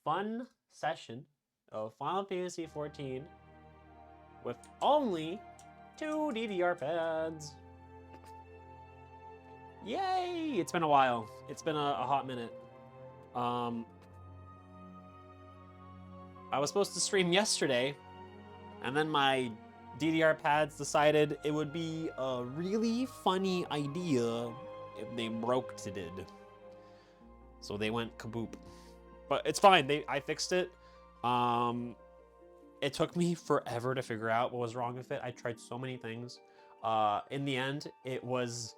fun session of Final Fantasy XIV with only 2 DDR pads. Yay! It's been a while. It's been a hot minute. I was supposed to stream yesterday, and then my DDR pads decided it would be a really funny idea if they broke to did. So they went kaboop. But it's fine. I fixed it. It took me forever to figure out what was wrong with it. I tried so many things. In the end, it was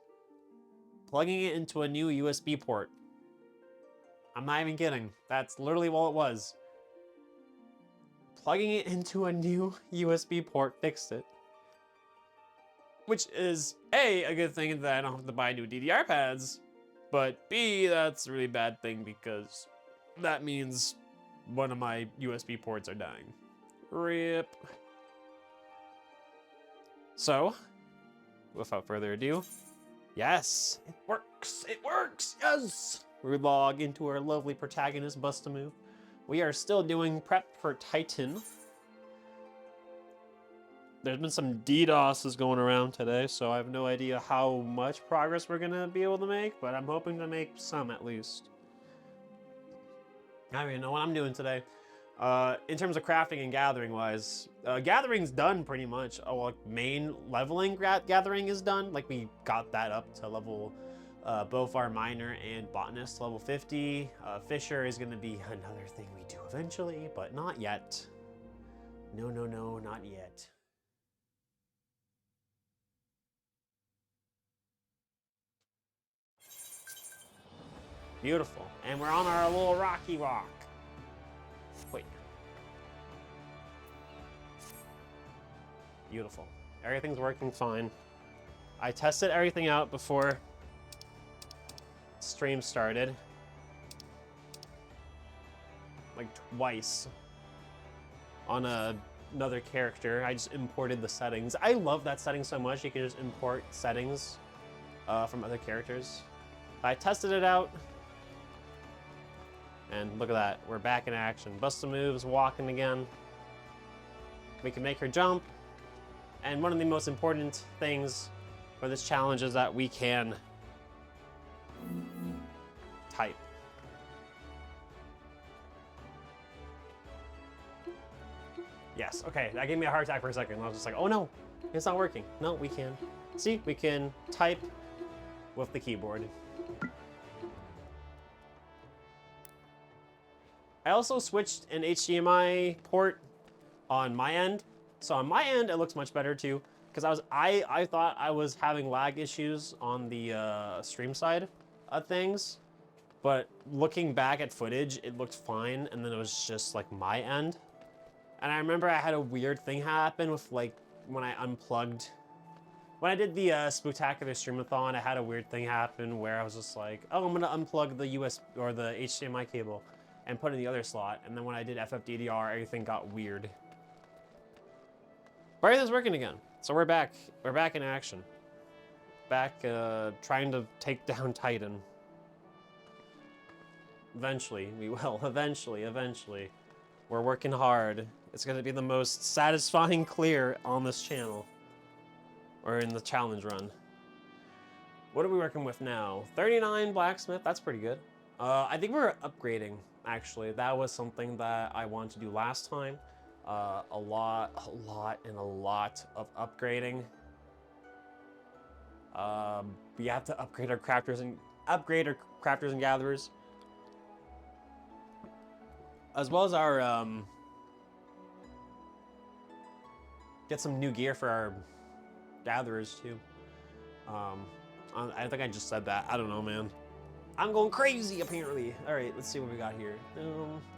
plugging it into a new USB port. I'm not even kidding. That's literally all it was. Plugging it into a new USB port fixed it. Which is A, good thing that I don't have to buy new DDR pads, but B, that's a really bad thing because that means one of my USB ports are dying. RIP. So, without further ado, yes, it works, yes! We log into our lovely protagonist, Bust-A-Move. We are still doing prep for Titan. There's been some DDoSes going around today, so I have no idea how much progress we're gonna be able to make, but I'm hoping to make some at least. I don't even know what I'm doing today. In terms of crafting and gathering wise, gathering's done pretty much. Like main leveling gathering is done. Like we got that up to level, both our miner and botanist level 50. Fisher is gonna be another thing we do eventually, but not yet. No, not yet. Beautiful. And we're on our little rocky rock. Wait. Beautiful. Everything's working fine. I tested everything out before stream started. Like twice. On another character. I just imported the settings. I love that setting so much. You can just import settings from other characters. I tested it out. And look at that, we're back in action. Bust-A-Move's walking again. We can make her jump. And one of the most important things for this challenge is that we can type. Yes, okay, that gave me a heart attack for a second. I was just like, oh no, it's not working. No, we can. See, we can type with the keyboard. I also switched an HDMI port on my end. So on my end, it looks much better too. Because I thought I was having lag issues on the stream side of things. But looking back at footage, it looked fine. And then it was just like my end. And I remember I had a weird thing happen with like when I unplugged. When I did the Spooktacular Streamathon, I had a weird thing happen where I was just like, oh, I'm gonna unplug the USB or the HDMI cable and put in the other slot, and then when I did FFDDR, everything got weird. But everything's working again, so we're back. We're back in action. Back trying to take down Titan. Eventually, we will. Eventually. We're working hard. It's gonna be the most satisfying clear on this channel. Or in the challenge run. What are we working with now? 39 blacksmith, that's pretty good. I think we're upgrading. Actually, that was something that I wanted to do last time. A lot of upgrading. We have to upgrade our crafters and gatherers, as well as our get some new gear for our gatherers too. I think I just said that. I don't know, man. I'm going crazy, apparently. All right, let's see what we got here.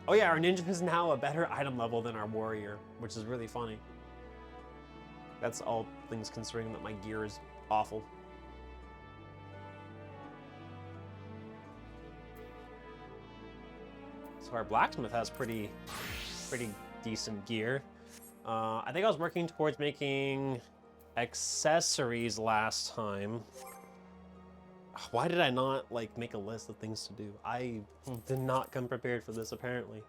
Oh yeah, our ninja is now a better item level than our warrior, which is really funny. That's all things considering that my gear is awful. So our blacksmith has pretty decent gear. I think I was working towards making accessories last time. Why did I not like make a list of things to do? I did not come prepared for this apparently.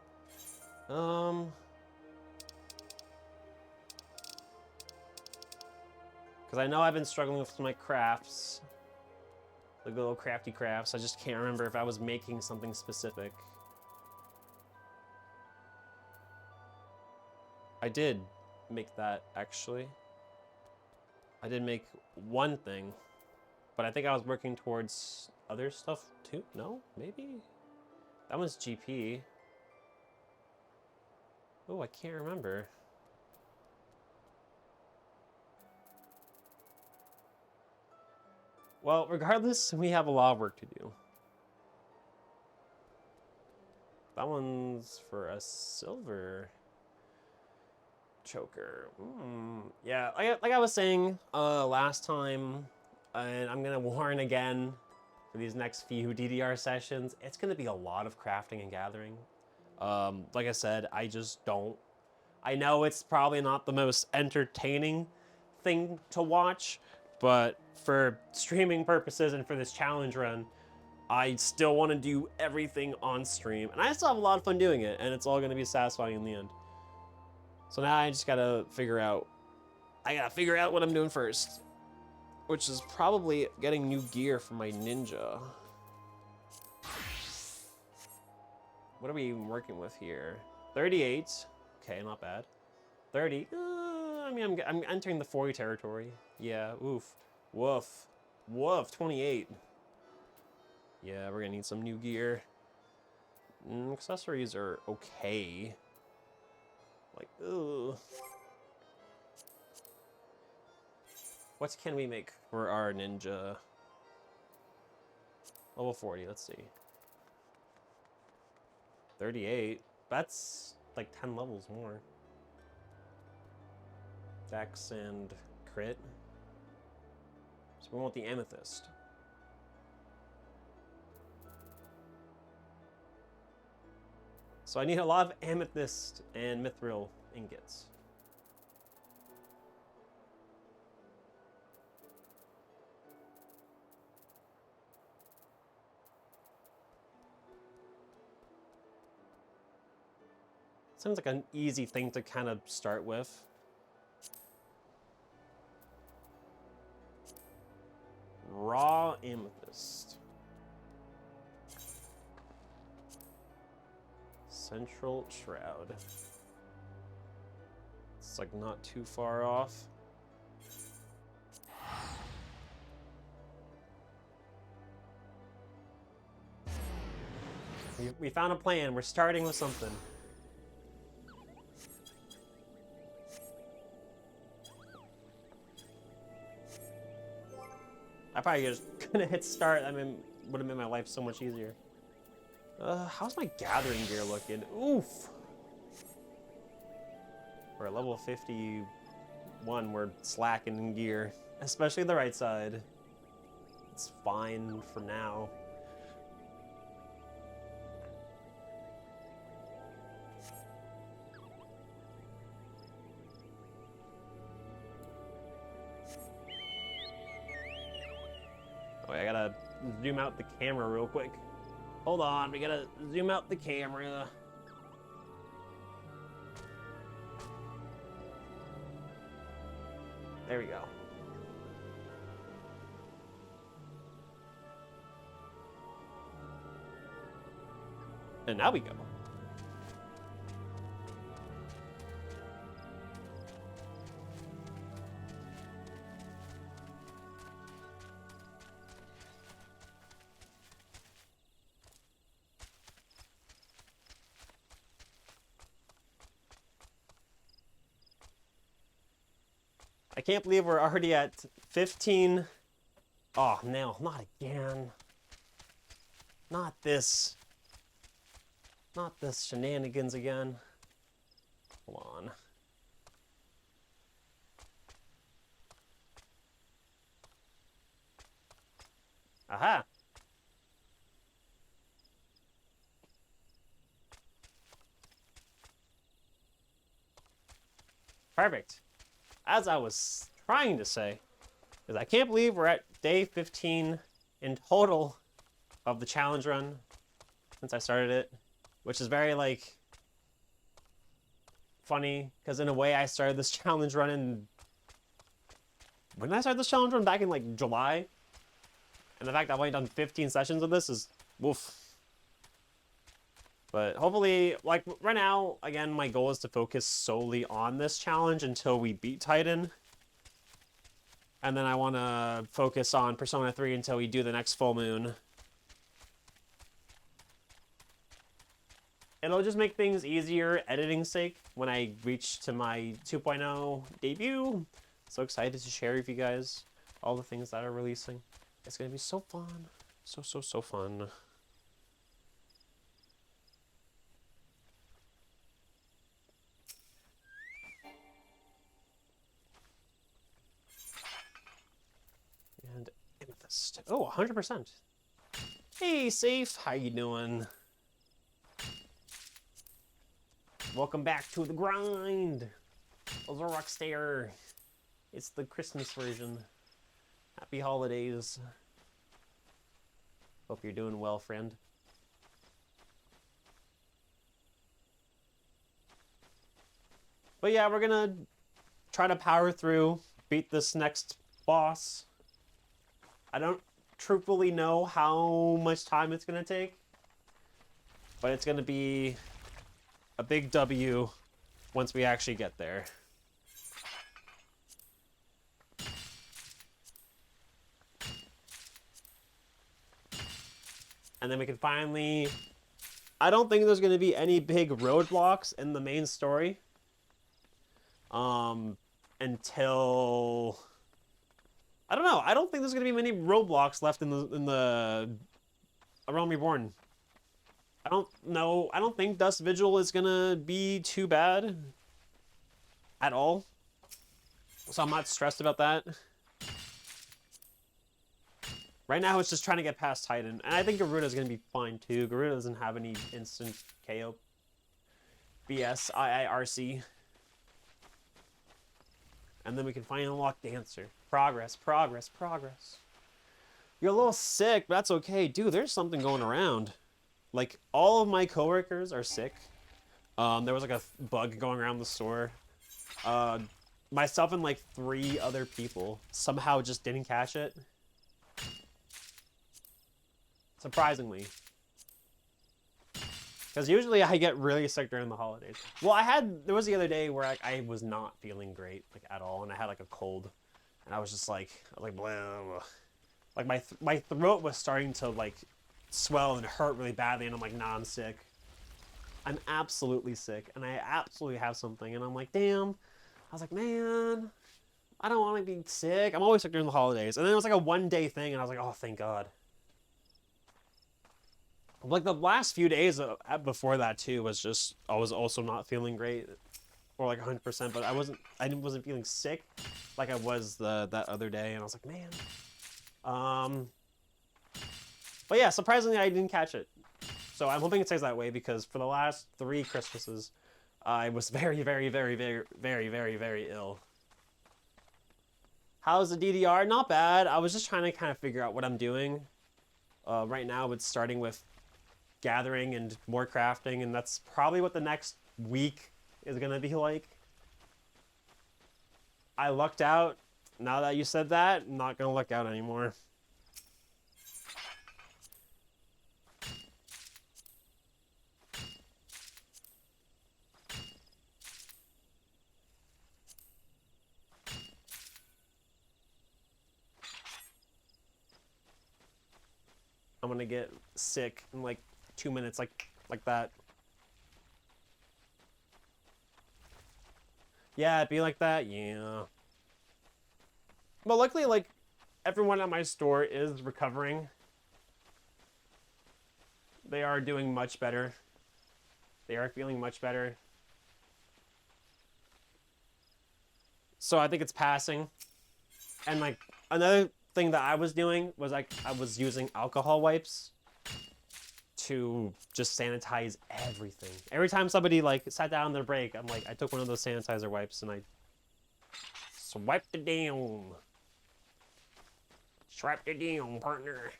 Because I know I've been struggling with my crafts. The good old crafty crafts. I just can't remember if I was making something specific. I did make that, actually. I did make one thing. But I think I was working towards other stuff, too? No? Maybe? That one's GP. Oh, I can't remember. Well, regardless, we have a lot of work to do. That one's for a silver choker. Yeah, like I was saying last time, and I'm gonna warn again for these next few DDR sessions, it's gonna be a lot of crafting and gathering. Like I said, I just don't. I know it's probably not the most entertaining thing to watch, but for streaming purposes and for this challenge run, I still want to do everything on stream, and I still have a lot of fun doing it, and it's all going to be satisfying in the end. So now I just gotta figure out. I gotta figure out what I'm doing first, which is probably getting new gear for my ninja. What are we even working with here? 38. Okay, not bad. 30. I mean, I'm entering the 40 territory. Yeah, oof. Woof. Woof, 28. Yeah, we're gonna need some new gear. Accessories are okay. Like, ugh. What can we make for our ninja? Level 40, let's see. 38. That's like 10 levels more. Dex and crit. So we want the amethyst. So I need a lot of amethyst and mithril ingots. Sounds like an easy thing to kind of start with. Raw amethyst. Central shroud. It's like not too far off. We found a plan. We're starting with something. I probably just couldn't hit start. I mean, would have made my life so much easier. How's my gathering gear looking? Oof. We're at level 51. We're slacking in gear, especially the right side. It's fine for now. Oh, I gotta zoom out the camera real quick. Hold on, we gotta zoom out the camera. There we go. And now we go. I can't believe we're already at 15. Oh, no, not again. Not this. Not this shenanigans again. Hold on. Aha. Perfect. As I was trying to say, is I can't believe we're at day 15 in total of the challenge run since I started it, which is very, like, funny because in a way I started this challenge run in... When did I start this challenge run? Back in like July? And the fact that I've only done 15 sessions of this is woof. But hopefully, like right now, again, my goal is to focus solely on this challenge until we beat Titan. And then I want to focus on Persona 3 until we do the next full moon. It'll just make things easier editing sake when I reach to my 2.0 debut. So excited to share with you guys all the things that are releasing. It's going to be so fun. So fun. And amethyst. Oh, 100%. Hey, Safe. How you doing? Welcome back to the grind. Rockstar. It's the Christmas version. Happy holidays. Hope you're doing well, friend. But yeah, we're gonna try to power through, beat this next boss. I don't truthfully know how much time it's gonna take, but it's gonna be a big W once we actually get there. And then we can finally... I don't think there's going to be any big roadblocks in the main story. Until... I don't know. I don't think there's going to be many roadblocks left in the A Realm Reborn. I don't know. I don't think Dust Vigil is going to be too bad at all. So I'm not stressed about that. Right now, it's just trying to get past Titan. And I think Garuda's going to be fine, too. Garuda doesn't have any instant KO. BS, IIRC. And then we can finally unlock Dancer. Progress. You're a little sick, but that's okay. Dude, there's something going around. Like, all of my coworkers are sick. There was, like, a bug going around the store. Myself and, like, 3 other people somehow just didn't catch it. Surprisingly. Because usually I get really sick during the holidays. Well, there was the other day where I was not feeling great, like, at all, and I had, like, a cold. And I was just, like, blah, blah. Like, my throat was starting to, like, swell and hurt really badly, and I'm like, nah, I'm sick. I'm absolutely sick, and I absolutely have something, and I'm like, damn. I was like, man, I don't want to be sick. I'm always sick during the holidays. And then it was, like, a one-day thing, and I was like, oh, thank God. Like, the last few days before that, too, was just, I was also not feeling great, or, like, 100%, but I wasn't feeling sick like I was that other day, and I was like, man. But yeah, surprisingly, I didn't catch it. So I'm hoping it stays that way, because for the last 3 Christmases, I was very ill. How's the DDR? Not bad. I was just trying to kind of figure out what I'm doing. Right now, it's starting with gathering and more crafting, and that's probably what the next week is gonna be like. I lucked out. Now that you said that, I'm not gonna luck out anymore. I'm gonna get sick in like 2 minutes, like that. Yeah, it'd be like that, yeah. But luckily, like, everyone at my store is recovering. They are doing much better. They are feeling much better. So I think it's passing. And, like, another thing that I was doing was, like, I was using alcohol wipes to just sanitize everything. Every time somebody, like, sat down on their break, I'm like, I took one of those sanitizer wipes and I swiped it down. Swiped it down, partner.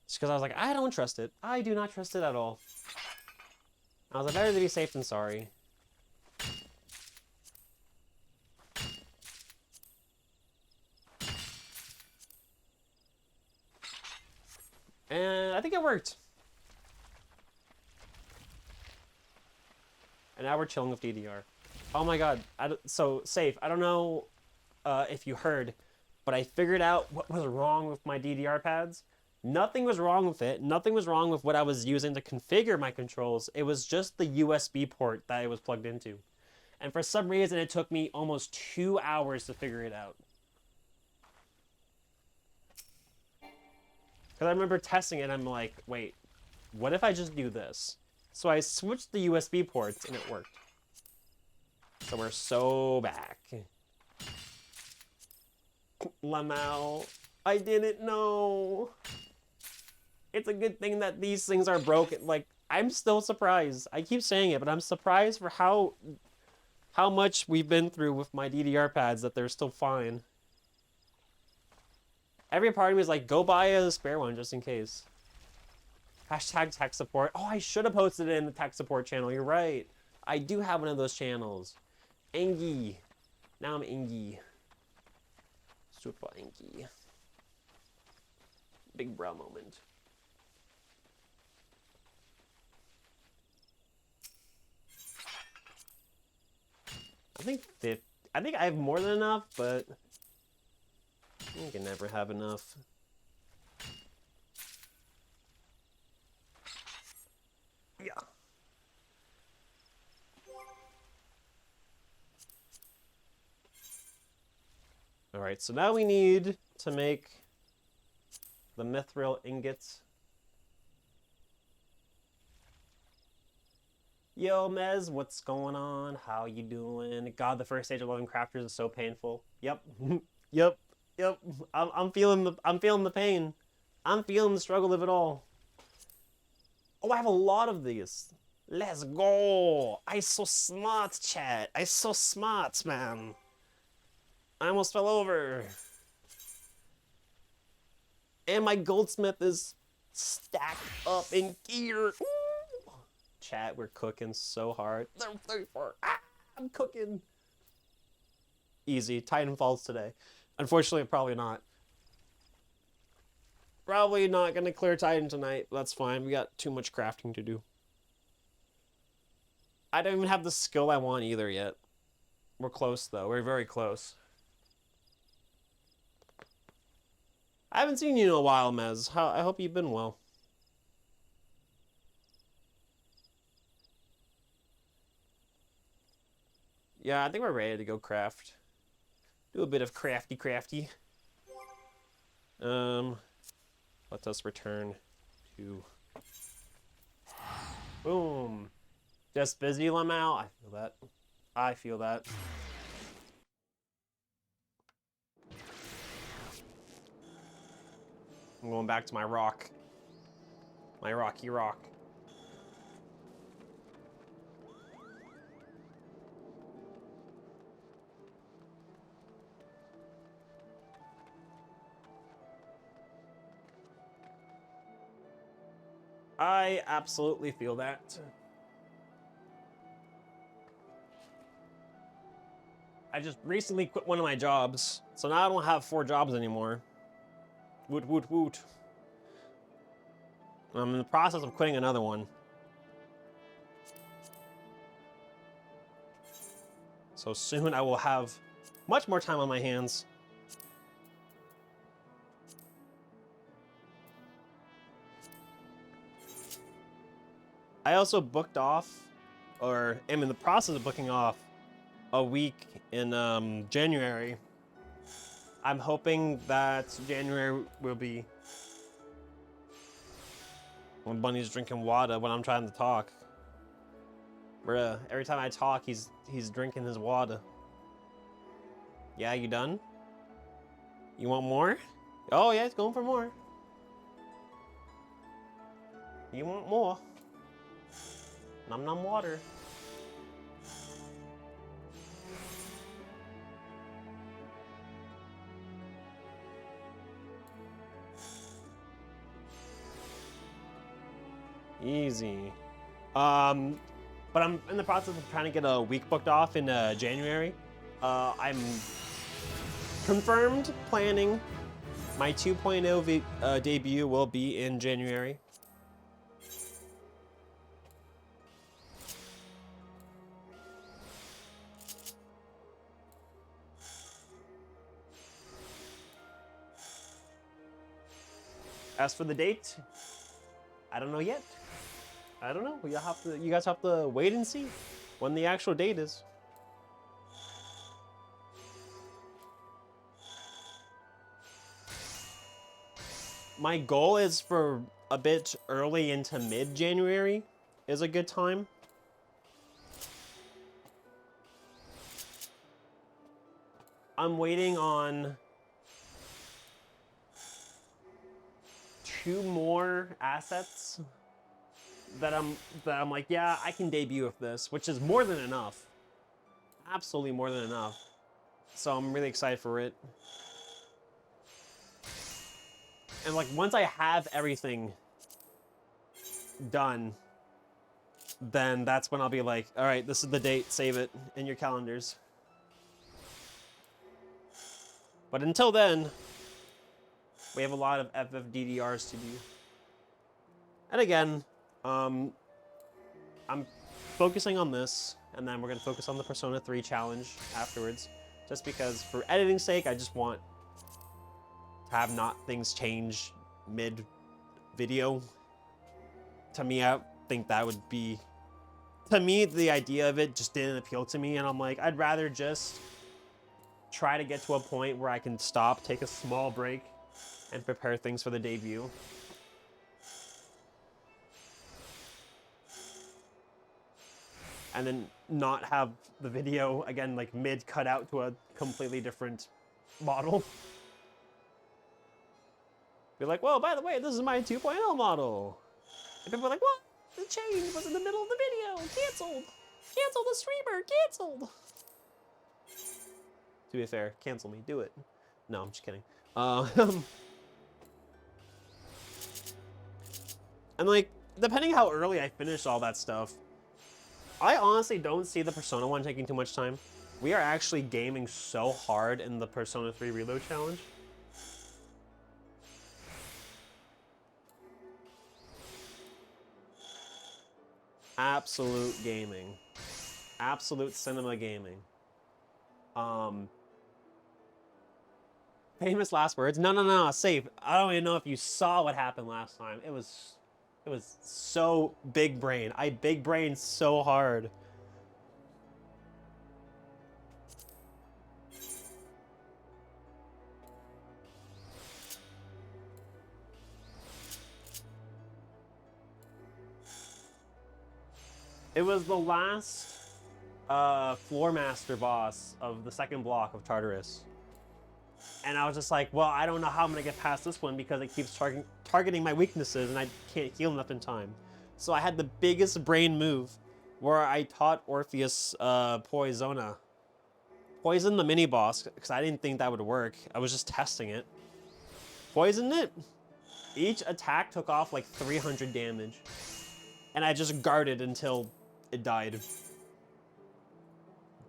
Just because I was like, I don't trust it. I do not trust it at all. I was like, better to be safe than sorry. worked. And now we're chilling with DDR. Oh my god. So, Safe, I don't know if you heard, but I figured out what was wrong with my DDR pads. Nothing was wrong with it. Nothing was wrong with what I was using to configure my controls. It was just the USB port that it was plugged into. And for some reason, it took me almost 2 hours to figure it out. Because I remember testing it and I'm like, wait, what if I just do this? So I switched the USB ports and it worked. So we're so back. Lamau, I didn't know. It's a good thing that these things are broken. Like, I'm still surprised. I keep saying it, but I'm surprised for how much we've been through with my DDR pads that they're still fine. Every part of me is like, go buy a spare one just in case. Hashtag tech support. Oh, I should have posted it in the tech support channel. You're right. I do have one of those channels. Engie. Now I'm Engie. Super Engie. Big bro moment. I think I have more than enough, but you can never have enough. Yeah. All right, so now we need to make the mithril ingots. Yo, Mez, what's going on? How you doing? God, the first stage of 11 crafters is so painful. Yep, yep. I'm feeling the pain. I'm feeling the struggle of it all. Oh, I have a lot of these. Let's go. I so smart, chat. I so smart, man. I almost fell over. And my goldsmith is stacked up in gear. Ooh. Chat, we're cooking so hard. 34. Ah, I'm cooking. Easy. Titan falls today. Unfortunately, probably not. Probably not gonna clear Titan tonight. That's fine. We got too much crafting to do. I don't even have the skill I want either yet. We're close though. We're very close. I haven't seen you in a while, Mez. I hope you've been well. Yeah, I think we're ready to go craft. Do a bit of crafty. Let us return to... Boom. Just busy, Lamau. I feel that. I feel that. I'm going back to my rock. My rocky rock. I absolutely feel that. I just recently quit one of my jobs, so now I don't have 4 jobs anymore. Woot, woot, woot. I'm in the process of quitting another one. So soon I will have much more time on my hands. I also booked off, or am in the process of booking off, a week in January. I'm hoping that January will be when Bunny's drinking water when I'm trying to talk. Bruh, every time I talk, he's drinking his water. Yeah, you done? You want more? Oh yeah, it's going for more. You want more? Nom nom water. Easy. But I'm in the process of trying to get a week booked off in January. I'm confirmed planning my 2.0 debut will be in January. As for the date, I don't know yet. I don't know. You guys have to wait and see when the actual date is. My goal is for a bit early into mid-January is a good time. I'm waiting on 2 more assets that I'm like, yeah, I can debut with this, which is more than enough. Absolutely more than enough. So I'm really excited for it. And like once I have everything done, then that's when I'll be like, all right, this is the date, save it in your calendars. But until then, we have a lot of FFDDRs to do. And again, I'm focusing on this, and then we're gonna focus on the Persona 3 challenge afterwards, just because for editing's sake, I just want to have not things change mid-video. To me, I think that would be, to me, the idea of it just didn't appeal to me, and I'm like, I'd rather just try to get to a point where I can stop, take a small break, and prepare things for the debut. And then not have the video, again, like mid cut out to a completely different model. Be like, well, by the way, this is my 2.0 model. And people are like, what? The change was in the middle of the video. Canceled. Cancel the streamer. Canceled. To be fair, cancel me. Do it. No, I'm just kidding. And like, depending how early I finish all that stuff, I honestly don't see the Persona 1 taking too much time. We are actually gaming so hard in the Persona 3 Reload Challenge. Absolute gaming. Absolute cinema gaming. Famous last words? No, safe. I don't even know if you saw what happened last time. It was so big brain. I big brained so hard. It was the last floor master boss of the second block of Tartarus. And I was just like, well, I don't know how I'm gonna get past this one because it keeps targeting my weaknesses and I can't heal enough in time. So I had the biggest brain move where I taught Orpheus Poisona. Poison the mini boss, because I didn't think that would work. I was just testing it. Poisoned it. Each attack took off like 300 damage. And I just guarded until it died.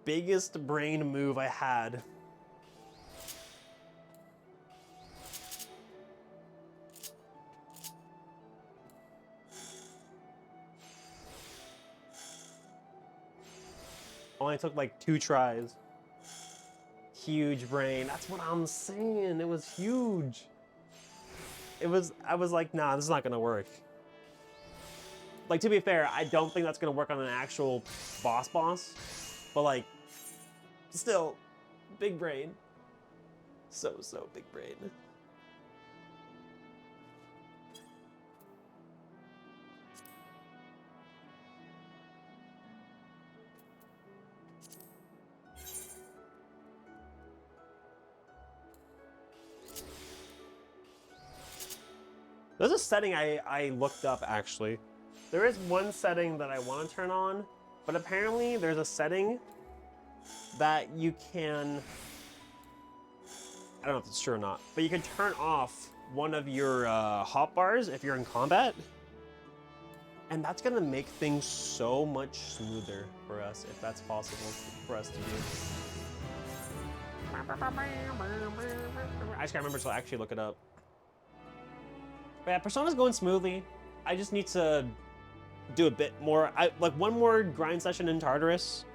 Biggest brain move I had. Only took like 2 tries. Huge brain. That's what I'm saying. It was huge. I was like, nah, this is not gonna work. Like, to be fair, I don't think that's gonna work on an actual boss. But like, still, big brain. So big brain. There's a setting I looked up, actually. There is one setting that I want to turn on, but apparently there's a setting that you can... I don't know if it's true or not, but you can turn off one of your hotbars if you're in combat. And that's going to make things so much smoother for us, if that's possible for us to do. I just can't remember, so I actually look it up. But yeah, Persona's going smoothly. I just need to do a bit more. Like one more grind session in Tartarus,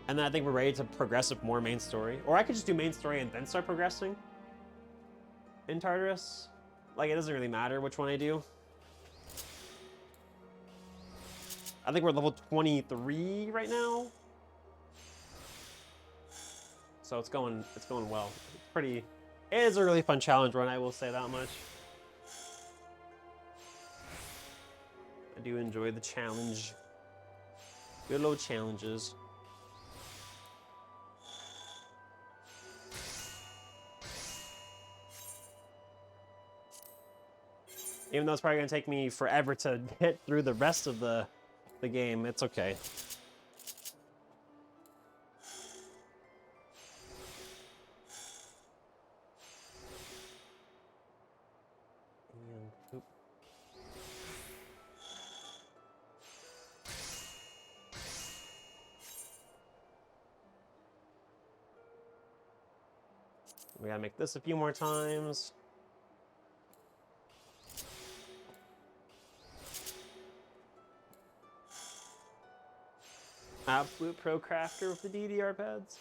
and then I think we're ready to progress with more main story. Or I could just do main story and then start progressing in Tartarus. Like, it doesn't really matter which one I do. I think we're level 23 right now. So it's going well. It's pretty, it is a really fun challenge run, I will say that much. I do enjoy the challenge. Good little challenges. Even though it's probably gonna take me forever to get through the rest of the game, it's okay. And, oop. We gotta make this a few more times. Absolute pro crafter with the DDR pads.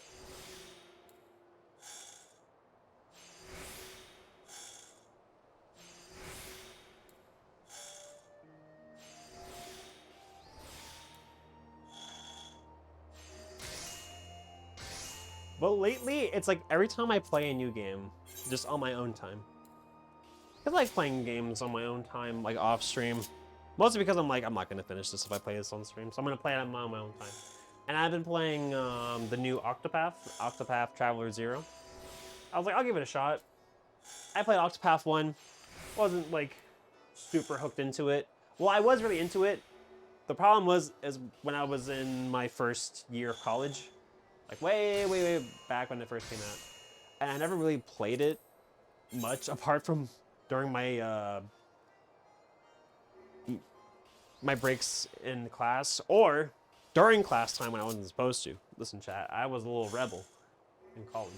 But lately, it's like every time I play a new game, just on my own time. I like playing games on my own time, like off stream. Mostly because I'm like, I'm not gonna finish this if I play this on stream, so I'm gonna play it on my own time. And I've been playing the new Octopath Traveler 0. I was like, I'll give it a shot. I played Octopath 1, wasn't like super hooked into it. Well, I was really into it. The problem is when I was in my first year of college, like way back when it first came out, and I never really played it much apart from during my my breaks in class or during class time when I wasn't supposed to. Listen, chat, I was a little rebel in college.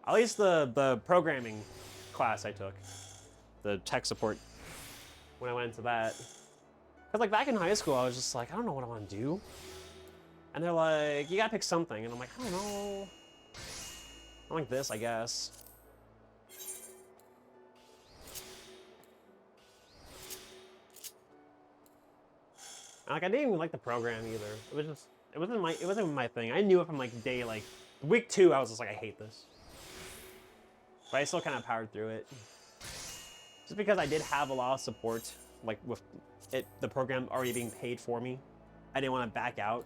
At least the programming class I took, the tech support, when I went into that. Because like back in high school, I was just like, I don't know what I want to do. And they're like, you gotta pick something. And I'm like, I don't know. I like this, I guess. And like I didn't even like the program either. It was just, it wasn't my thing. I knew it from like day, like week 2, I was just like, I hate this. But I still kind of powered through it. Just because I did have a lot of support, like with the program already being paid for me. I didn't want to back out.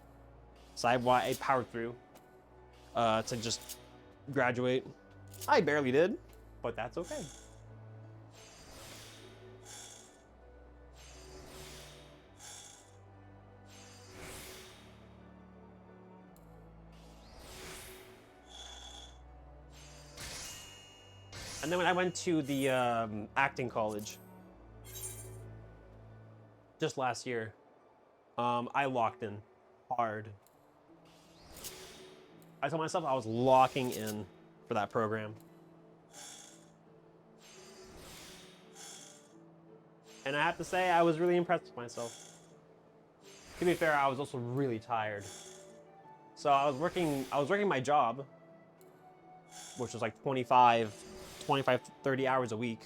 So I powered through to just graduate. I barely did, but that's okay. And then when I went to the acting college just last year, I locked in hard. I told myself I was locking in for that program. And I have to say, I was really impressed with myself. To be fair, I was also really tired. So I was working my job, which was like 25, 30 hours a week.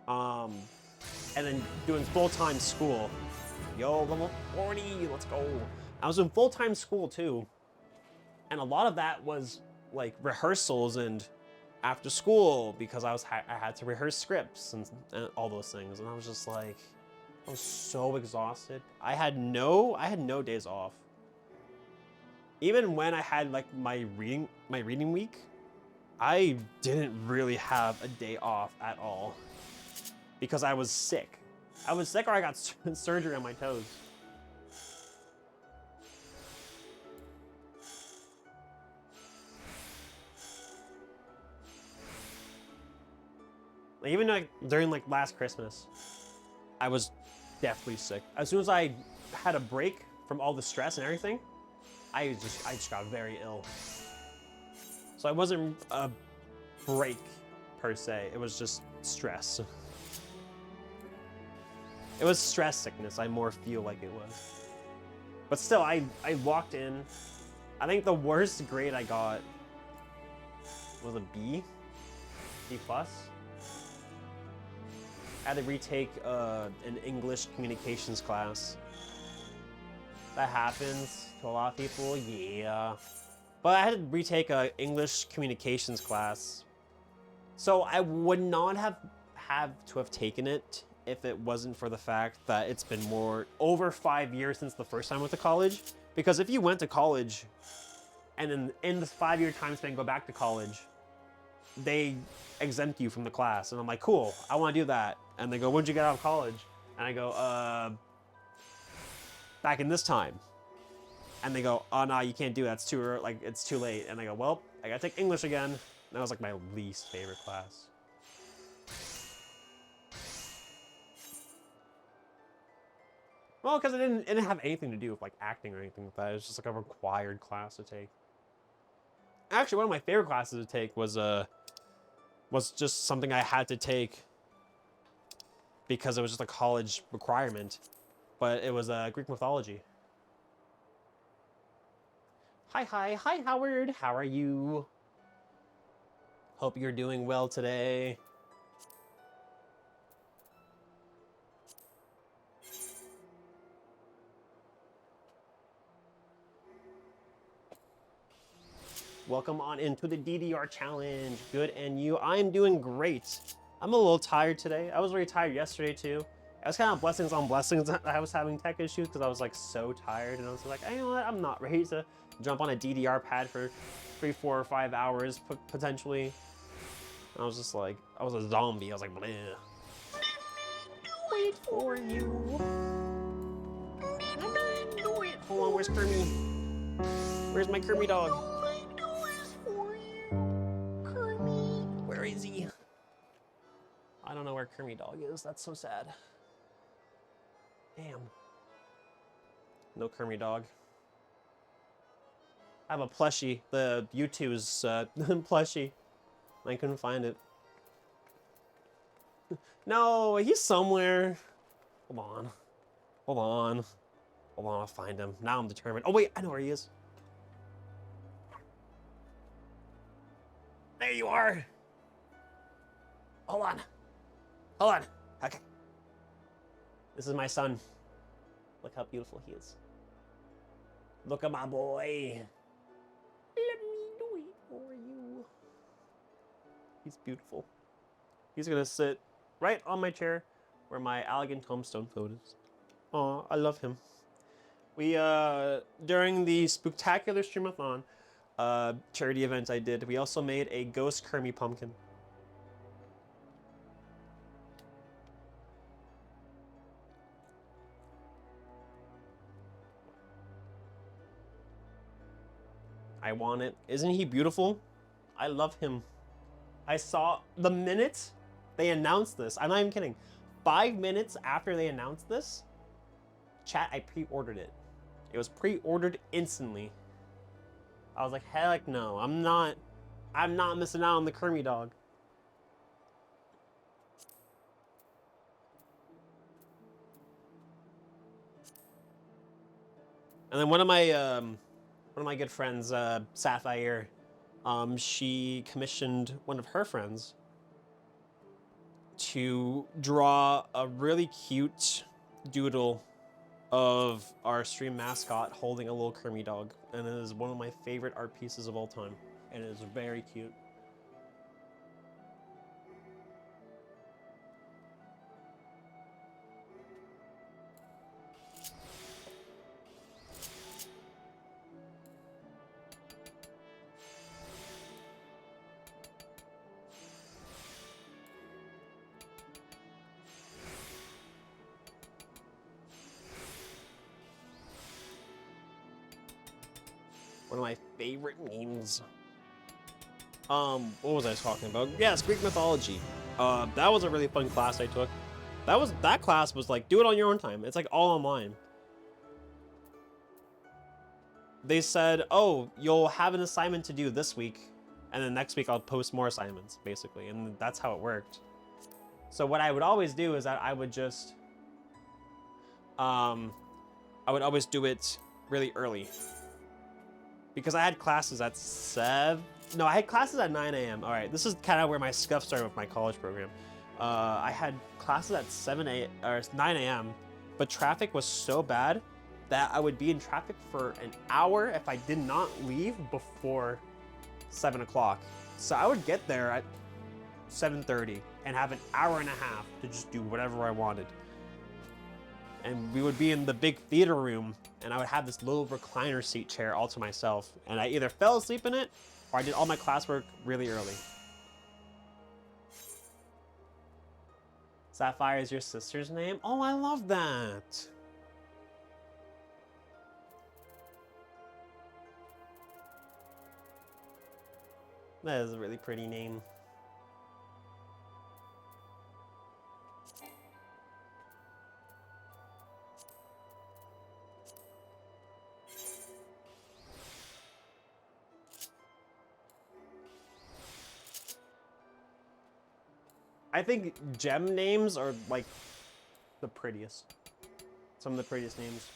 And then doing full-time school. Yo, level 40, let's go. I was in full-time school too. And a lot of that was like rehearsals and after school because I had to rehearse scripts and all those things. And I was just like, I was so exhausted. I had no days off. Even when I had like my reading week, I didn't really have a day off at all because I was sick. I was sick or I got surgery on my toes. Like, even like during like last Christmas, I was deathly sick. As soon as I had a break from all the stress and everything, I just got very ill. So it wasn't a break per se, it was just stress. It was stress sickness, I more feel like it was. But still, I walked in. I think the worst grade I got was a B, B plus. I had to retake an English communications class. That happens to a lot of people, yeah. But I had to retake a English communications class. So I would not have to have taken it if it wasn't for the fact that it's been over 5 years since the first time I went to college. Because if you went to college and then in this 5-year time span go back to college, they exempt you from the class. And I'm like, cool, I want to do that. And they go, when'd you get out of college? And I go, back in this time. And they go, oh no, you can't do that, it's too early, like it's too late. And I go, well, I gotta take English again. And that was like my least favorite class. Well, because it didn't have anything to do with like acting or anything like that. It was just like a required class to take. Actually, one of my favorite classes to take was just something I had to take because it was just a college requirement. But it was Greek mythology. Hi, Howard. How are you? Hope you're doing well today. Welcome on into the DDR challenge. Good, and you? I'm doing great. I'm a little tired today. I was very tired yesterday too. I was kind of blessings on blessings that I was having tech issues because I was like so tired, and I was like, you know what? I'm not ready to jump on a DDR pad for 3, 4, or 5 hours potentially. I was just like, I was a zombie. I was like, bleh. Wait for you. Hold on, where's Kermie? Where's my Kermie dog? Where is he? I don't know where Kermie dog is. That's so sad. Damn. No Kermie dog. I have a plushie. The U2's plushie. I couldn't find it. No, he's somewhere. Hold on. Hold on. Hold on, I'll find him. Now I'm determined. Oh wait, I know where he is. There you are. Hold on. Hold on. Okay. This is my son. Look how beautiful he is. Look at my boy. Let me do it for you. He's beautiful. He's gonna sit right on my chair where my elegant tombstone photo is. Aw, I love him. We, during the Spooktacular Streamathon charity event I did, we also made a ghost Kermie pumpkin. I want it. Isn't he beautiful? I love him. I saw the minute they announced this. I'm not even kidding. 5 minutes after they announced this, chat, I pre-ordered it. It was pre-ordered instantly. I was like, heck no, I'm not missing out on the Kermie dog. And then one of my good friends, Sapphire, she commissioned one of her friends to draw a really cute doodle of our stream mascot holding a little Kermie dog. And it is one of my favorite art pieces of all time. And it is very cute. One of my favorite memes. What was I talking about? Yes, Greek mythology. That was a really fun class I took. That class was like, do it on your own time. It's like all online. They said, oh, you'll have an assignment to do this week, and then next week I'll post more assignments, basically, and that's how it worked. So what I would always do is that I would just, I would always do it really early. Because I had classes at 7 No, I had classes at 9 a.m. All right, this is kind of where my scuff started with my college program. I had classes at 7 a or 9 a.m. But traffic was so bad that I would be in traffic for an hour if I did not leave before 7 o'clock. So I would get there at 7:30 and have an hour and a half to just do whatever I wanted. And we would be in the big theater room, and I would have this little recliner seat chair all to myself. And I either fell asleep in it, or I did all my classwork really early. Sapphire is your sister's name? Oh, I love that. That is a really pretty name. I think gem names are like the prettiest. Some of the prettiest names.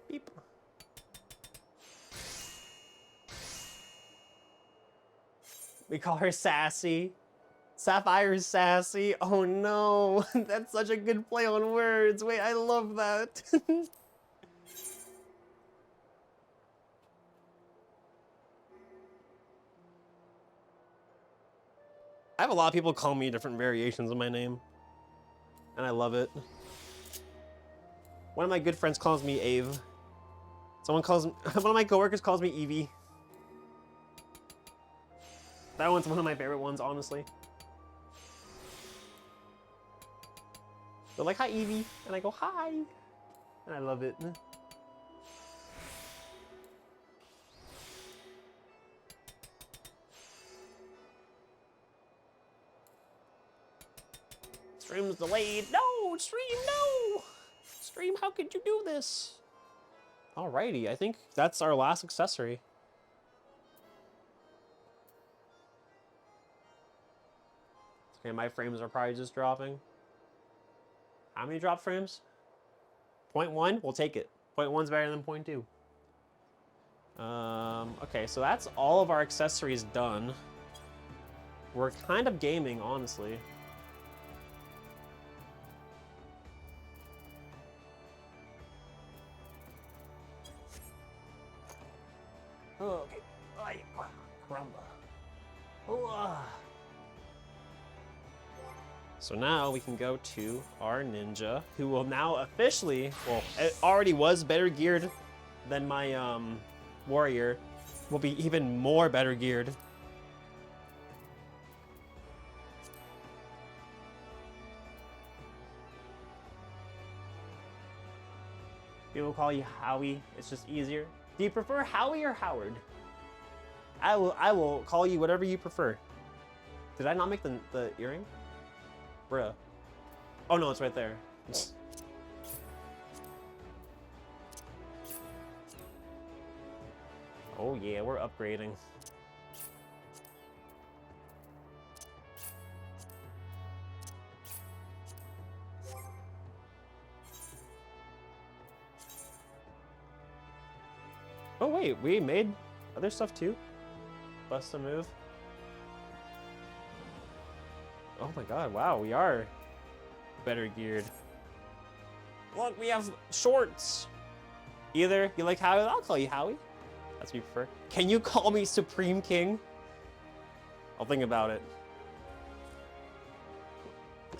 Beep. We call her Sassy. Sapphire is sassy. Oh no, that's such a good play on words. Wait, I love that. I have a lot of people call me different variations of my name, and I love it. One of my good friends calls me Ave. One of my coworkers calls me Evie. That one's one of my favorite ones, honestly. They're like, hi, Evie. And I go, hi. And I love it. Stream's delayed. No, stream, no. Stream, how could you do this? Alrighty, I think that's our last accessory. Okay, my frames are probably just dropping. How many drop frames? 0.1? We'll take it. 0.1's better than 0.2. Okay, so that's all of our accessories done. We're kind of gaming, honestly. Okay. Ay, caramba. So now we can go to our ninja, who will now officially, well, it already was better geared than my warrior, will be even more better geared. People call you Howie, it's just easier. Do you prefer Howie or Howard? I will call you whatever you prefer. Did I not make the earring? Bruh. Oh no, it's right there. Oh yeah, we're upgrading. Oh wait, we made other stuff too? Bust a move. Oh my god, wow, we are better geared. Look, we have shorts. Either you like Howie, I'll call you Howie. That's what you prefer. Can you call me Supreme King? I'll think about it.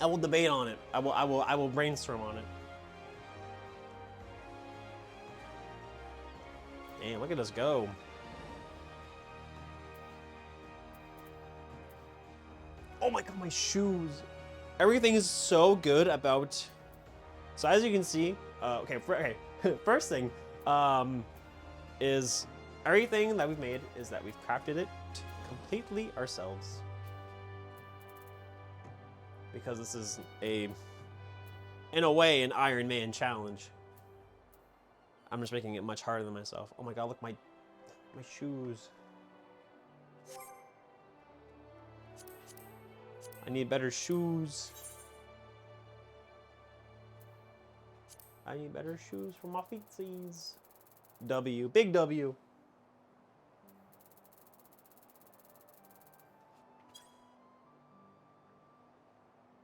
I will debate on it. I will brainstorm on it. Damn, look at us go. Oh my god, my shoes. Everything is so good about... So as you can see, okay, first thing is everything that we've made is that we've crafted it completely ourselves. Because this is in a way, an Iron Man challenge. I'm just making it much harder than myself. Oh my god, look, my shoes. I need better shoes. I need better shoes for my feetsies. W. Big W.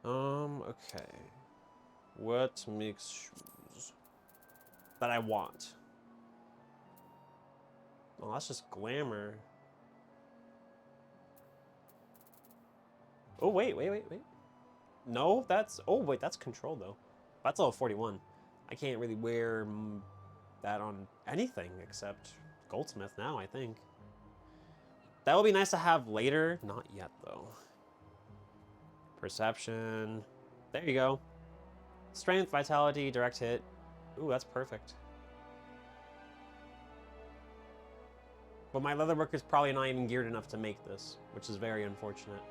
Okay. What makes shoes that I want? Oh, that's just glamour. Oh, wait. No, that's... Oh, wait, that's control, though. That's level 41. I can't really wear that on anything except Goldsmith now, I think. That would be nice to have later. Not yet, though. Perception. There you go. Strength, vitality, direct hit. Ooh, that's perfect. But my leatherwork is probably not even geared enough to make this, which is very unfortunate.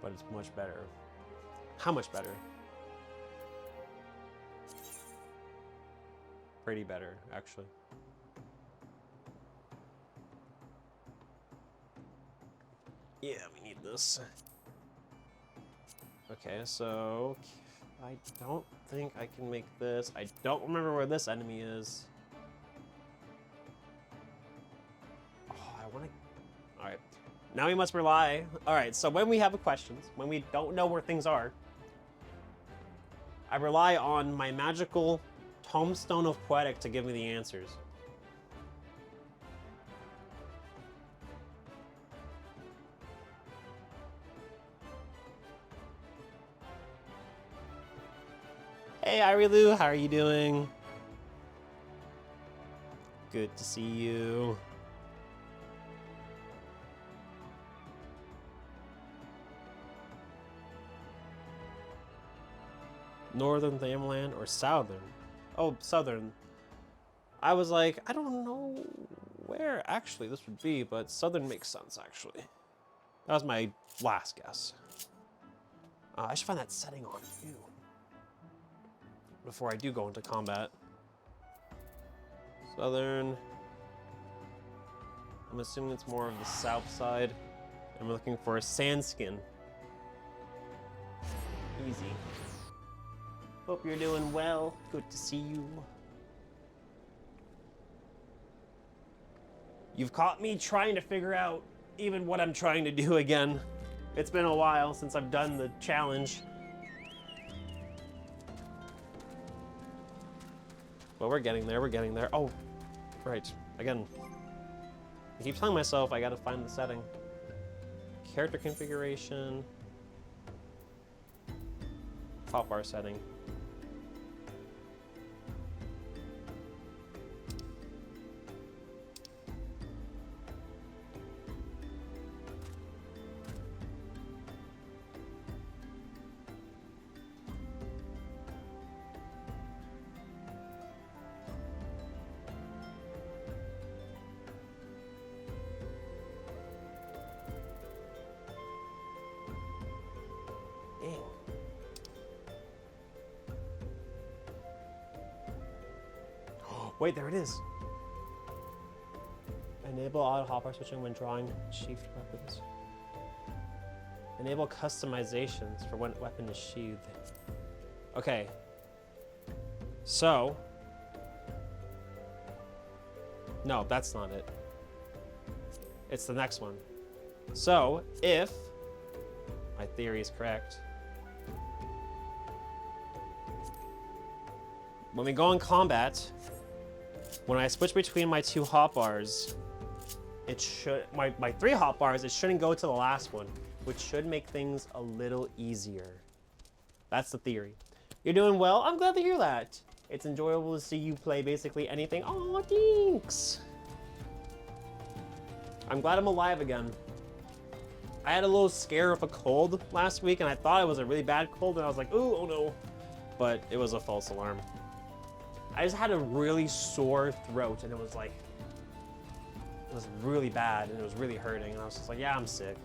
But it's much better. How much better? Pretty better, actually. Yeah, we need this. Okay, so I don't think I can make this. I don't remember where this enemy is. Oh, I want to... All right. Now we must rely. All right, so when we have questions, when we don't know where things are, I rely on my magical Tombstone of Poetic to give me the answers. Hey, Irilu, how are you doing? Good to see you. Northern Thamland or Southern? Oh, Southern. I was like, I don't know where actually this would be, but Southern makes sense, actually. That was my last guess. I should find that setting on you before I do go into combat. Southern. I'm assuming it's more of the south side. I'm looking for a Sandskin. Easy. Hope you're doing well. Good to see you. You've caught me trying to figure out even what I'm trying to do again. It's been a while since I've done the challenge. But we're getting there, we're getting there. Oh, right, again. I keep telling myself I gotta find the setting. Character configuration. Hotbar setting. Wait, there it is. Enable auto hotbar switching when drawing sheathed weapons. Enable customizations for when weapon is sheathed. Okay. So. No, that's not it. It's the next one. So, if my theory is correct, when we go in combat, when I switch between my two hotbars, it should my 3 hotbars, it shouldn't go to the last one, which should make things a little easier. That's the theory. You're doing well. I'm glad to hear that. It's enjoyable to see you play basically anything. Oh, thanks. I'm glad I'm alive again. I had a little scare of a cold last week, and I thought it was a really bad cold, and I was like, ooh, oh no. But it was a false alarm. I just had a really sore throat, and it was like, it was really bad, and it was really hurting, and I was just like, yeah, I'm sick.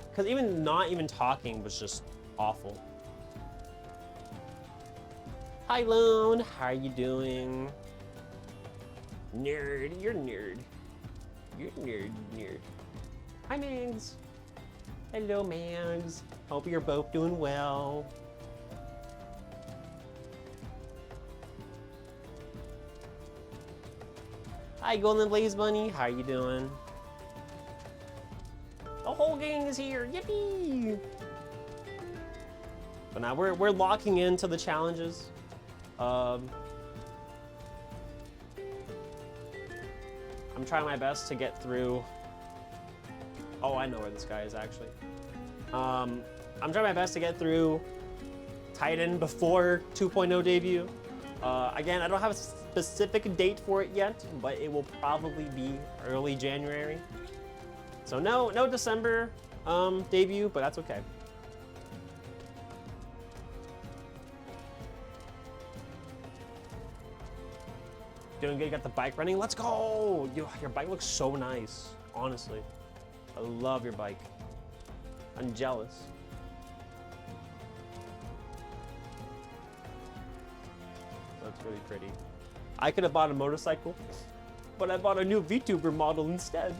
Because even not even talking was just awful. Hi, Lone, how are you doing? Nerd, you're a nerd. Nerd. Hi, Mags. Hello, Mags. Hope you're both doing well. Hi, Golden Blaze Bunny. How you doing? The whole gang is here. Yippee! But now we're locking into the challenges. I'm trying my best to get through. Oh, I know where this guy is actually. I'm trying my best to get through Titan before 2.0 debut. Again, I don't have a specific date for it yet, but it will probably be early January. So no December debut, but that's okay. Doing good, got the bike running. Let's go! Your bike looks so nice, honestly. I love your bike. I'm jealous. That's really pretty. I could have bought a motorcycle, but I bought a new VTuber model instead.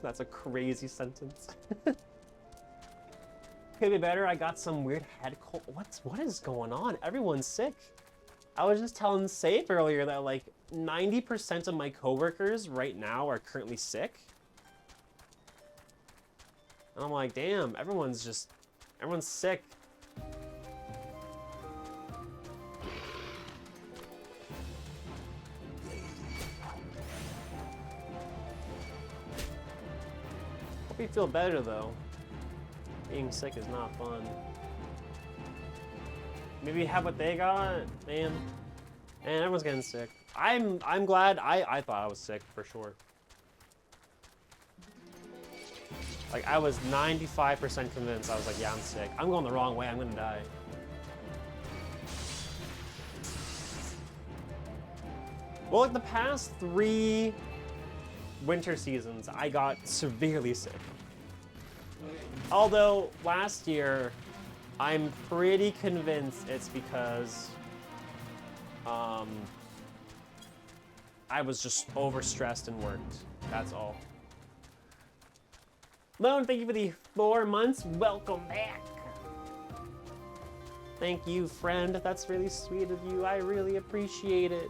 That's a crazy sentence. Could be better. I got some weird head cold. What is going on? Everyone's sick. I was just telling Safe earlier that like 90% of my coworkers right now are currently sick. And I'm like, damn, everyone's sick. Hope you feel better though. Being sick is not fun. Maybe have what they got, man. Man, everyone's getting sick. I'm glad. I thought I was sick for sure. Like I was 95% convinced. I was like, yeah, I'm sick. I'm going the wrong way. I'm gonna die. Well, like the past 3 winter seasons, I got severely sick. Although last year, I'm pretty convinced it's because I was just overstressed and worked. That's all. Lone, thank you for the 4 months. Welcome back. Thank you, friend. That's really sweet of you. I really appreciate it.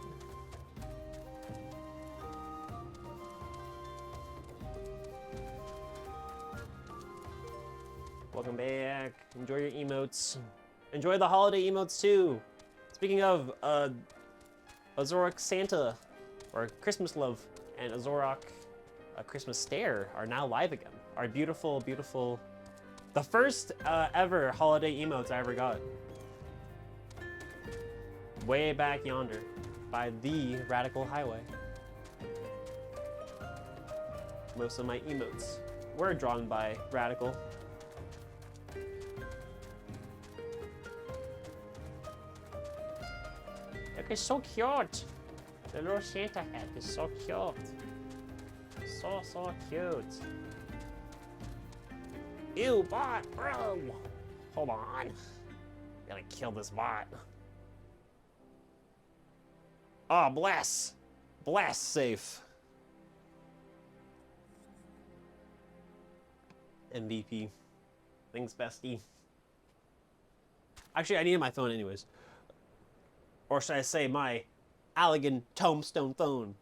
Welcome back. Enjoy your emotes. Enjoy the holiday emotes too. Speaking of, Azoric Santa, or Christmas Love, and Azoric Christmas Stare are now live again. Our beautiful, beautiful, the first ever holiday emotes I ever got. Way back yonder, by the Radical Highway. Most of my emotes were drawn by Radical. Look, it's so cute. The little Santa hat is so cute. So cute. Ew, bot, bro. Hold on. Gotta kill this bot. Oh, bless. Bless safe. MVP. Thanks, bestie. Actually, I needed my phone anyways. Or should I say my elegant tombstone phone.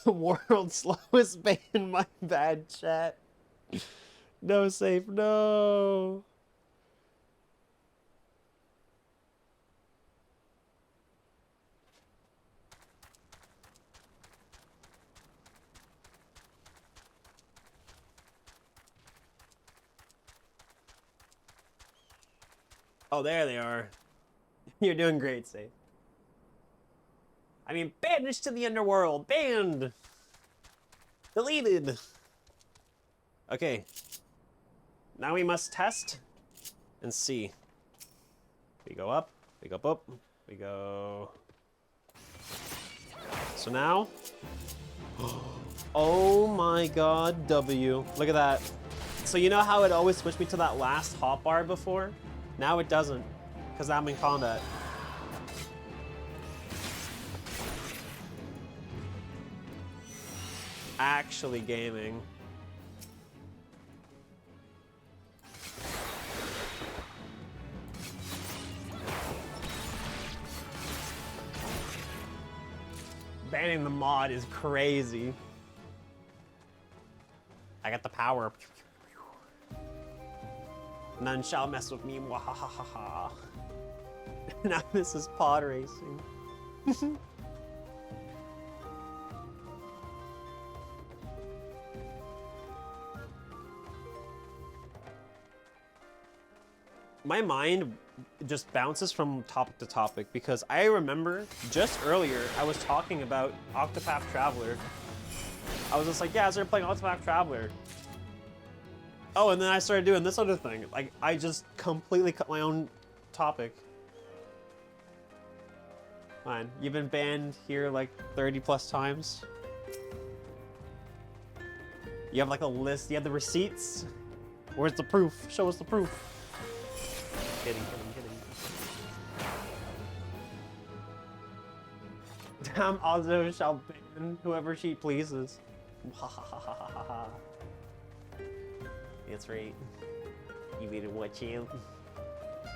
World's slowest band, my bad, chat. No, safe, no. Oh, there they are. You're doing great, safe. I mean, banished to the underworld. Banned. Deleted. Okay. Now we must test and see. We go up. We go up. We go. So now. Oh my god, W. Look at that. So you know how it always switched me to that last hotbar before? Now it doesn't, because I'm in combat. actually gaming. Banning the mod is crazy. I got the power. None shall mess with me. Wahahaha. Now this is pod racing. My mind just bounces from topic to topic because I remember just earlier I was talking about Octopath Traveler. I was just like, yeah, I started playing Octopath Traveler. Oh, and then I started doing this other thing. Like, I just completely cut my own topic. Fine, you've been banned here like 30 plus times. You have like a list, you have the receipts. Where's the proof? Show us the proof. Kidding. Damn, Ozo shall ban whoever she pleases. That's right. You better watch him.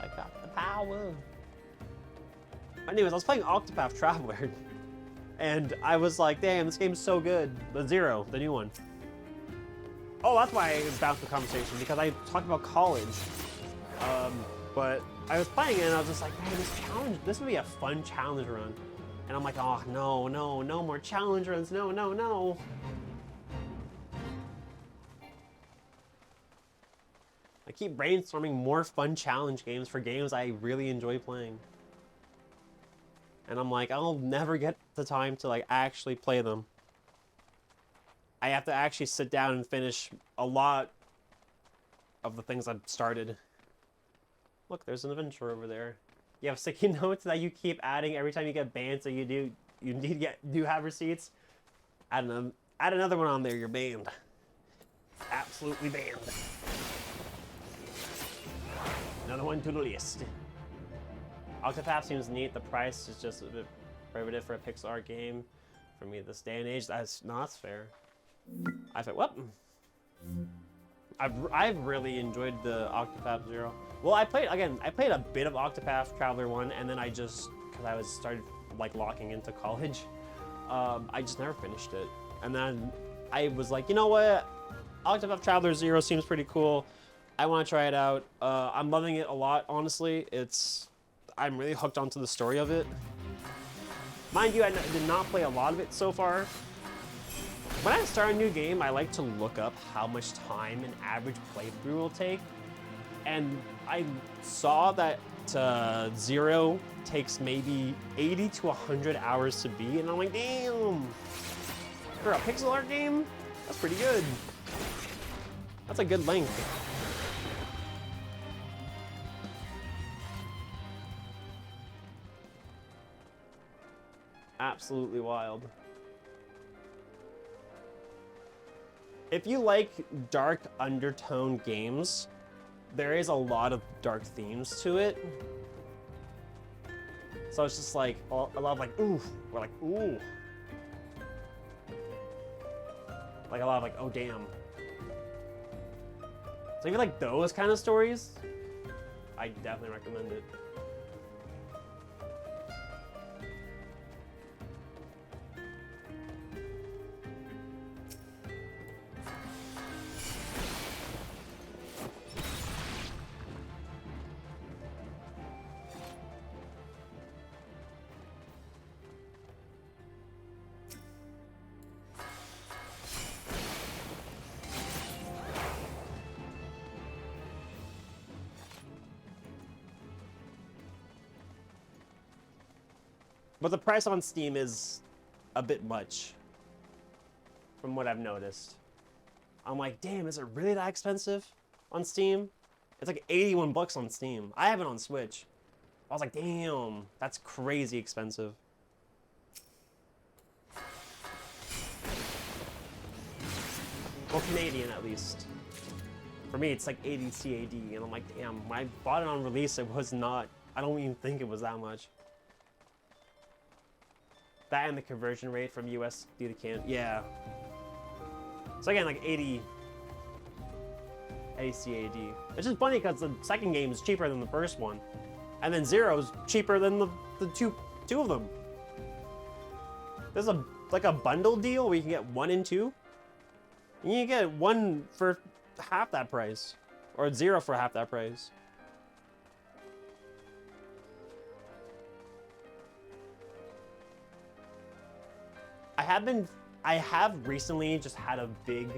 I got the power. Anyways, I was playing Octopath Traveler, and I was like, damn, this game's so good. But Zero, the new one. Oh, that's why I bounced the conversation, because I talked about college. But I was playing it, and I was just like, man, this would be a fun challenge run. And I'm like, oh, no more challenge runs, no. I keep brainstorming more fun challenge games for games I really enjoy playing. And I'm like, I'll never get the time to like actually play them. I have to actually sit down and finish a lot of the things I've started. Look, there's an adventure over there. You have sticky notes that you keep adding every time you get banned, so you do have receipts. Add another one on there, you're banned. Absolutely banned. Another one to the list. Octopath seems neat. The price is just a bit prohibitive for a pixel art game. For me, this day and age, that's fair. I thought, what? I've really enjoyed the Octopath Zero. Well, I played a bit of Octopath Traveler 1, and then because I started like locking into college, I just never finished it. And then I was like, you know what? Octopath Traveler 0 seems pretty cool. I want to try it out. I'm loving it a lot, honestly. I'm really hooked onto the story of it. Mind you, I did not play a lot of it so far. When I start a new game, I like to look up how much time an average playthrough will take. And I saw that Zero takes maybe 80 to 100 hours to beat, and I'm like, damn! For a pixel art game, that's pretty good. That's a good length. Absolutely wild. If you like dark undertone games, there is a lot of dark themes to it. So it's just like a lot of like ooh, or like ooh. Like a lot of like, oh damn. So if you like those kind of stories, I definitely recommend it. But the price on Steam is a bit much, from what I've noticed. I'm like, damn, is it really that expensive on Steam? It's like 81 bucks on Steam. I have it on Switch. I was like, damn, that's crazy expensive. Well, Canadian at least. For me, it's like 80 CAD, and I'm like, damn, when I bought it on release, it was not, I don't even think it was that much. That and the conversion rate from USD to Canada, yeah. So again, like 80 CAD. It's just funny because the second game is cheaper than the first one, and then Zero's cheaper than the two of them. There's like a bundle deal where you can get 1 and 2. And you can get 1 for half that price, or 0 for half that price. I have recently just had a big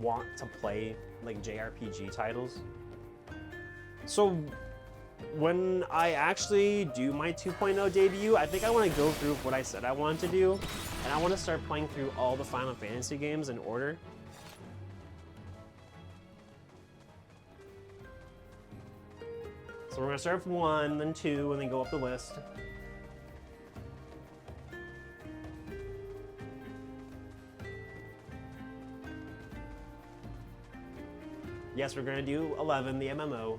want to play like JRPG titles. So when I actually do my 2.0 debut, I think I want to go through what I said I wanted to do, and I want to start playing through all the Final Fantasy games in order. So we're gonna start with 1, then 2, and then go up the list. Yes, we're gonna do 11, the MMO.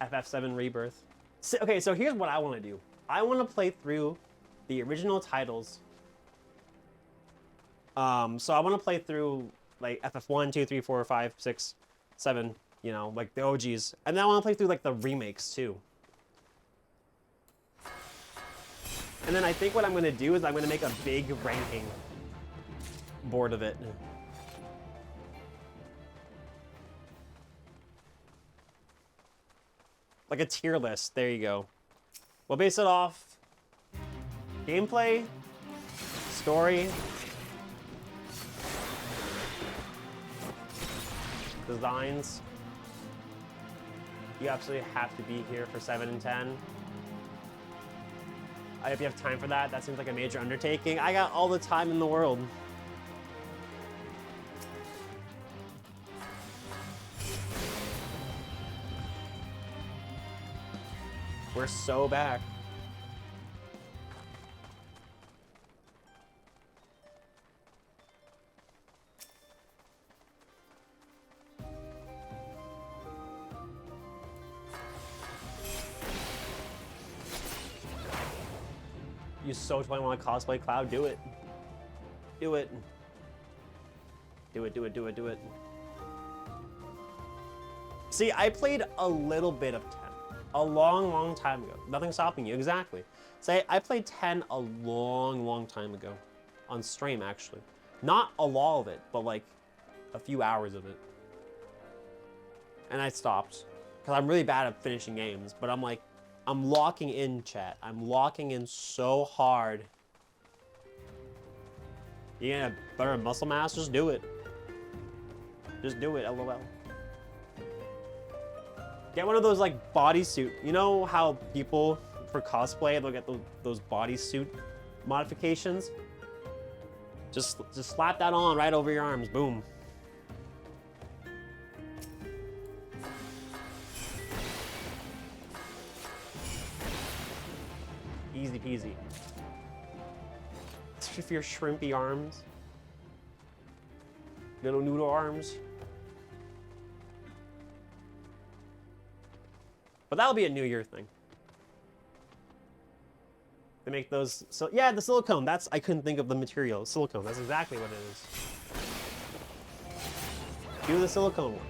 FF7 Rebirth. So, okay, so here's what I want to do. I want to play through the original titles. So I want to play through like FF1, 2, 3, 4, 5, 6, 7, you know, like the OGs. And then I want to play through like the remakes too. And then I think what I'm going to do is I'm going to make a big ranking board of it. Like a tier list, there you go. We'll base it off gameplay, story, designs. You absolutely have to be here for 7 and 10. I hope you have time for that. That seems like a major undertaking. I got all the time in the world. We're so back. You so totally want to cosplay Cloud? Do it. Do it. Do it, do it, do it, do it. See, I played a little bit of 10. A long time ago. Nothing's stopping you, exactly. Say, I played 10 a long time ago. On stream, actually. Not a lot of it, but like a few hours of it. And I stopped. Because I'm really bad at finishing games, but I'm like, I'm locking in, chat. I'm locking in so hard. You gonna better muscle mass? Just do it. Just do it, LOL. Get one of those like bodysuit. You know how people for cosplay they'll get those bodysuit modifications? Just slap that on right over your arms. Boom. Easy peasy. Especially for your shrimpy arms. Little noodle arms. But that'll be a New Year thing. They make those, so yeah, the silicone. That's, I couldn't think of the material. Silicone, that's exactly what it is. Do the silicone one.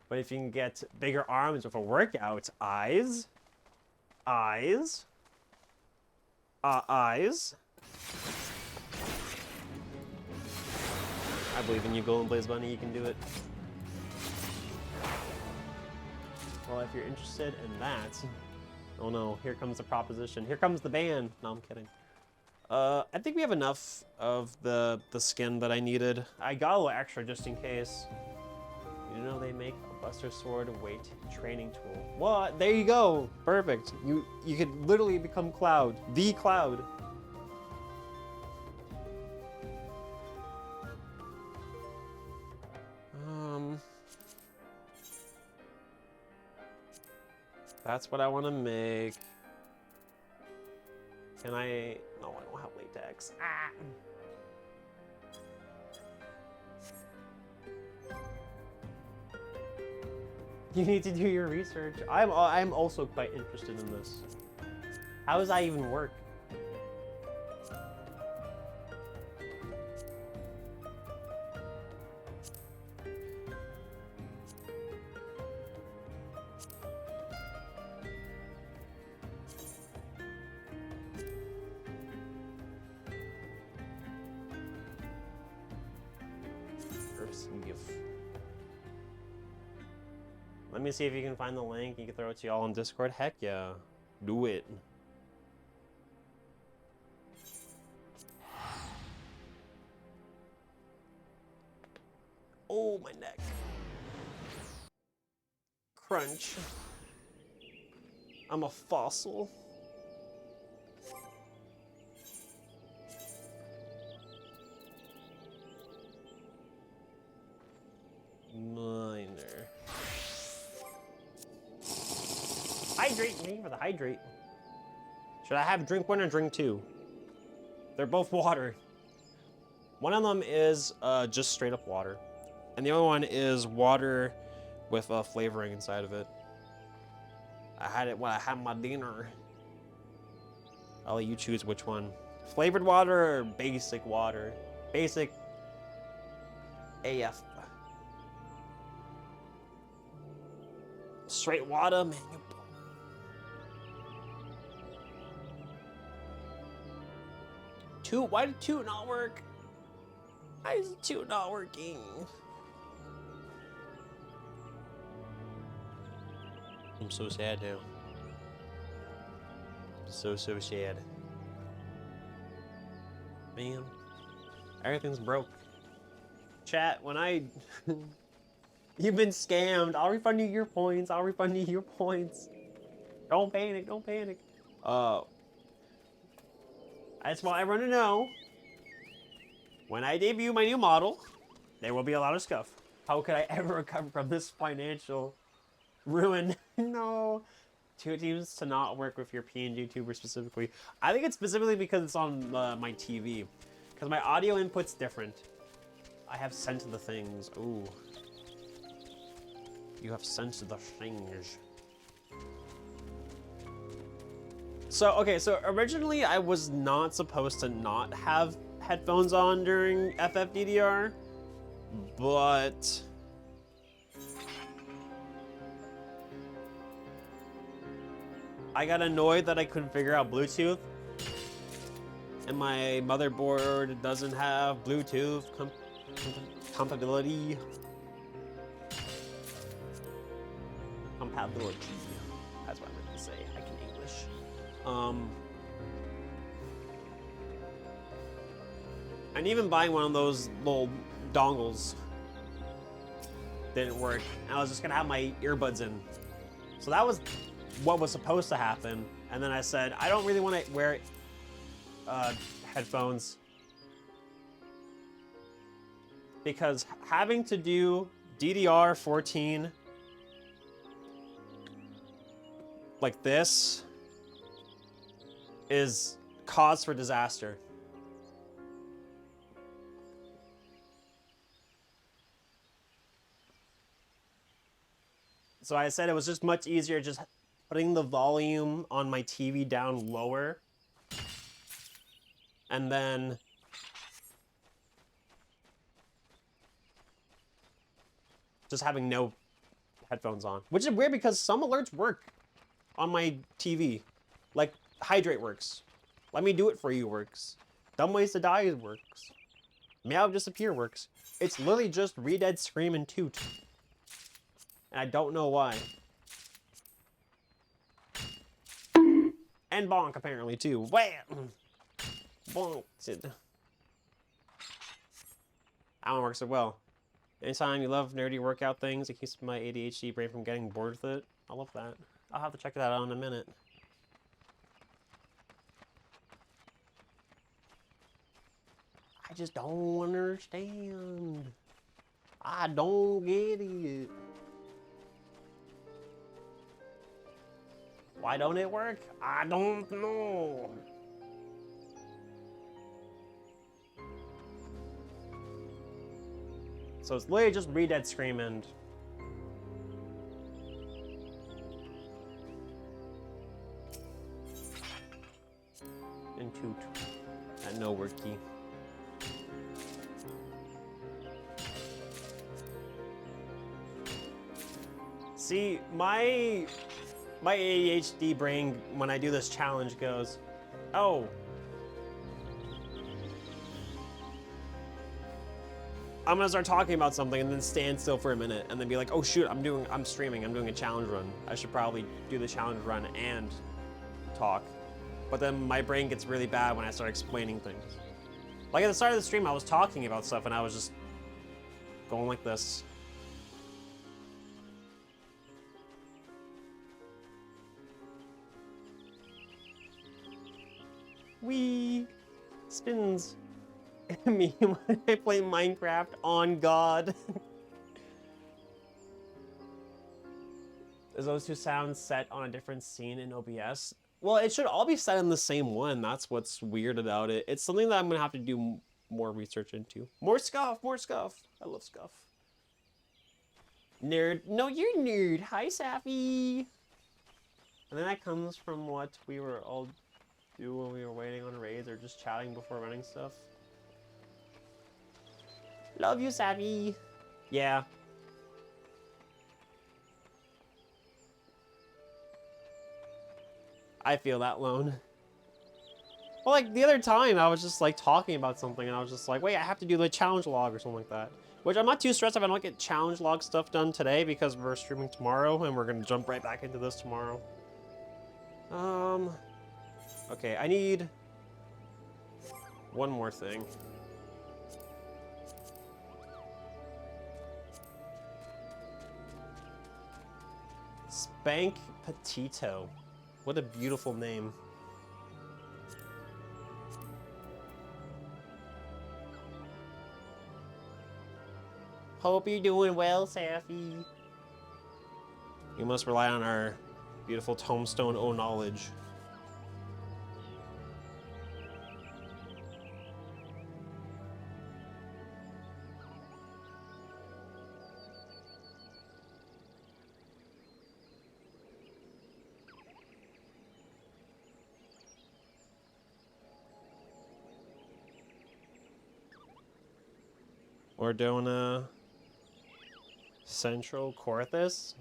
But if you can get bigger arms with a workout, eyes. I believe in you, Golden Blaze Bunny, you can do it. Well, if you're interested in that... Oh no, here comes the proposition. Here comes the ban. No, I'm kidding. I think we have enough of the skin that I needed. I got a little extra just in case. You know they make a Buster Sword weight training tool. What? There you go. Perfect. You could literally become Cloud. The Cloud. That's what I want to make. Can I... No, I don't have latex. Ah! You need to do your research. I'm also quite interested in this. How does that even work? Let me see if you can find the link. You can throw it to y'all on Discord. Heck yeah. Do it. Oh, my neck. Crunch. I'm a fossil. Minor. Hydrate. Thank you for the hydrate. Should I have drink 1 or drink 2? They're both water. One of them is just straight up water. And the other one is water with flavoring inside of it. I had it when I had my dinner. I'll let you choose which one. Flavored water or basic water? Basic AF. Straight water, man. Why did 2 not work? Why is 2 not working? I'm so sad now. So sad. Man, everything's broke. Chat, when I... You've been scammed. I'll refund you your points. I'll refund you your points. Don't panic, don't panic. I just want everyone to know, when I debut my new model, there will be a lot of scuff. How could I ever recover from this financial ruin? No. 2 teams to not work with your PNG tuber specifically. I think it's specifically because it's on my TV. Because my audio input's different. I have sensed the things. Ooh. You have sensed the things. So, okay, so originally I was not supposed to not have headphones on during FFDDR, but I got annoyed that I couldn't figure out Bluetooth, and my motherboard doesn't have Bluetooth compatibility. Compatibility. That's what I meant to say. I can English. And even buying one of those little dongles didn't work. I was just gonna have my earbuds in. So that was what was supposed to happen. And then I said, I don't really want to wear headphones because having to do DDR14 like this is cause for disaster. So I said it was just much easier just putting the volume on my TV down lower and then just having no headphones on, which is weird because some alerts work on my TV. Like hydrate works. Let me do it for you works. Dumb ways to die works. Meow disappear works. It's literally just read dead scream and toot. And I don't know why. And bonk apparently too. Wham! Bonk. That one works so well. Anytime you love nerdy workout things, it keeps my ADHD brain from getting bored with it. I love that. I'll have to check that out in a minute. I just don't understand. I don't get it. Why don't it work? I don't know. So it's literally just read dead scream and and toot. That no word key. See, my ADHD brain, when I do this challenge, goes, oh, I'm gonna start talking about something and then stand still for a minute and then be like, oh shoot, I'm streaming, I'm doing a challenge run. I should probably do the challenge run and talk. But then my brain gets really bad when I start explaining things. Like at the start of the stream, I was talking about stuff and I was just going like this. Wee spins. Me when I play Minecraft on God. Is those two sounds set on a different scene in OBS? Well, it should all be set in the same one. That's what's weird about it. It's something that I'm gonna have to do more research into. More scuff, more scuff. I love scuff. Nerd. No, you're nerd. Hi, Sappy. And then that comes from what we were all doing when we were waiting on raids or just chatting before running stuff. Love you, Savvy. Yeah. I feel that, Lone. Well, like, the other time, I was just, like, talking about something, and I was just like, wait, I have to do the challenge log or something like that. Which I'm not too stressed if I don't get challenge log stuff done today, because we're streaming tomorrow, and we're gonna jump right back into this tomorrow. Okay, I need one more thing. Spank Petito. What a beautiful name. Hope you're doing well, Safi. You must rely on our beautiful tombstone O knowledge. Ordona Central Corthus?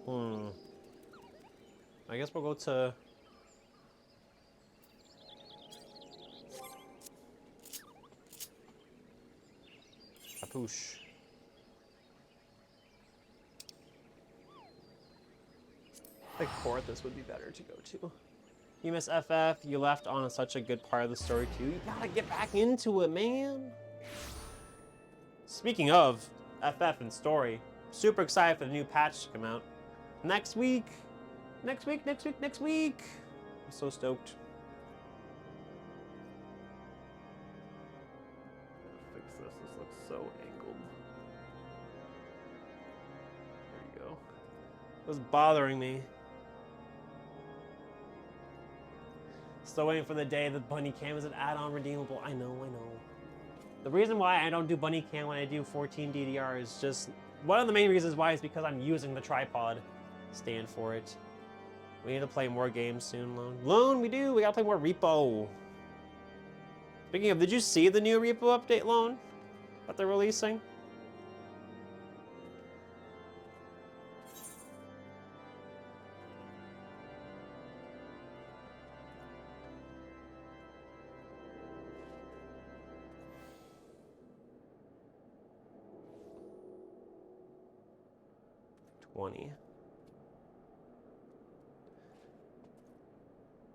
I guess we'll go to Apoosh. I think Corthus would be better to go to. You miss FF, you left on such a good part of the story too. You gotta get back into it, man. Speaking of FF and story, super excited for the new patch to come out. Next week! Next week! I'm so stoked. Fix this, this looks so angled. There you go. It was bothering me. Still waiting for the day that Bunny Cam is an add-on redeemable. I know. The reason why I don't do Bunny Cam when I do 14 DDR is just... one of the main reasons why is because I'm using the tripod stand for it. We need to play more games soon, Lone. Lone, we do! We gotta play more Repo. Speaking of, did you see the new Repo update, Lone? That they're releasing?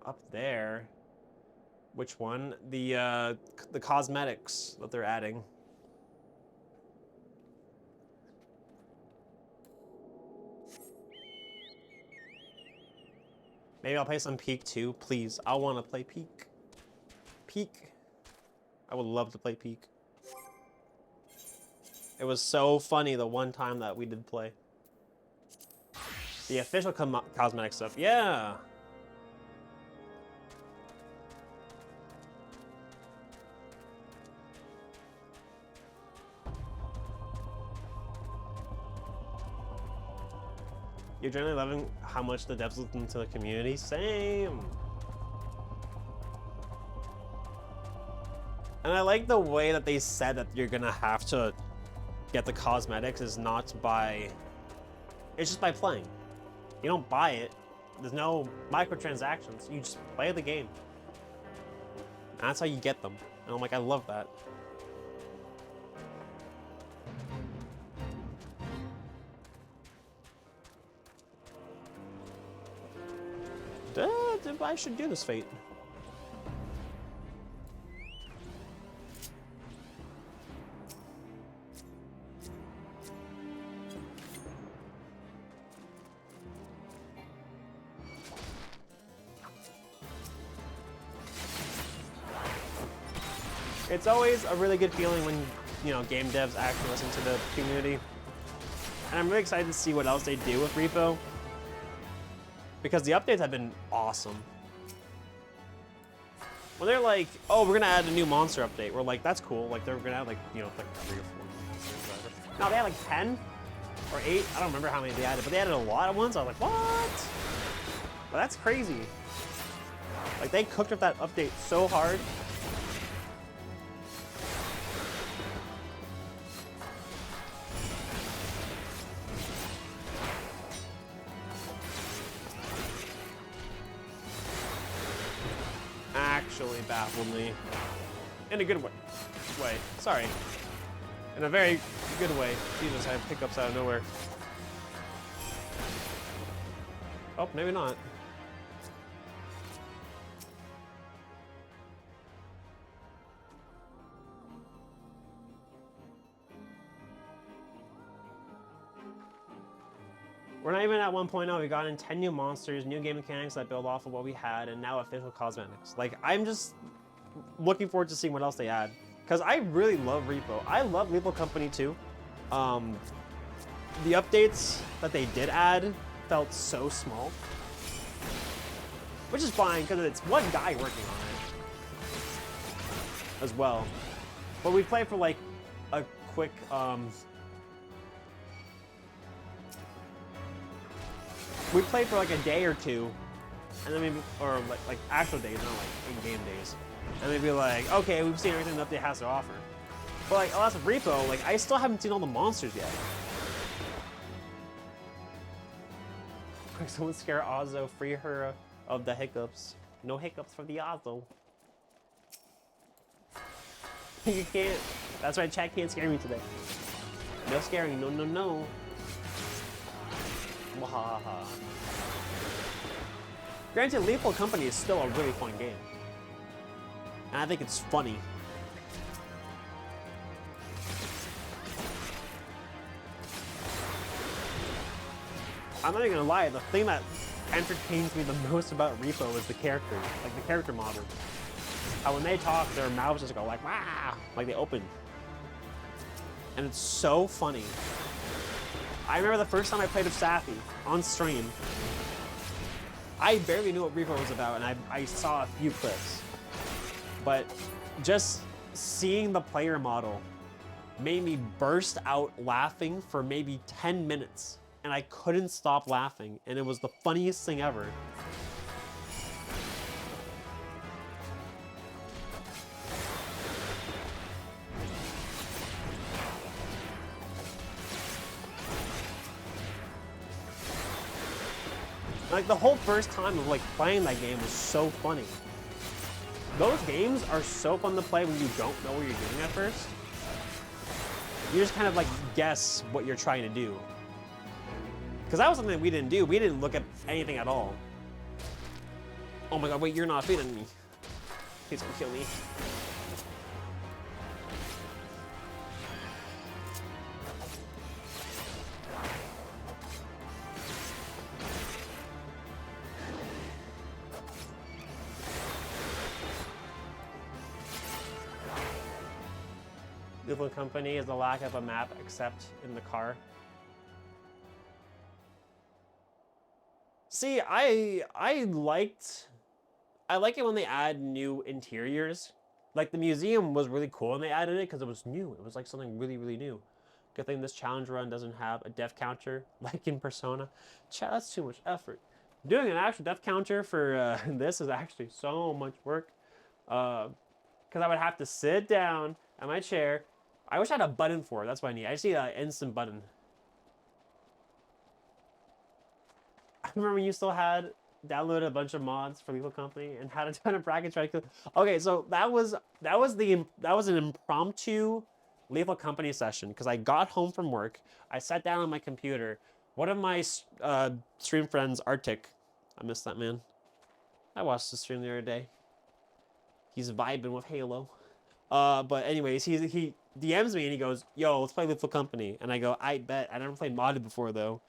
Up there. Which one? The cosmetics that they're adding. Maybe I'll play some Peak too, please. I want to play Peak. Peak. I would love to play Peak. It was so funny the one time that we did play. The official cosmetic stuff, yeah. You're generally loving how much the devs looked into the community. Same. And I like the way that they said that you're gonna have to get the cosmetics is not by, it's just by playing. You don't buy it. There's no microtransactions. You just play the game. And that's how you get them. And I'm like, I love that. I should do this fate. It's always a really good feeling when, you know, game devs actually listen to the community. And I'm really excited to see what else they do with Repo, because the updates have been awesome. When they're like, oh, we're gonna add a new monster update, we're like, that's cool. Like, they're gonna add like, you know, like 3 or 4 monsters, whatever. No, they had like 10 or 8. I don't remember how many they added, but they added a lot of ones. I was like, what? Well, that's crazy. Like, they cooked up that update so hard. Actually baffled me. In a good way. Sorry. In a very good way. Jesus, I have pickups out of nowhere. Oh, maybe not. We're not even at 1.0. We got in 10 new monsters, new game mechanics that build off of what we had, and now official cosmetics. Like, I'm just looking forward to seeing what else they add. Because I really love Repo. I love Repo Company too. The updates that they did add felt so small. Which is fine, because it's one guy working on it. As well. But we played for like a quick, we played for like a day or two, and then maybe, or like actual days, not like in-game days. And they'd be like, okay, we've seen everything the update has to offer. But like, Last of Repo, like, I still haven't seen all the monsters yet. Quick, someone scare Ozzo, free her of the hiccups. No hiccups for the Ozzo. You can't, that's right, chat can't scare me today. No scaring, no, no, no. Wahaha. Granted, Lethal Company is still a really fun game. And I think it's funny. I'm not even gonna lie, the thing that entertains me the most about Repo is the characters, like the character model. How when they talk, their mouths just go like, wow, like they open. And it's so funny. I remember the first time I played with Safi on stream, I barely knew what Repo was about, and I saw a few clips. But just seeing the player model made me burst out laughing for maybe 10 minutes. And I couldn't stop laughing, and it was the funniest thing ever. Like, the whole first time of like playing that game was so funny. Those games are so fun to play when you don't know what you're doing at first. You just kind of like guess what you're trying to do. Because that was something that we didn't do. We didn't look at anything at all. Oh my god, wait, you're not feeding me. Please don't kill me. Lethal Company is the lack of a map except in the car. See, I like it when they add new interiors. Like the museum was really cool when they added it because it was new. It was like something really, really new. Good thing this challenge run doesn't have a death counter like in Persona. Chat, that's too much effort. Doing an actual death counter for this is actually so much work. Because I would have to sit down at my chair. I wish I had a button for it. That's what I need. I just need an instant button. I remember you still had downloaded a bunch of mods for Lethal Company and had a ton of brackets right. Okay, so that was an impromptu Lethal Company session because I got home from work. I sat down on my computer. One of my stream friends, Arctic, I miss that man. I watched the stream the other day. He's vibing with Halo. But anyways, he DMs me and he goes, "Yo, let's play Lethal Company." And I go, "I bet." I never played modded before though.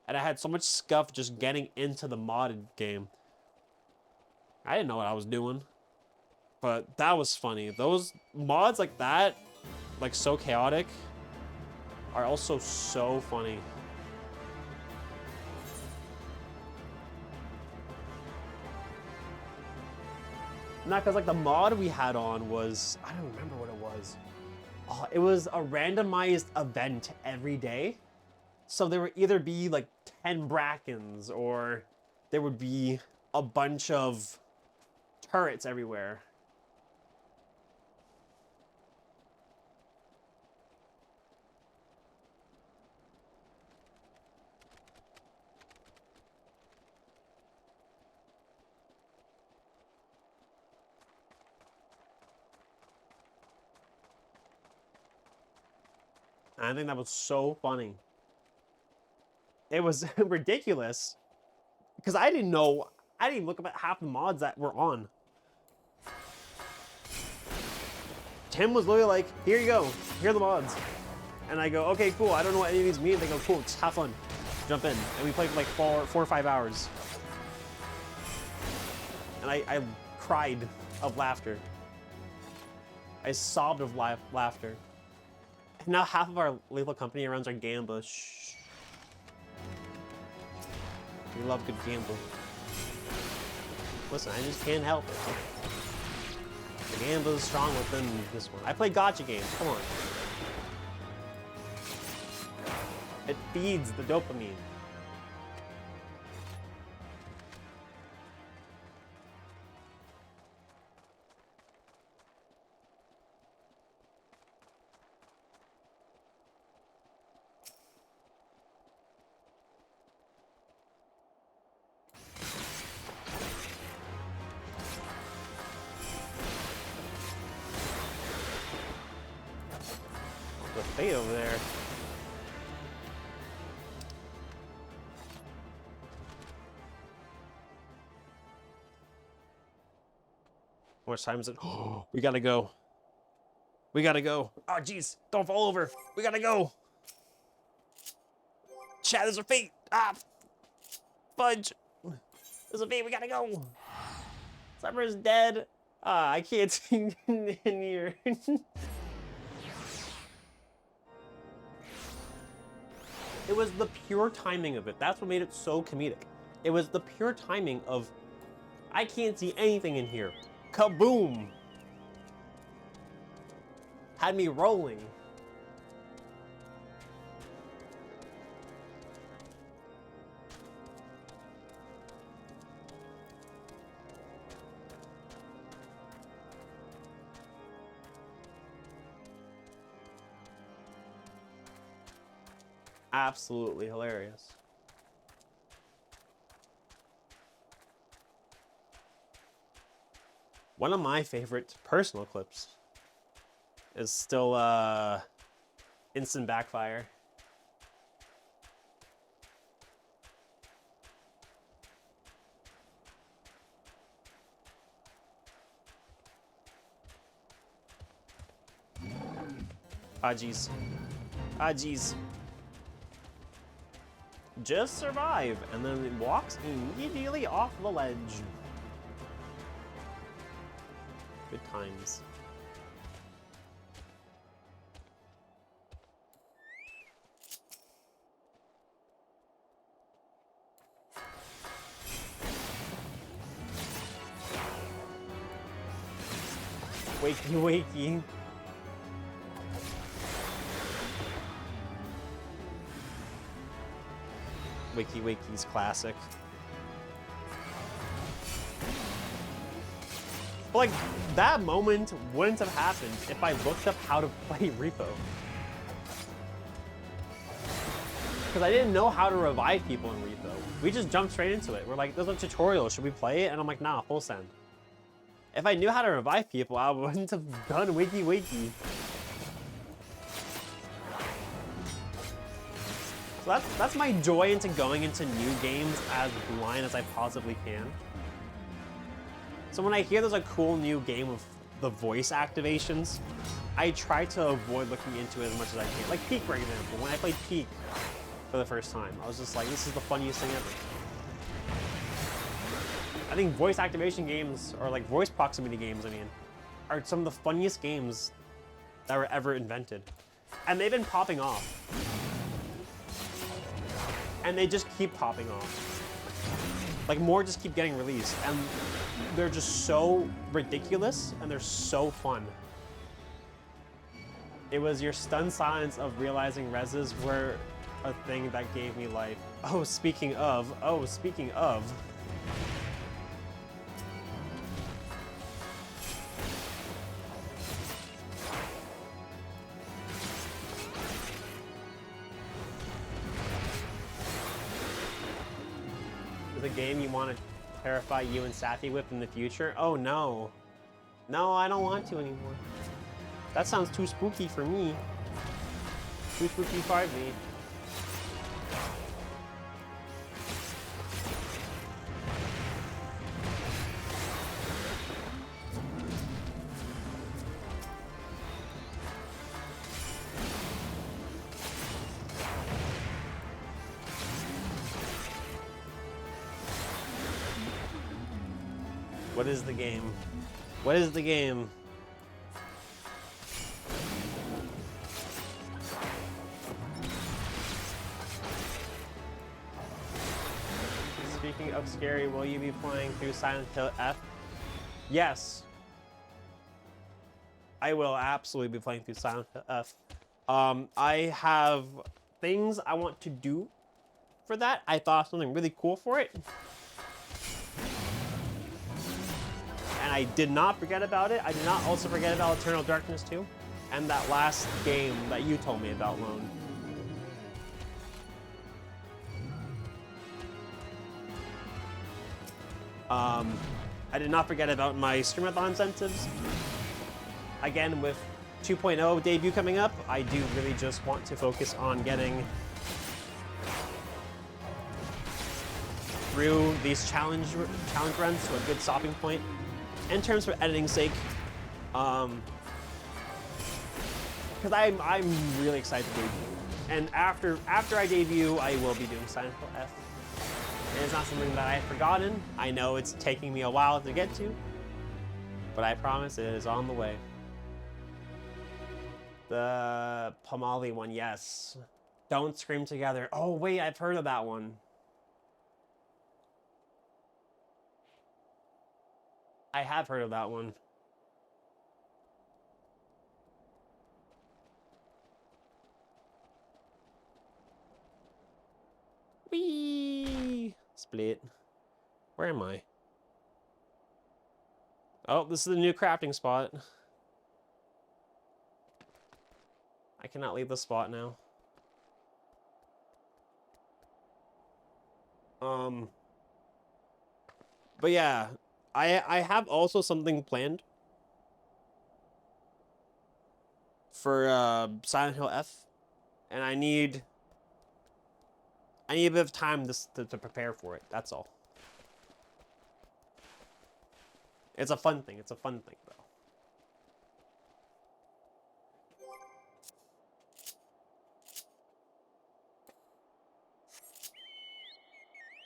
And I had so much scuff just getting into the modded game. I didn't know what I was doing. But that was funny. Those mods like that, like so chaotic, are also so funny. Not because like the mod we had on was, I don't remember what it was. Oh, it was a randomized event every day. So there would either be like 10 Brackens or there would be a bunch of turrets everywhere. And I think that was so funny. It was ridiculous because I didn't know. I didn't even look at half the mods that were on. Tim was literally like, "Here you go. Here are the mods." And I go, "Okay, cool. I don't know what any of these mean." They go, "Cool. Just have fun. Jump in." And we played for like four or 5 hours. And I cried of laughter. I sobbed of laughter. And now half of our Lethal Company runs are Gamba. Shh. We love good Gamba. Listen, I just can't help it. The Gamba is strong within this one. I play gacha games. Come on. It feeds the dopamine. The fate over there. How much time is it? Oh, we gotta go. We gotta go. Oh, jeez. Don't fall over. We gotta go. Chat, there's a fate. Ah, fudge. There's a fate. We gotta go. Summer's dead. Ah, I can't see in here. It was the pure timing of it. That's what made it so comedic. It was the pure timing of, I can't see anything in here. Kaboom! Had me rolling. Absolutely hilarious. One of my favorite personal clips is still instant backfire. Ah, jeez. Ah, jeez. Just survive, and then it walks immediately off the ledge. Good times. Wakey, wakey. WikiWiki's classic. But like, that moment wouldn't have happened if I looked up how to play Repo. Because I didn't know how to revive people in Repo. We just jumped straight into it. We're like, there's a tutorial, should we play it? And I'm like, nah, full send. If I knew how to revive people, I wouldn't have done WikiWiki. So that's my joy into going into new games as blind as I possibly can. So when I hear there's a cool new game with the voice activations, I try to avoid looking into it as much as I can. Like Peak, for example. When I played Peak for the first time, I was just like, this is the funniest thing ever. I think voice activation games, or like voice proximity games, I mean, are some of the funniest games that were ever invented. And they've been popping off. And they just keep popping off. Like, more just keep getting released. And they're just so ridiculous, and they're so fun. It was your stunned silence of realizing reses were a thing that gave me life. Oh, speaking of. Is a game you want to terrify you and Safi with in the future? Oh no. No, I don't want to anymore. That sounds too spooky for me. Too spooky for me. What is the game? What is the game? Speaking of scary, will you be playing through Silent Hill F? Yes. I will absolutely be playing through Silent Hill F. I have things I want to do for that. I thought of something really cool for it. And I did not forget about it. I did not also forget about Eternal Darkness 2 and that last game that you told me about, Lone. I did not forget about my Streamathon incentives. Again, with 2.0 debut coming up, I do really just want to focus on getting through these challenge runs to a good stopping point. In terms of editing's sake, because I'm really excited to debut. And after I debut, I will be doing Silent Hill F. And it's not something that I've forgotten. I know it's taking me a while to get to, but I promise it is on the way. The Pomali one, yes. Don't Scream Together. Oh wait, I've heard of that one. I have heard of that one. Whee! Split. Where am I? Oh, this is the new crafting spot. I cannot leave the spot now. But yeah, I have also something planned for Silent Hill F, and I need a bit of time to prepare for it. That's all. It's a fun thing. It's a fun thing, though.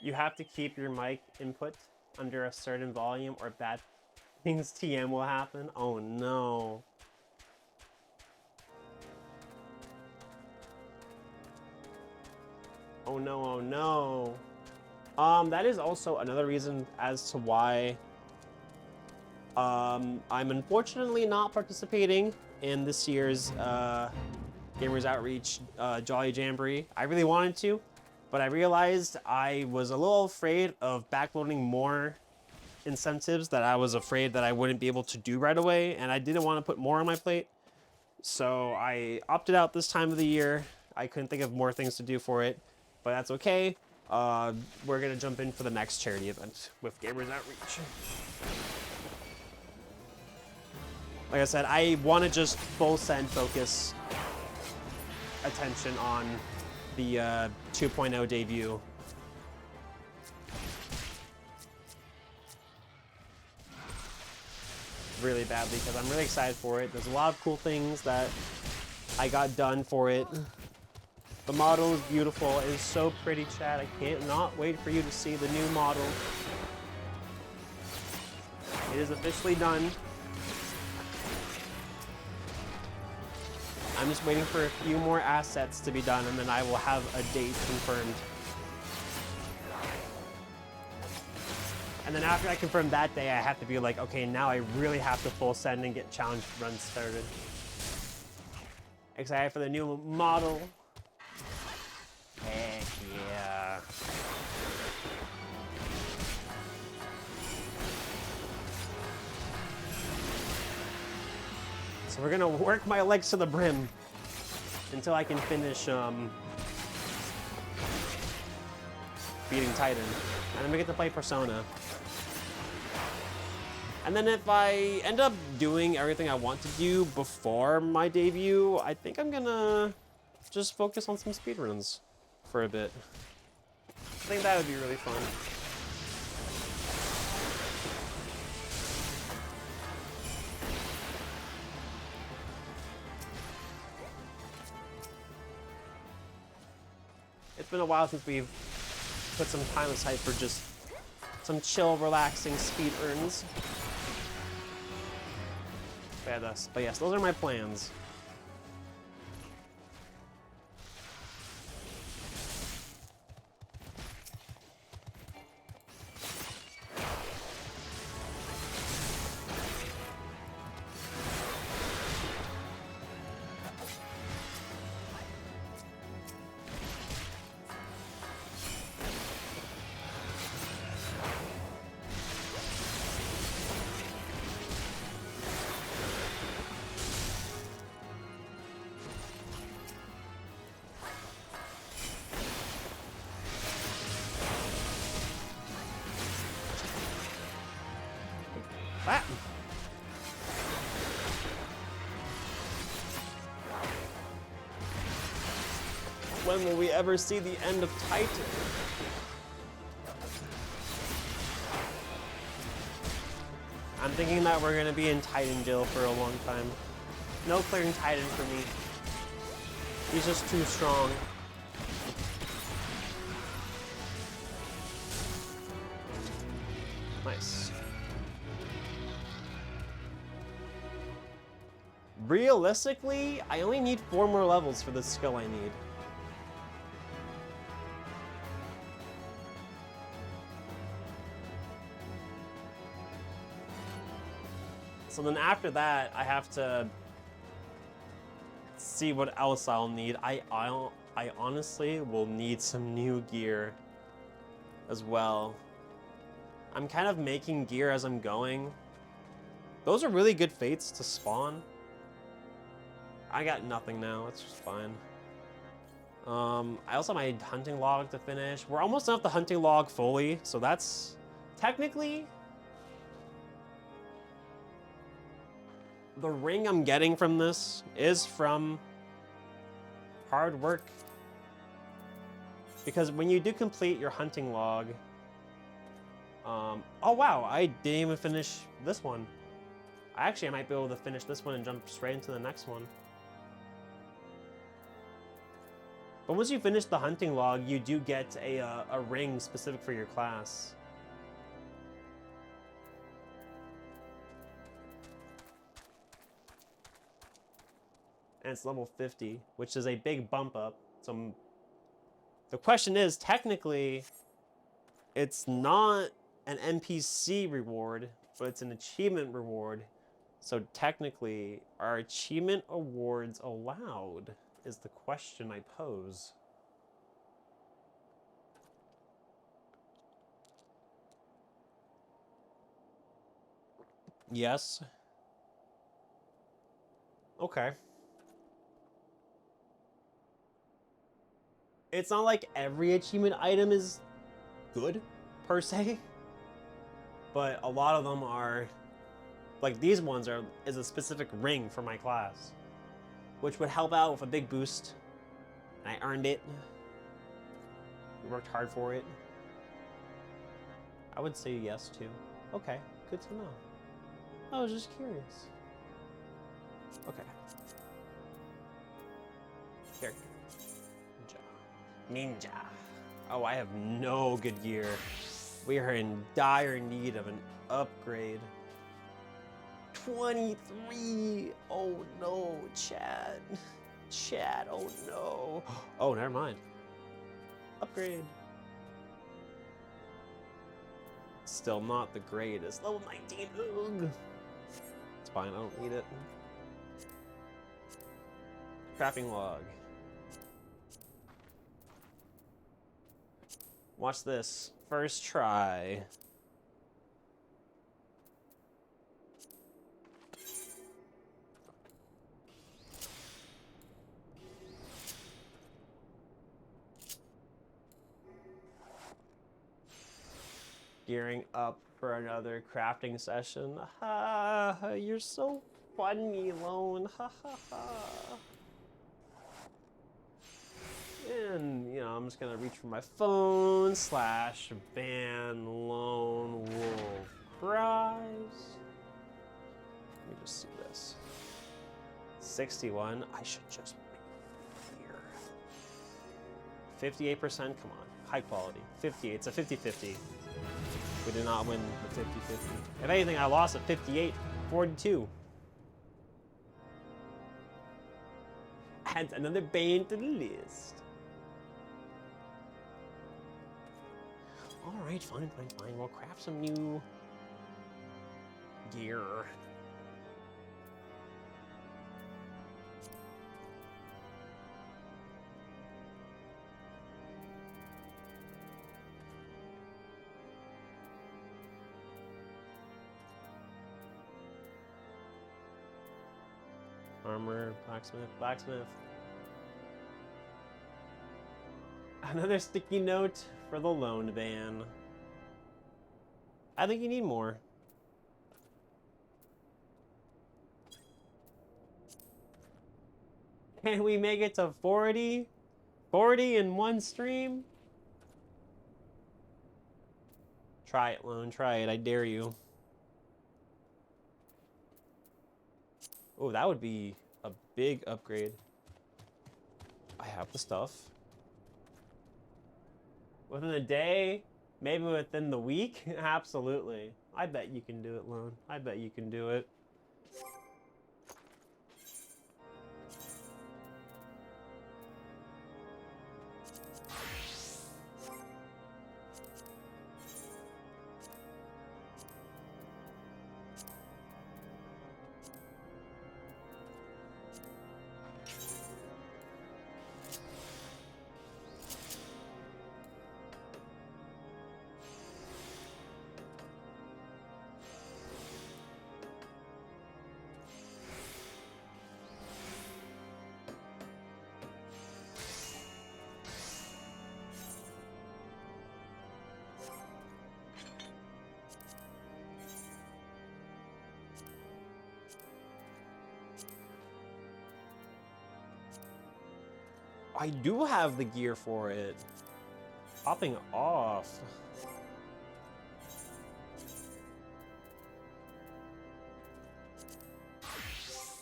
You have to keep your mic input under a certain volume or bad things TM will happen. Oh no. Oh no, oh no. That is also another reason as to why I'm unfortunately not participating in this year's Gamers Outreach Jolly Jamboree. I really wanted to, But I realized I was a little afraid of backloading more incentives that I was afraid that I wouldn't be able to do right away, and I didn't want to put more on my plate. So I opted out this time of the year. I couldn't think of more things to do for it, but that's okay. We're gonna jump in for the next charity event with Gamers Outreach. Like I said, I want to just full send focus attention on the 2.0 debut. Really badly, because I'm really excited for it. There's a lot of cool things that I got done for it. The model is beautiful. It is so pretty, Chad. I can't not wait for you to see the new model. It is officially done. I'm just waiting for a few more assets to be done, and then I will have a date confirmed. And then after I confirm that day, I have to be like, okay, now I really have to full send and get challenge runs started. Excited for the new model. Heck yeah. So we're gonna work my legs to the brim until I can finish beating Titan. And then we get to play Persona. And then if I end up doing everything I want to do before my debut, I think I'm gonna just focus on some speedruns for a bit. I think that would be really fun. It's been a while since we've put some time aside for just some chill, relaxing speedruns. But yes, those are my plans. Ah. When will we ever see the end of Titan? I'm thinking that we're gonna be in Titan jail for a long time. No clearing Titan for me. He's just too strong. Nice. Realistically, I only need 4 more levels for the skill I need. So then after that, I have to see what else I'll need. I honestly will need some new gear as well. I'm kind of making gear as I'm going. Those are really good fates to spawn. I got nothing now, it's just fine. I also have my hunting log to finish. We're almost done with the hunting log fully, so that's technically the ring I'm getting from this is from hard work. Because when you do complete your hunting log, oh wow, I didn't even finish this one. I might be able to finish this one and jump straight into the next one. But once you finish the hunting log, you do get a ring specific for your class. And it's level 50, which is a big bump up. So the question is, technically, it's not an NPC reward, but it's an achievement reward. So technically, are achievement awards allowed, is the question I pose. Yes. Okay. It's not like every achievement item is good, per se. But a lot of them are, like these ones is a specific ring for my class, which would help out with a big boost. And I earned it. We worked hard for it. I would say yes too. Okay, good to know. I was just curious. Okay. Character. Ninja. Oh, I have no good gear. We are in dire need of an upgrade. 23. Oh no, Chad. Chad, oh no. Oh, never mind. Upgrade. Still not the greatest. Level 19. Ugh. It's fine, I don't need it. Crafting log. Watch this. First try. Gearing up for another crafting session. Ha! You're so funny, Lone. Ha ha ha. And, you know, I'm just gonna reach for my phone, / ban Lone Wolf Prize. Let me just see this. 61. I should just be here. 58%. Come on. High quality. 58. It's a 50-50. We did not win the 50-50. If anything, I lost at 58-42. Add another bane to the list. Alright, fine. We'll craft some new gear. Armor, blacksmith. Another sticky note for the loan ban. I think you need more. Can we make it to 40? 40 in one stream? Try it, Lone. Try it. I dare you. Oh, that would be a big upgrade. I have the stuff. Within a day? Maybe within the week? Absolutely. I bet you can do it, Lone. I bet you can do it. I do have the gear for it. Popping off.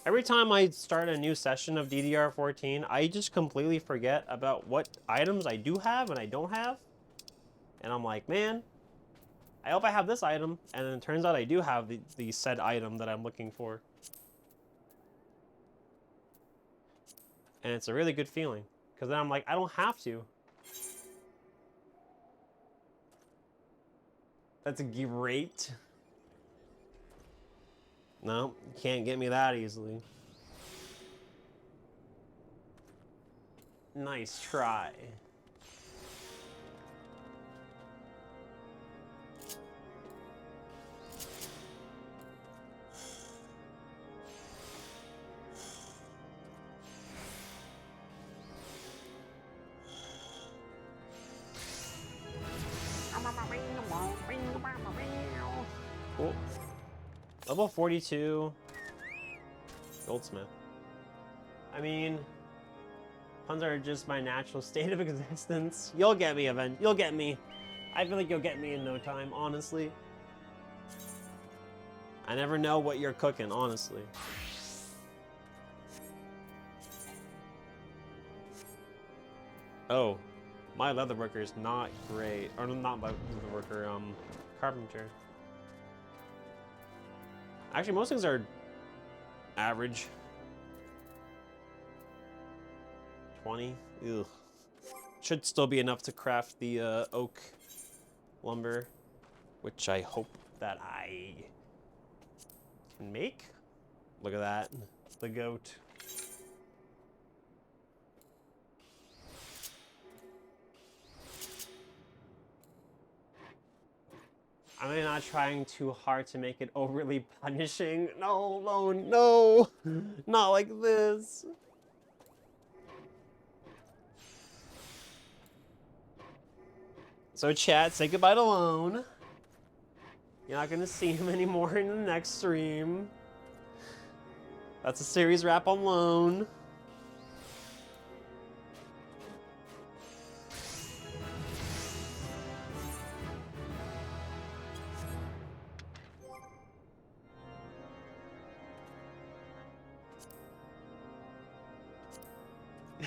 Every time I start a new session of DDR14, I just completely forget about what items I do have and I don't have. And I'm like, man, I hope I have this item. And then it turns out I do have the said item that I'm looking for. And it's a really good feeling. Because then I'm like, I don't have to. That's great. No, you can't get me that easily. Nice try. Cool. Level 42. Goldsmith. I mean, puns are just my natural state of existence. You'll get me eventually. You'll get me. I feel like you'll get me in no time, honestly. I never know what you're cooking, honestly. Oh, my leatherworker is not great. Or not my leatherworker, carpenter. Actually, most things are average. 20. Ugh. Should still be enough to craft the oak lumber, which I hope that I can make. Look at that, the goat. I'm not trying too hard to make it overly punishing. No, Lone, no, not like this. So chat, say goodbye to Lone. You're not gonna see him anymore in the next stream. That's a series wrap on Lone.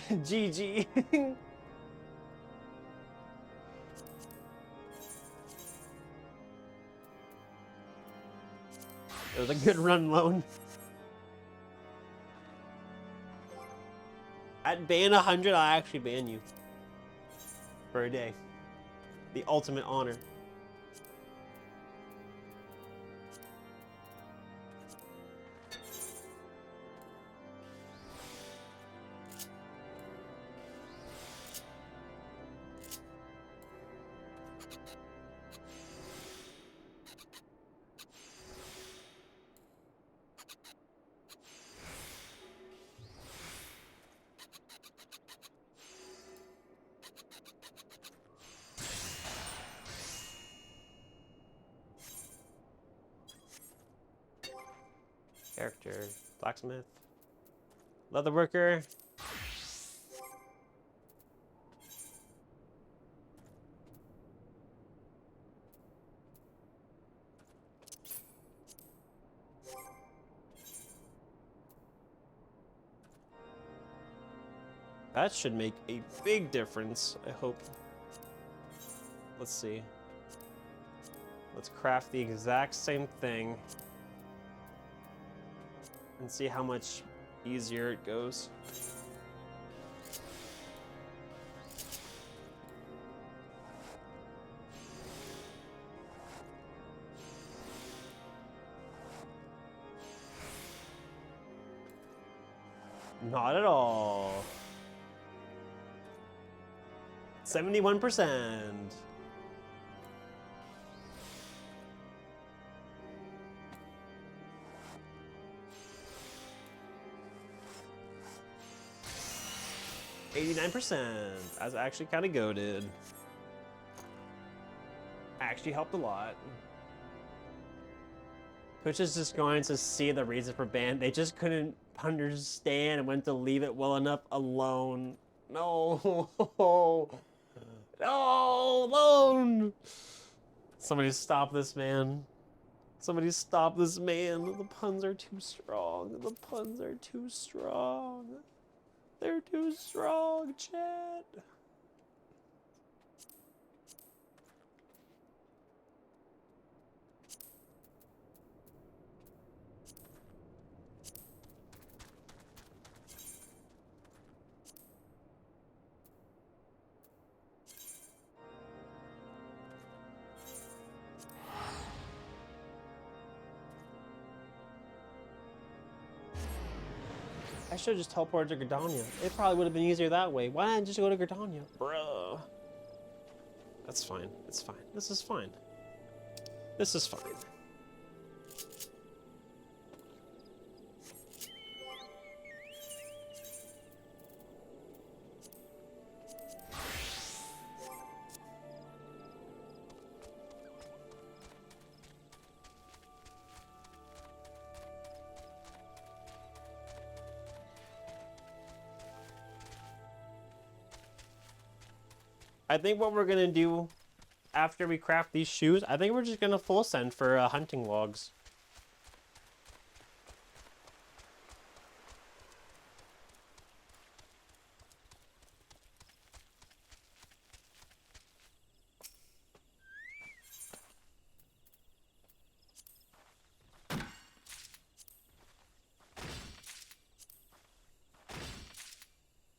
GG. It was a good run, Lone. At ban 100, I actually ban you. For a day. The ultimate honor. Character, blacksmith, leatherworker. That should make a big difference, I hope. Let's see. Let's craft the exact same thing. And see how much easier it goes. Not at all. 71%. That's actually kind of goated. Actually helped a lot. Twitch is just going to see the reason for ban. They just couldn't understand and went to leave it well enough alone. No. No, alone. Somebody stop this man. Somebody stop this man. The puns are too strong. The puns are too strong. They're too strong, Chad. I should have just teleported to Gardania. It probably would have been easier that way. Why not just go to Gardania? Bruh. That's fine. It's fine. This is fine. This is fine. I think what we're gonna do after we craft these shoes, I think we're just gonna full send for hunting logs.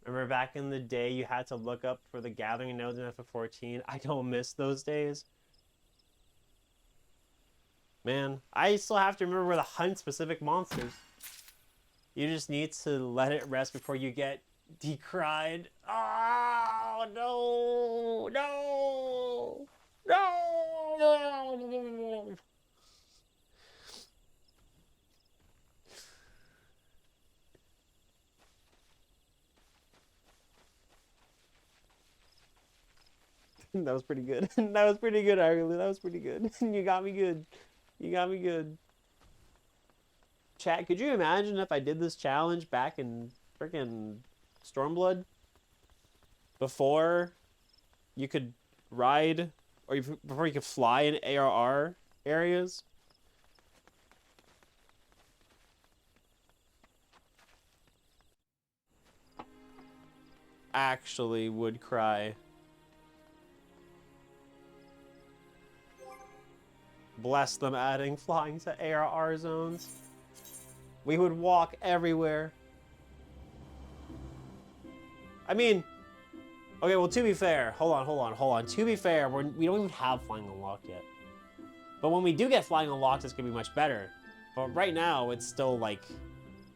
Remember back in the day, you had to look up for the gathering nodes in FF14? I don't miss those days. Man, I still have to remember where to hunt specific monsters. You just need to let it rest before you get decried. Oh, no! No! No! That was pretty good. That was pretty good, Ireland. That was pretty good. You got me good. You got me good. Chat, could you imagine if I did this challenge back in freaking Stormblood? Before you could ride, or before you could fly in ARR areas? Actually would cry. Bless them adding flying to ARR zones. We would walk everywhere. I mean, okay, well, to be fair, hold on. To be fair, we don't even have flying unlocked yet. But when we do get flying unlocked, it's gonna be much better. But right now, it's still like,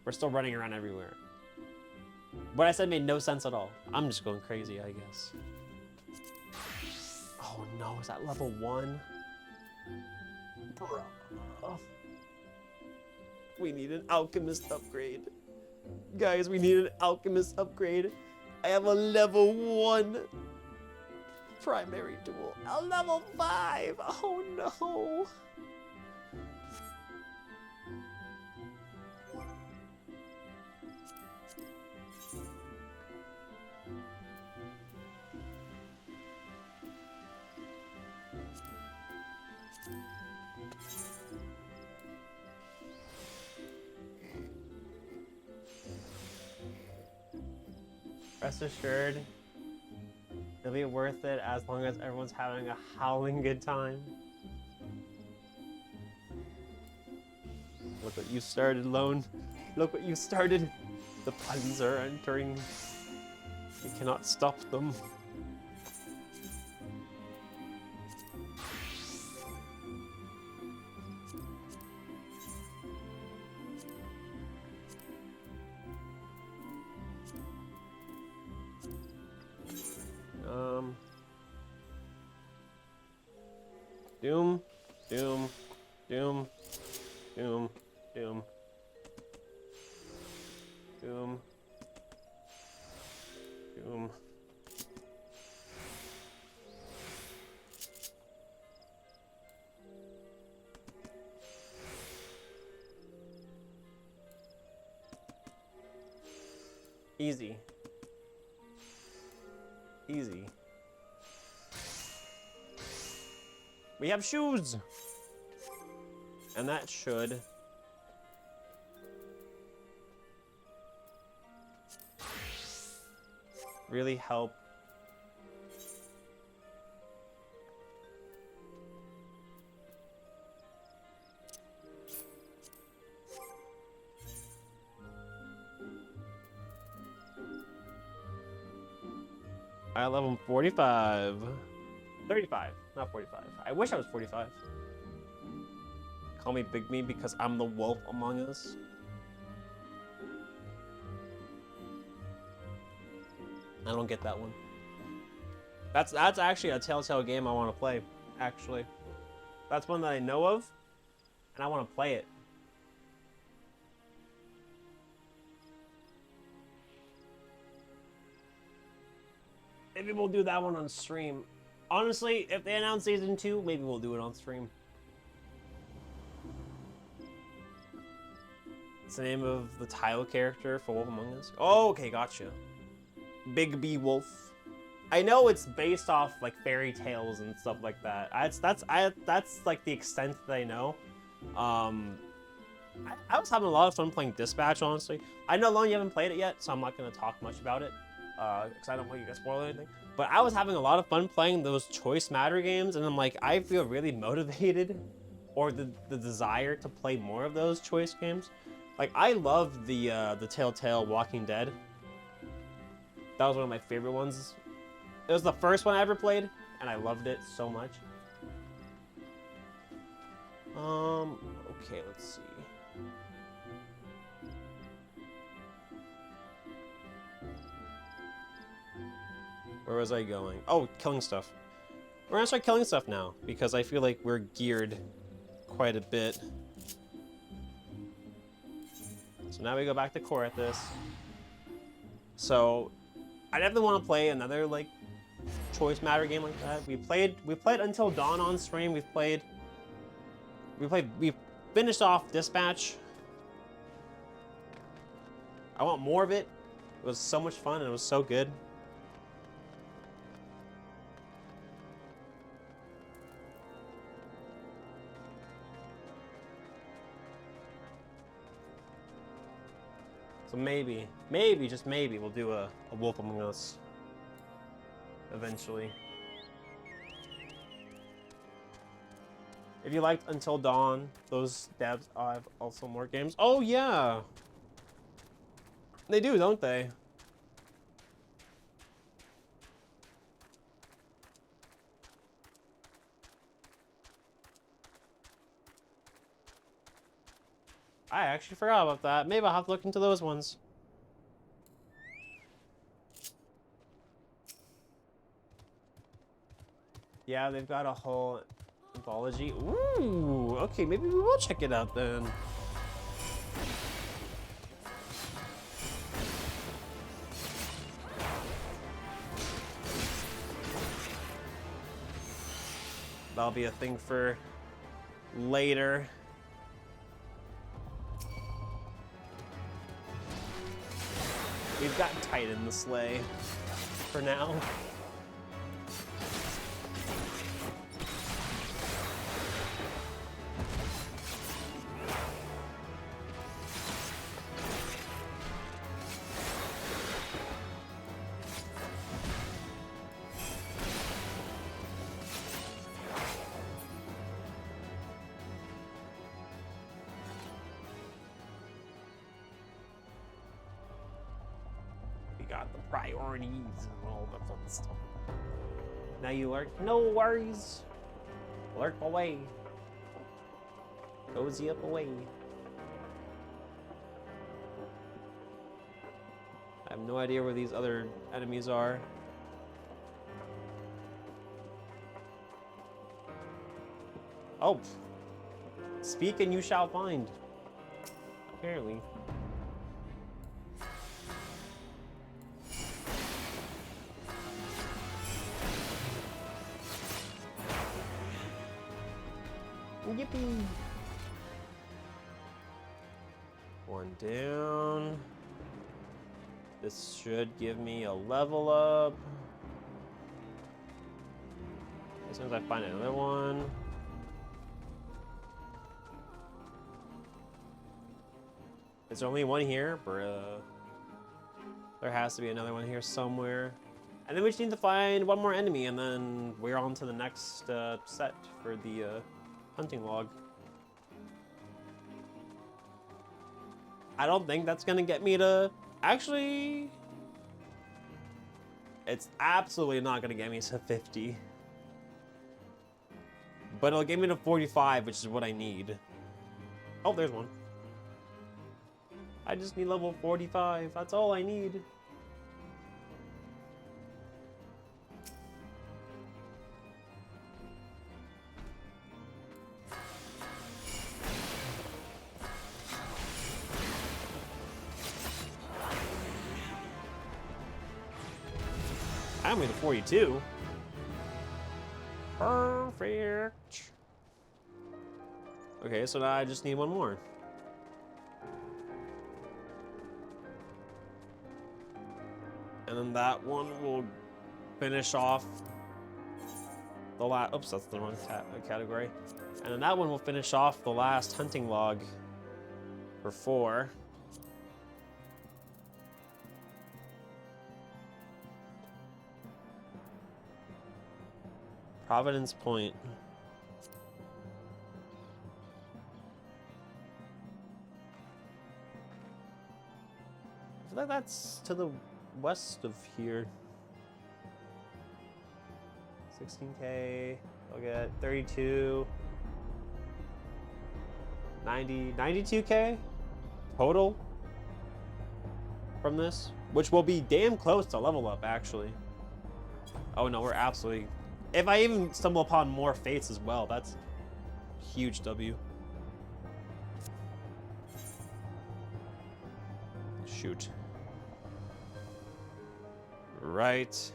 we're still running around everywhere. What I said made no sense at all. I'm just going crazy, I guess. Oh no, is that level 1? Bruh. We need an alchemist upgrade. Guys, we need an alchemist upgrade. I have a level 1 primary tool. A level 5! Oh no! Rest assured, it'll be worth it as long as everyone's having a howling good time. Look what you started, Lone. Look what you started. The puns are entering. You cannot stop them. Doom, doom, doom, doom, doom, doom, doom. Easy. Easy. We have shoes! And that should really help. I level 45. 35, not 45. I wish I was 45. Call me Big Me because I'm the wolf among us. I don't get that one. That's actually a Telltale game I want to play, actually. That's one that I know of, and I want to play it. Maybe we'll do that one on stream. Honestly, if they announce season 2, maybe we'll do it on stream. It's the name of the title character for Wolf Among Us. Oh, okay, gotcha. Big B Wolf. I know it's based off like fairy tales and stuff like that. That's like the extent that I know. I was having a lot of fun playing Dispatch, honestly. I know, Lone, you haven't played it yet, so I'm not going to talk much about it, because I don't want you to spoil anything. But I was having a lot of fun playing those Choice Matter games, and I'm like, I feel really motivated, or the desire to play more of those choice games. Like, I love the Telltale Walking Dead. That was one of my favorite ones. It was the first one I ever played, and I loved it so much. Okay, let's see. Where was I going? Oh, killing stuff. We're gonna start killing stuff now, because I feel like we're geared quite a bit. So now we go back to core at this. So, I definitely want to play another, like, Choice Matter game like that. We played Until Dawn on stream. We finished off Dispatch. I want more of it. It was so much fun and it was so good. So maybe, just maybe, we'll do a Wolf Among Us eventually. If you liked Until Dawn, those devs have also more games. Oh yeah, they do, don't they? I actually forgot about that. Maybe I'll have to look into those ones. Yeah, they've got a whole anthology. Ooh, okay, maybe we will check it out then. That'll be a thing for later. We've got tight in the sleigh for now. Got the priorities and all the fun stuff. Now you lurk, no worries. Lurk away. Cozy up away. I have no idea where these other enemies are. Oh. Speak and you shall find. Apparently. Yippee! One down. This should give me a level up. As soon as I find another one. Is there only one here? Bruh. There has to be another one here somewhere. And then we just need to find one more enemy, and then we're on to the next set for the hunting log. I don't think that's gonna get me to... Actually... It's absolutely not gonna get me to 50. But it'll get me to 45, which is what I need. Oh, there's one. I just need level 45. That's all I need. I'm at 42. Perfect. Okay, so now I just need one more. And then that one will finish off the last. Oops, that's the wrong category. And then that one will finish off the last hunting log for 4. Providence Point. I feel like that's to the west of here. 16K, I'll get 32, 90, 92K total from this, which will be damn close to level up, actually. Oh no, we're absolutely... If I even stumble upon more fates as well, that's a huge W. Shoot. Right.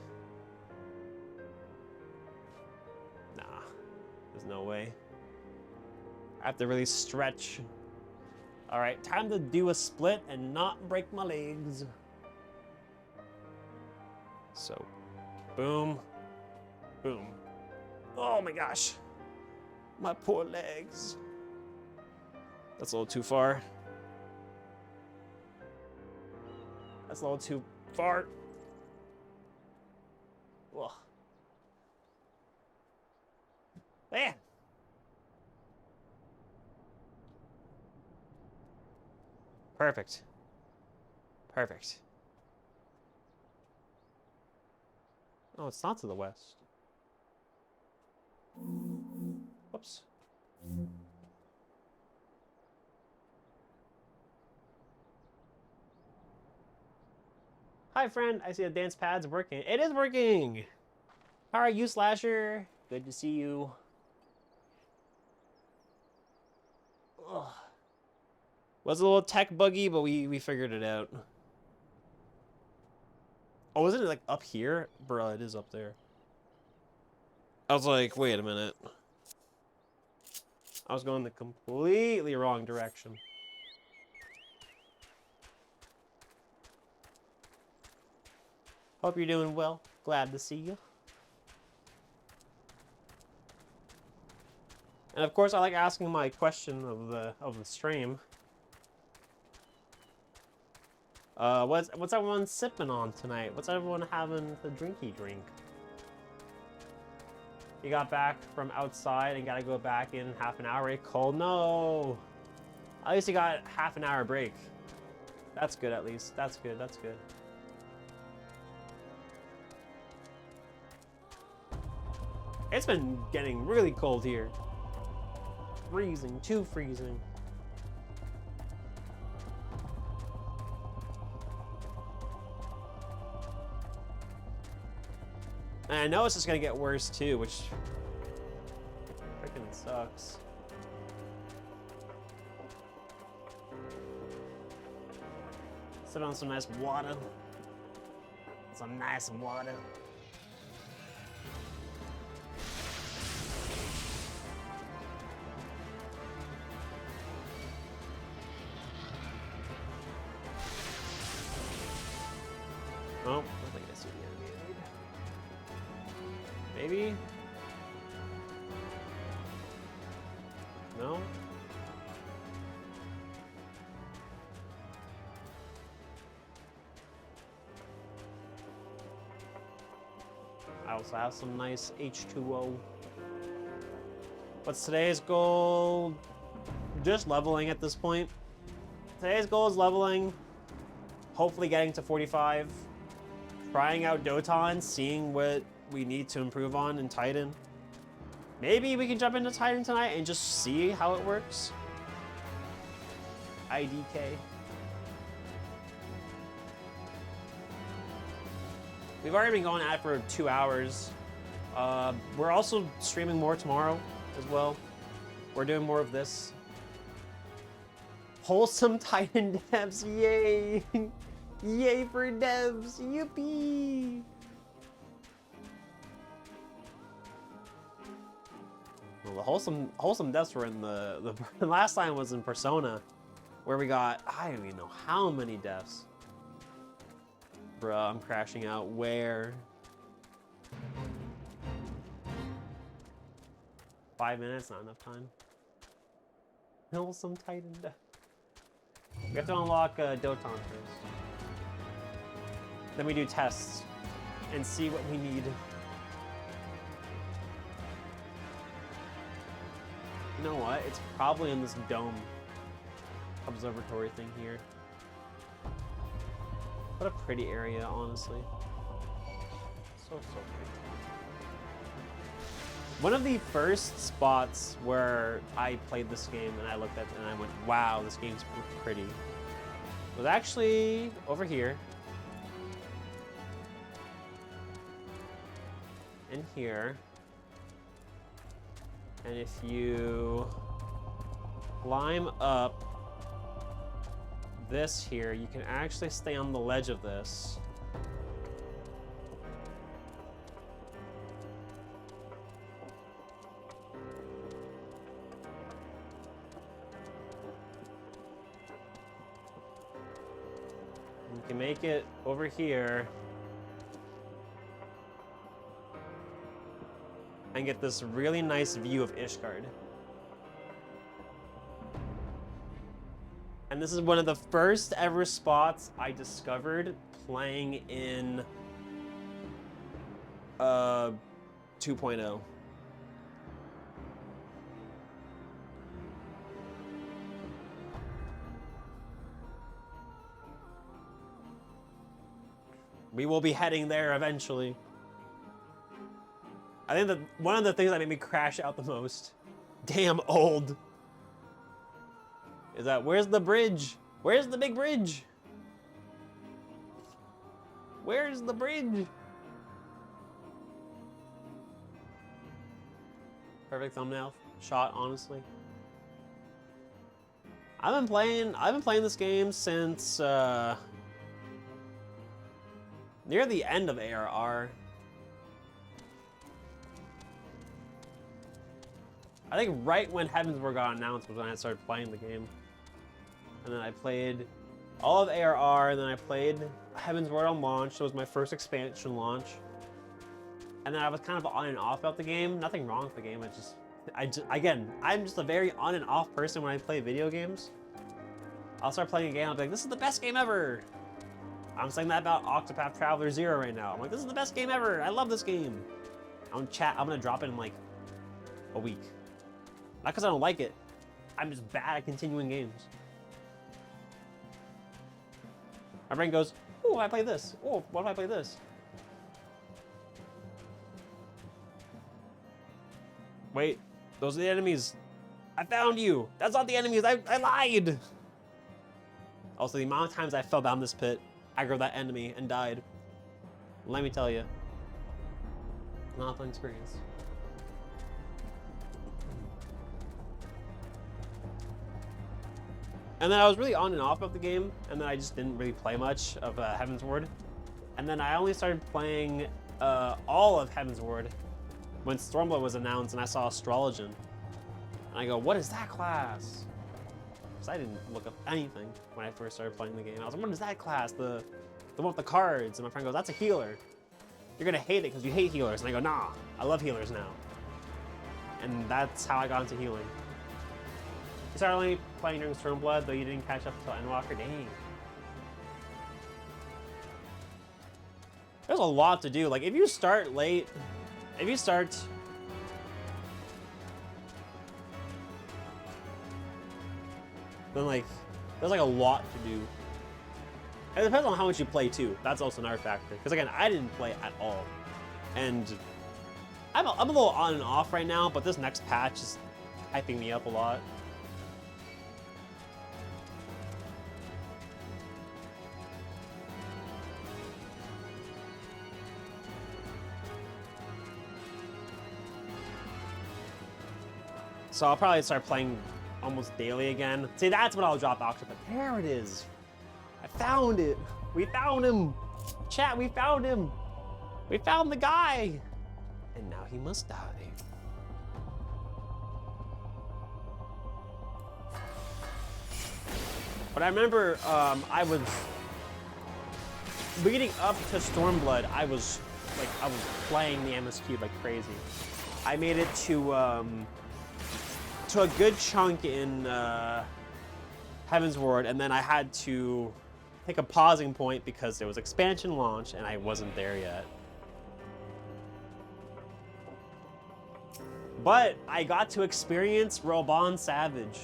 Nah, there's no way. I have to really stretch. All right, time to do a split and not break my legs. So, boom. Boom. Oh my gosh. My poor legs. That's a little too far. That's a little too far. Ugh. Man. Perfect. Perfect. Oh, it's not to the west. Whoops. Hi, friend. I see the dance pad's working. It is working! How are you, Slasher? Good to see you. Ugh. Was a little tech buggy, but we figured it out. Oh, isn't it like up here? Bro, it is up there. I was like, wait a minute. I was going the completely wrong direction. Hope you're doing well. Glad to see you. And of course, I like asking my question of the stream. What's everyone sipping on tonight? What's everyone having the drinky drink? You got back from outside and gotta go back in half an hour. Cole, no. At least you got half an hour break. That's good, at least. That's good. That's good. It's been getting really cold here. Freezing, too freezing. And I know it's just gonna get worse too, which freaking sucks. Sit on some nice water. Some nice water. Oh, I don't think I see the enemy. Maybe? No? I also have some nice H2O. What's today's goal? Just leveling at this point. Today's goal is leveling. Hopefully getting to 45. Trying out Doton, seeing what we need to improve on in Titan. Maybe we can jump into Titan tonight and just see how it works. IDK. We've already been going at it for 2 hours. We're also streaming more tomorrow as well. We're doing more of this. Wholesome Titan devs, yay! Yay for devs, yippee! Well, the wholesome deaths were in the last time was in Persona, where we got, I don't even know how many deaths. Bruh, I'm crashing out. Where? 5 minutes, not enough time. Some Titan. We have to unlock Doton first. Then we do tests and see what we need. You know what? It's probably in this dome observatory thing here. What a pretty area, honestly. So pretty. One of the first spots where I played this game and I looked at it and I went, wow, this game's pretty, was actually over here. And here. And if you climb up this here, you can actually stay on the ledge of this. You can make it over here and get this really nice view of Ishgard. And this is one of the first ever spots I discovered playing in 2.0. We will be heading there eventually. I think that one of the things that made me crash out the most, damn old, is that where's the bridge? Where's the big bridge? Where's the bridge? Perfect thumbnail shot, honestly. I've been playing this game since near the end of ARR. I think right when Heavensward got announced was when I started playing the game. And then I played all of ARR, and then I played Heavensward on launch. So it was my first expansion launch. And then I was kind of on and off about the game. Nothing wrong with the game. Again, I'm just a very on and off person when I play video games. I'll start playing a game, I'll be like, this is the best game ever. I'm saying that about Octopath Traveler 0 right now. I'm like, this is the best game ever. I love this game. I'm gonna drop it in like a week. Not because I don't like it. I'm just bad at continuing games. My brain goes, oh, I play this. Oh, what if I play this? Wait, those are the enemies. I found you. That's not the enemies. I lied. Also, the amount of times I fell down this pit, aggroed that enemy, and died. Let me tell you, not a fun experience. And then I was really on and off of the game, and then I just didn't really play much of Heavensward. And then I only started playing all of Heavensward when Stormblood was announced, and I saw Astrologian. And I go, what is that class? Because I didn't look up anything when I first started playing the game. I was like, what is that class? The one with the cards. And my friend goes, that's a healer. You're gonna hate it because you hate healers. And I go, nah, I love healers now. And that's how I got into healing. You started only playing during Stormblood, though you didn't catch up until Endwalker. Dang. There's a lot to do. Like, if you start late, if you start... then, like, there's, like, a lot to do. It depends on how much you play, too. That's also another factor. Because, again, I didn't play at all. And I'm a little on and off right now, but this next patch is hyping me up a lot. So I'll probably start playing almost daily again. See, that's when I'll drop Octopath. There it is. I found it. We found him. Chat, we found him. We found the guy. And now he must die. But I remember I was leading up to Stormblood. I was playing the MS Cube like crazy. I made it to to a good chunk in Heaven's Ward, and then I had to take a pausing point because there was expansion launch and I wasn't there yet. But I got to experience Robon Savage.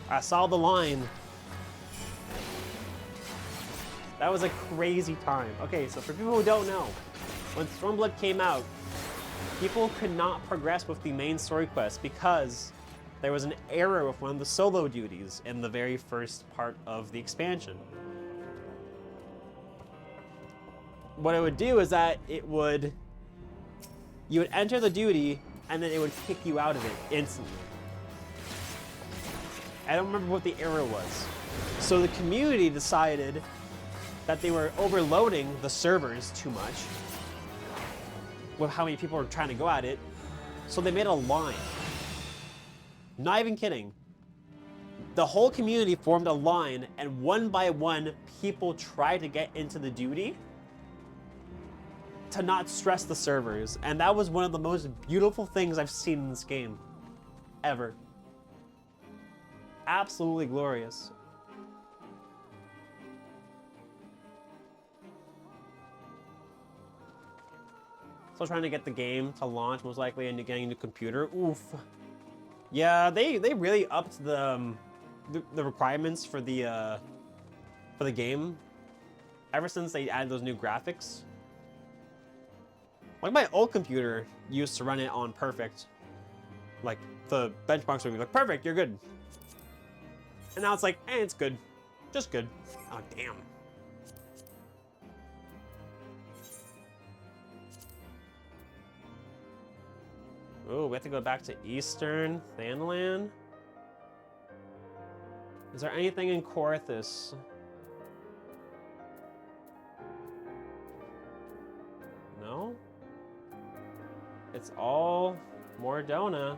I saw the line. That was a crazy time. Okay, so for people who don't know, when Stormblood came out, people could not progress with the main story quest because there was an error with one of the solo duties in the very first part of the expansion. What it would do is that you would enter the duty and then it would kick you out of it instantly. I don't remember what the error was. So the community decided that they were overloading the servers too much with how many people were trying to go at it. So they made a line. Not even kidding. The whole community formed a line and one by one people tried to get into the duty to not stress the servers. And that was one of the most beautiful things I've seen in this game ever. Absolutely glorious. Still trying to get the game to launch, most likely, and getting a new computer. Oof. Yeah, they really upped the requirements for the game ever since they added those new graphics. Like my old computer used to run it on perfect. Like the benchmarks would be like, perfect, you're good. And now it's like, it's good. Just good. Oh, damn. Oh, we have to go back to Eastern Thanland. Is there anything in Korthus? No? It's all Mordona.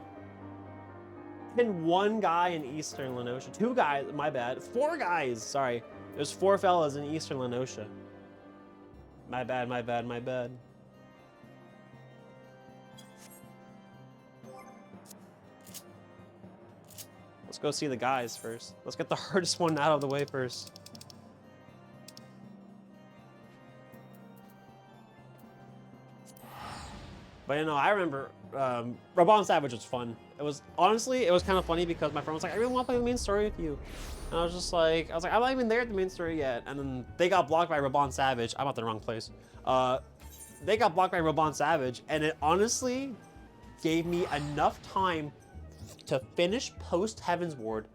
Been one guy in Eastern Lenosha. 2 guys, my bad. 4 guys, sorry. There's 4 fellas in Eastern Lenosha. My bad, my bad, my bad. Let's go see the guys first. Let's get the hardest one out of the way first. But you know, I remember Robon Savage was fun. It was honestly, it was kind of funny because my friend was like, I really want to play the main story with you. And I was like, I'm not even there at the main story yet. And then they got blocked by Robon Savage. I'm at the wrong place. They got blocked by Robon Savage, and it honestly gave me enough time to finish post Heaven's Ward,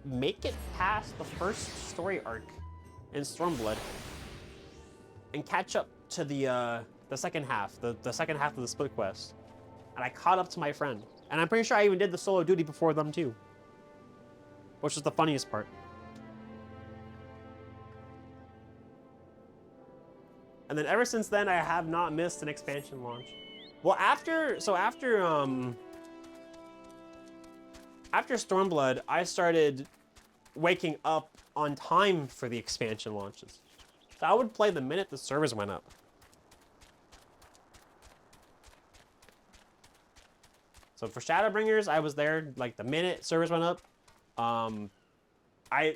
make it past the first story arc in Stormblood, and catch up to the second half, the second half of the split quest. And I caught up to my friend. And I'm pretty sure I even did the solo duty before them too. Which is the funniest part. And then ever since then, I have not missed an expansion launch. Well, after Stormblood, I started waking up on time for the expansion launches. So I would play the minute the servers went up. So for Shadowbringers, I was there like the minute servers went up. And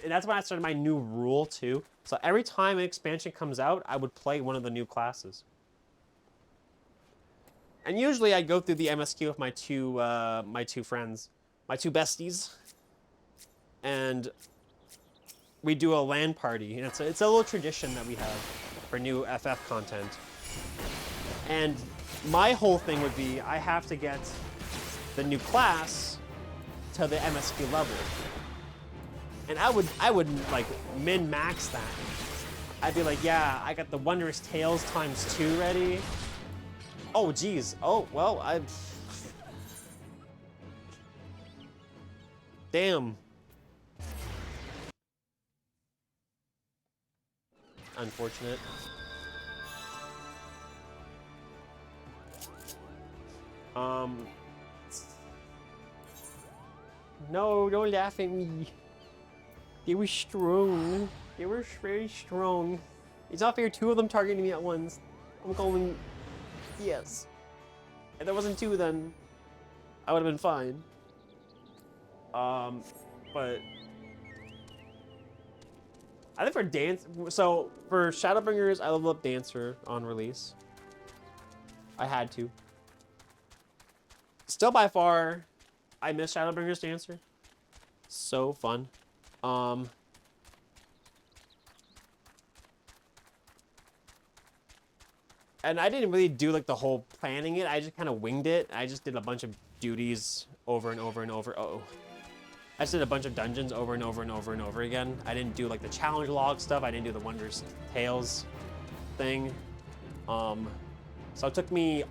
that's when I started my new rule too. So every time an expansion comes out, I would play one of the new classes. And usually I go through the MSQ with my two friends, my 2 besties, and we do a LAN party. And it's a little tradition that we have for new FF content. And my whole thing would be I have to get the new class to the MSQ level. And I would like min-max that. I'd be like, yeah, I got the Wondrous Tales ×2 ready. Oh, geez. Oh, well, damn. Unfortunate. No, don't laugh at me. They were strong. They were very strong. It's not fair, 2 of them targeting me at once. I'm calling yes. If there wasn't 2, then I would have been fine. But I think for for Shadowbringers, I leveled up Dancer on release. I had to. Still by far, I miss Shadowbringers Dancer. So fun. And I didn't really do like the whole planning it. I just kind of winged it. I just did a bunch of duties over and over and over. Uh-oh. I just did a bunch of dungeons over and over and over and over again. I didn't do like the challenge log stuff. I didn't do the Wondrous Tales thing. So it took me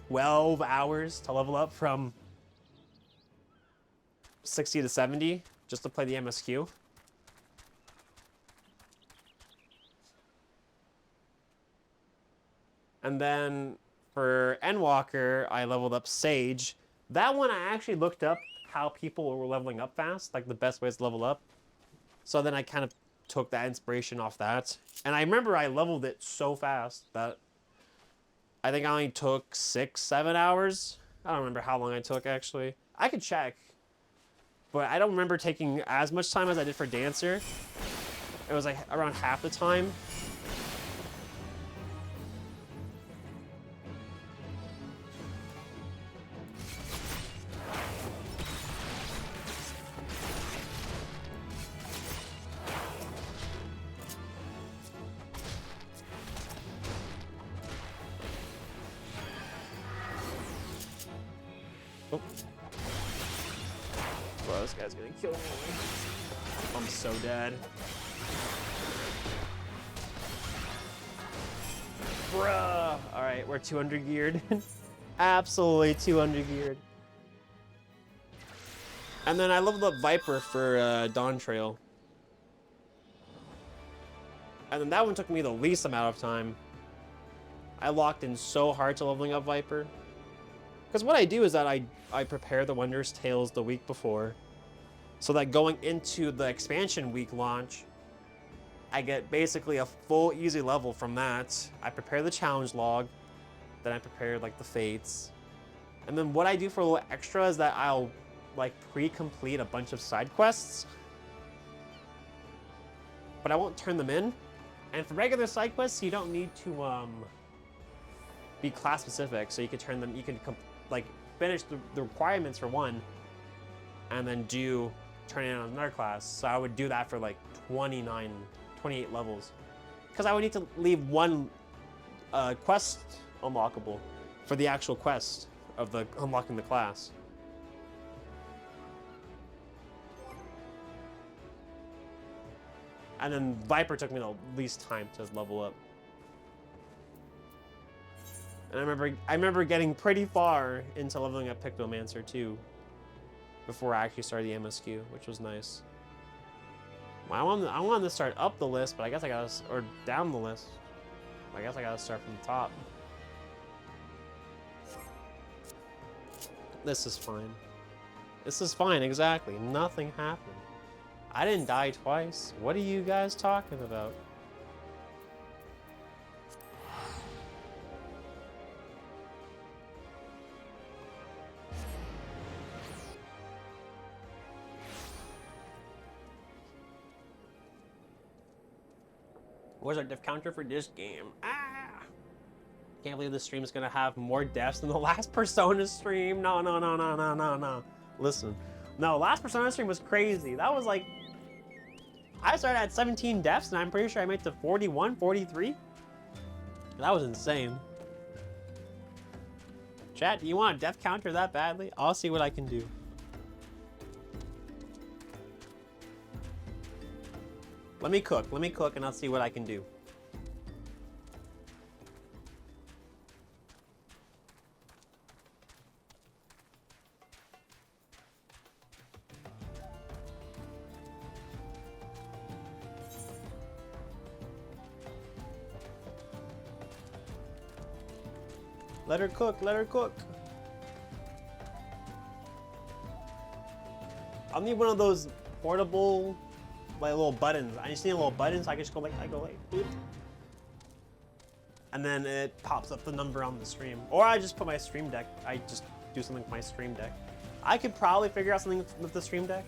12 hours to level up from 60 to 70 just to play the MSQ. And then for Endwalker, I leveled up Sage. That one I actually looked up how people were leveling up fast, like the best ways to level up. So then I kind of took that inspiration off that. And I remember I leveled it so fast that I think I only took 6-7 hours. I don't remember how long I took actually. I could check, but I don't remember taking as much time as I did for Dancer. It was like around half the time. Oh. Bro, this guy's gonna kill me. I'm so dead. Bruh. Alright, we're 200 geared. Absolutely 200 geared. And then I leveled up Viper for Dawn Trail. And then that one took me the least amount of time. I locked in so hard to leveling up Viper. Because what I do is that I prepare the Wondrous Tales the week before, so that going into the expansion week launch, I get basically a full easy level from that. I prepare the challenge log, then I prepare like the fates. And then what I do for a little extra is that I'll like pre-complete a bunch of side quests, but I won't turn them in. And for regular side quests, you don't need to be class specific, so you can turn them, you can like finish the requirements for one and then turn it on another class. So I would do that for like 28 levels, because I would need to leave one quest unlockable for the actual quest of the unlocking the class. And then Viper took me the least time to level up. And I remember getting pretty far into leveling up Pictomancer too, before I actually started the MSQ, which was nice. Well, I wanted to start up the list, but I guess I gotta, or down the list. I guess I gotta start from the top. This is fine. This is fine, exactly. Nothing happened. I didn't die twice. What are you guys talking about? What's our death counter for this game? Ah! Can't believe this stream is gonna have more deaths than the last Persona stream. No. Listen. No, last Persona stream was crazy. That was like, I started at 17 deaths and I'm pretty sure I made it to 41, 43. That was insane. Chat, do you want a death counter that badly? I'll see what I can do. Let me cook and I'll see what I can do. Let her cook, let her cook. I'll need one of those portable, like little buttons. I just need a little button so I can just go like, beep. and then it pops up the number on the stream. Or I just put my stream deck. I just do something with my stream deck. I could probably figure out something with the stream deck,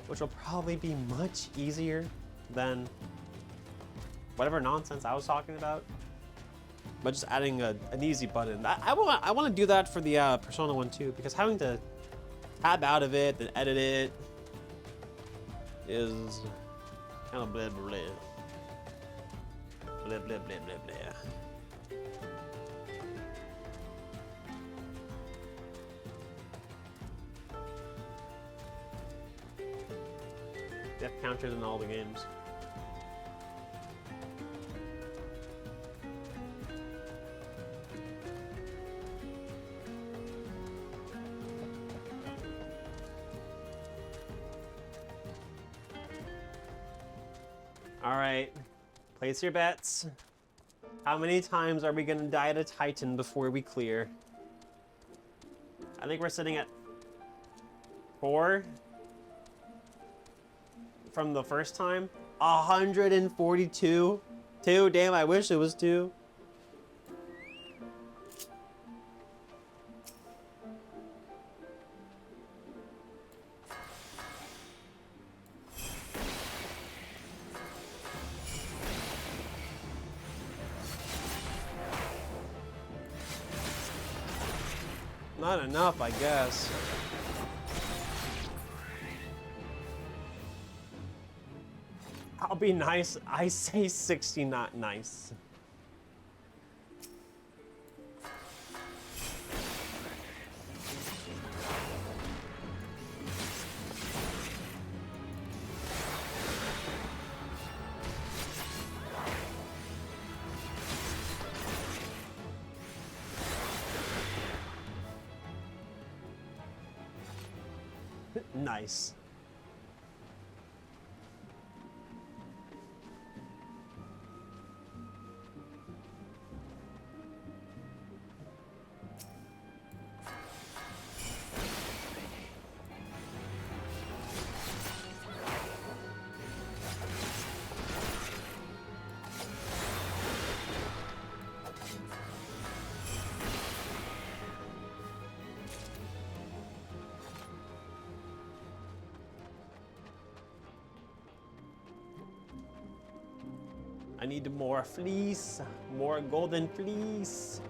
which will probably be much easier than whatever nonsense I was talking about. But just adding an easy button. I want to do that for the Persona 1 too, because having to tab out of it, then edit it, is kind of blah blah blah. Blah blah blah blah blah. Death counters in all the games. All right, place your bets. How many times are we gonna die to Titan before we clear? I think we're sitting at 4 from the first time. 142. 2, damn, I wish it was 2. Not enough, I guess. I'll be nice. I say 60, not nice. Nice. I need more fleece, more golden fleece.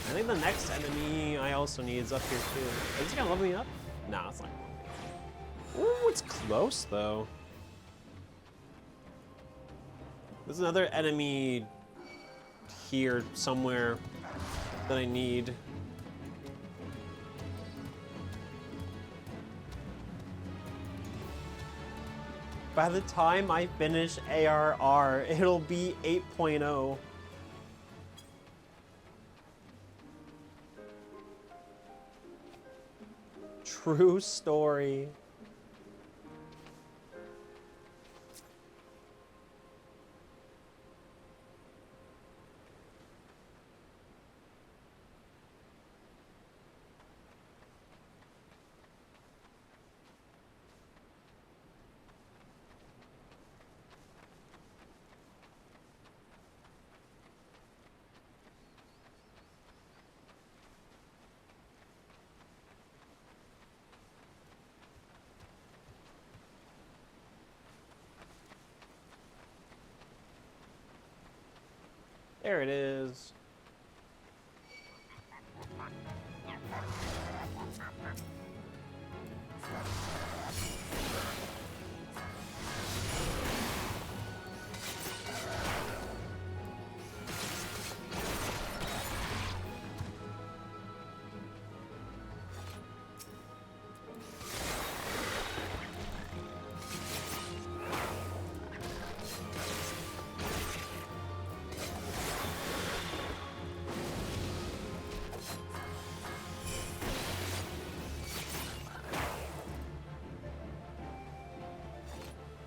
I think the next enemy I also need is up here too. Is it gonna level me up? Nah, it's not. Ooh, it's close though. There's another enemy here somewhere that I need. By the time I finish ARR, it'll be 8.0. True story. There it is.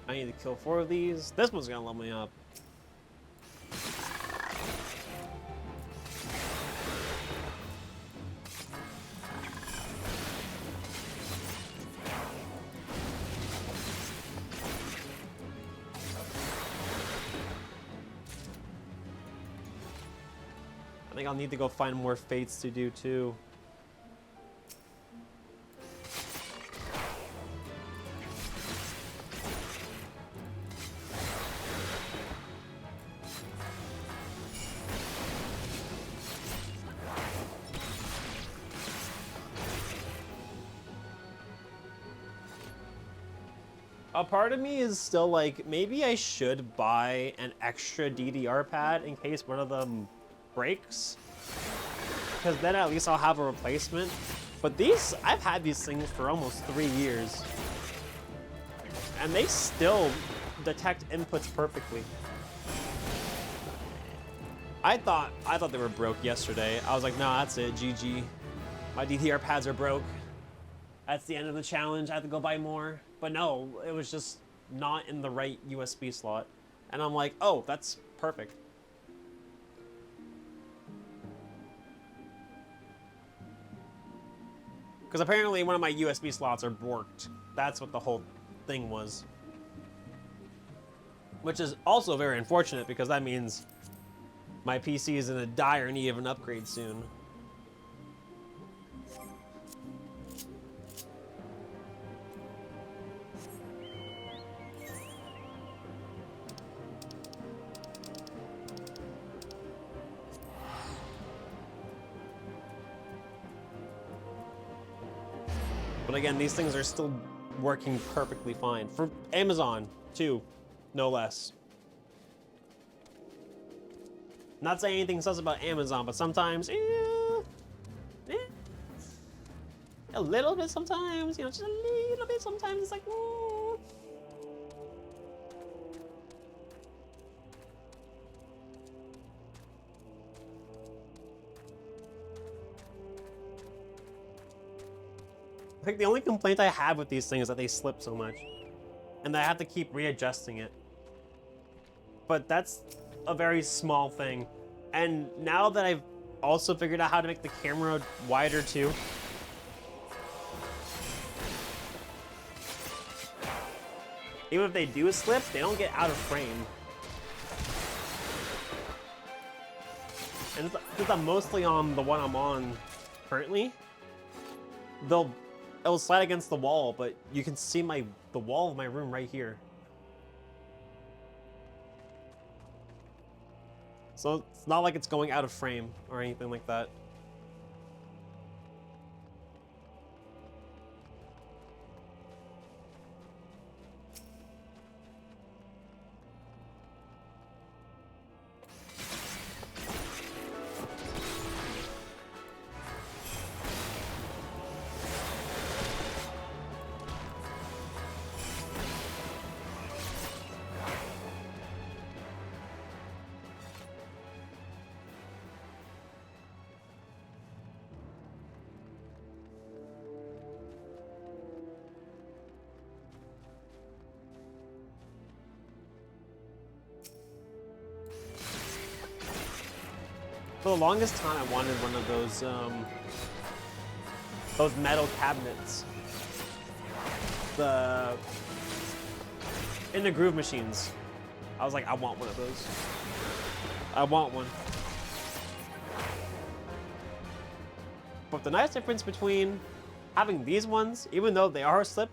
I need to kill 4 of these. This one's gonna level me up. I think I'll need to go find more fates to do too. A part of me is still like, maybe I should buy an extra DDR pad in case one of them breaks, because then at least I'll have a replacement. But these, I've had these things for almost 3 years, and they still detect inputs perfectly. I thought they were broke yesterday. I was like, no, that's it, GG. My DDR pads are broke. That's the end of the challenge. I have to go buy more. But no, it was just not in the right USB slot. And I'm like, oh, that's perfect. Because apparently one of my USB slots are borked. That's what the whole thing was. Which is also very unfortunate, because that means my PC is in a dire need of an upgrade soon. But again, these things are still working perfectly fine. For Amazon, too, no less. Not saying anything sus about Amazon, but sometimes, a little bit sometimes, you know, just a little bit sometimes, it's like, I think the only complaint I have with these things is that they slip so much, and that I have to keep readjusting it. But that's a very small thing. And now that I've also figured out how to make the camera wider too, even if they do slip, they don't get out of frame. And since I'm mostly on the one I'm on currently, it'll slide against the wall, but you can see the wall of my room right here. So it's not like it's going out of frame or anything like that. For the longest time, I wanted one of those metal cabinets. In the groove machines. I was like, I want one of those. I want one. But the nice difference between having these ones, even though they are slip,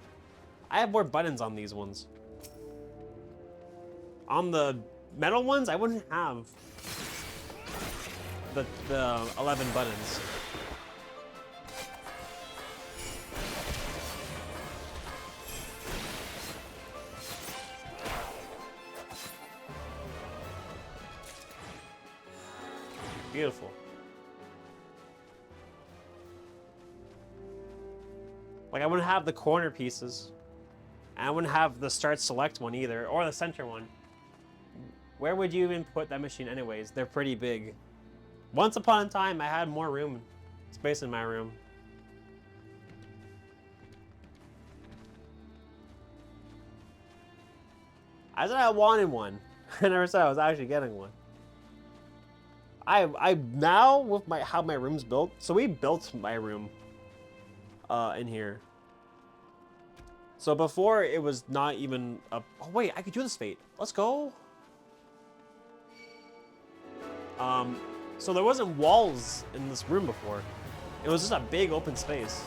I have more buttons on these ones. On the metal ones, I wouldn't have the 11 buttons. Beautiful. Like, I wouldn't have the corner pieces. And I wouldn't have the start select one either, or the center one. Where would you even put that machine anyways? They're pretty big. Once upon a time, I had more space in my room. I said I wanted one. I never said I was actually getting one. I now with how my room's built. So we built my room in here. So before it was not even a. Oh wait, I could do this fate. Let's go. So there wasn't walls in this room before. It was just a big open space.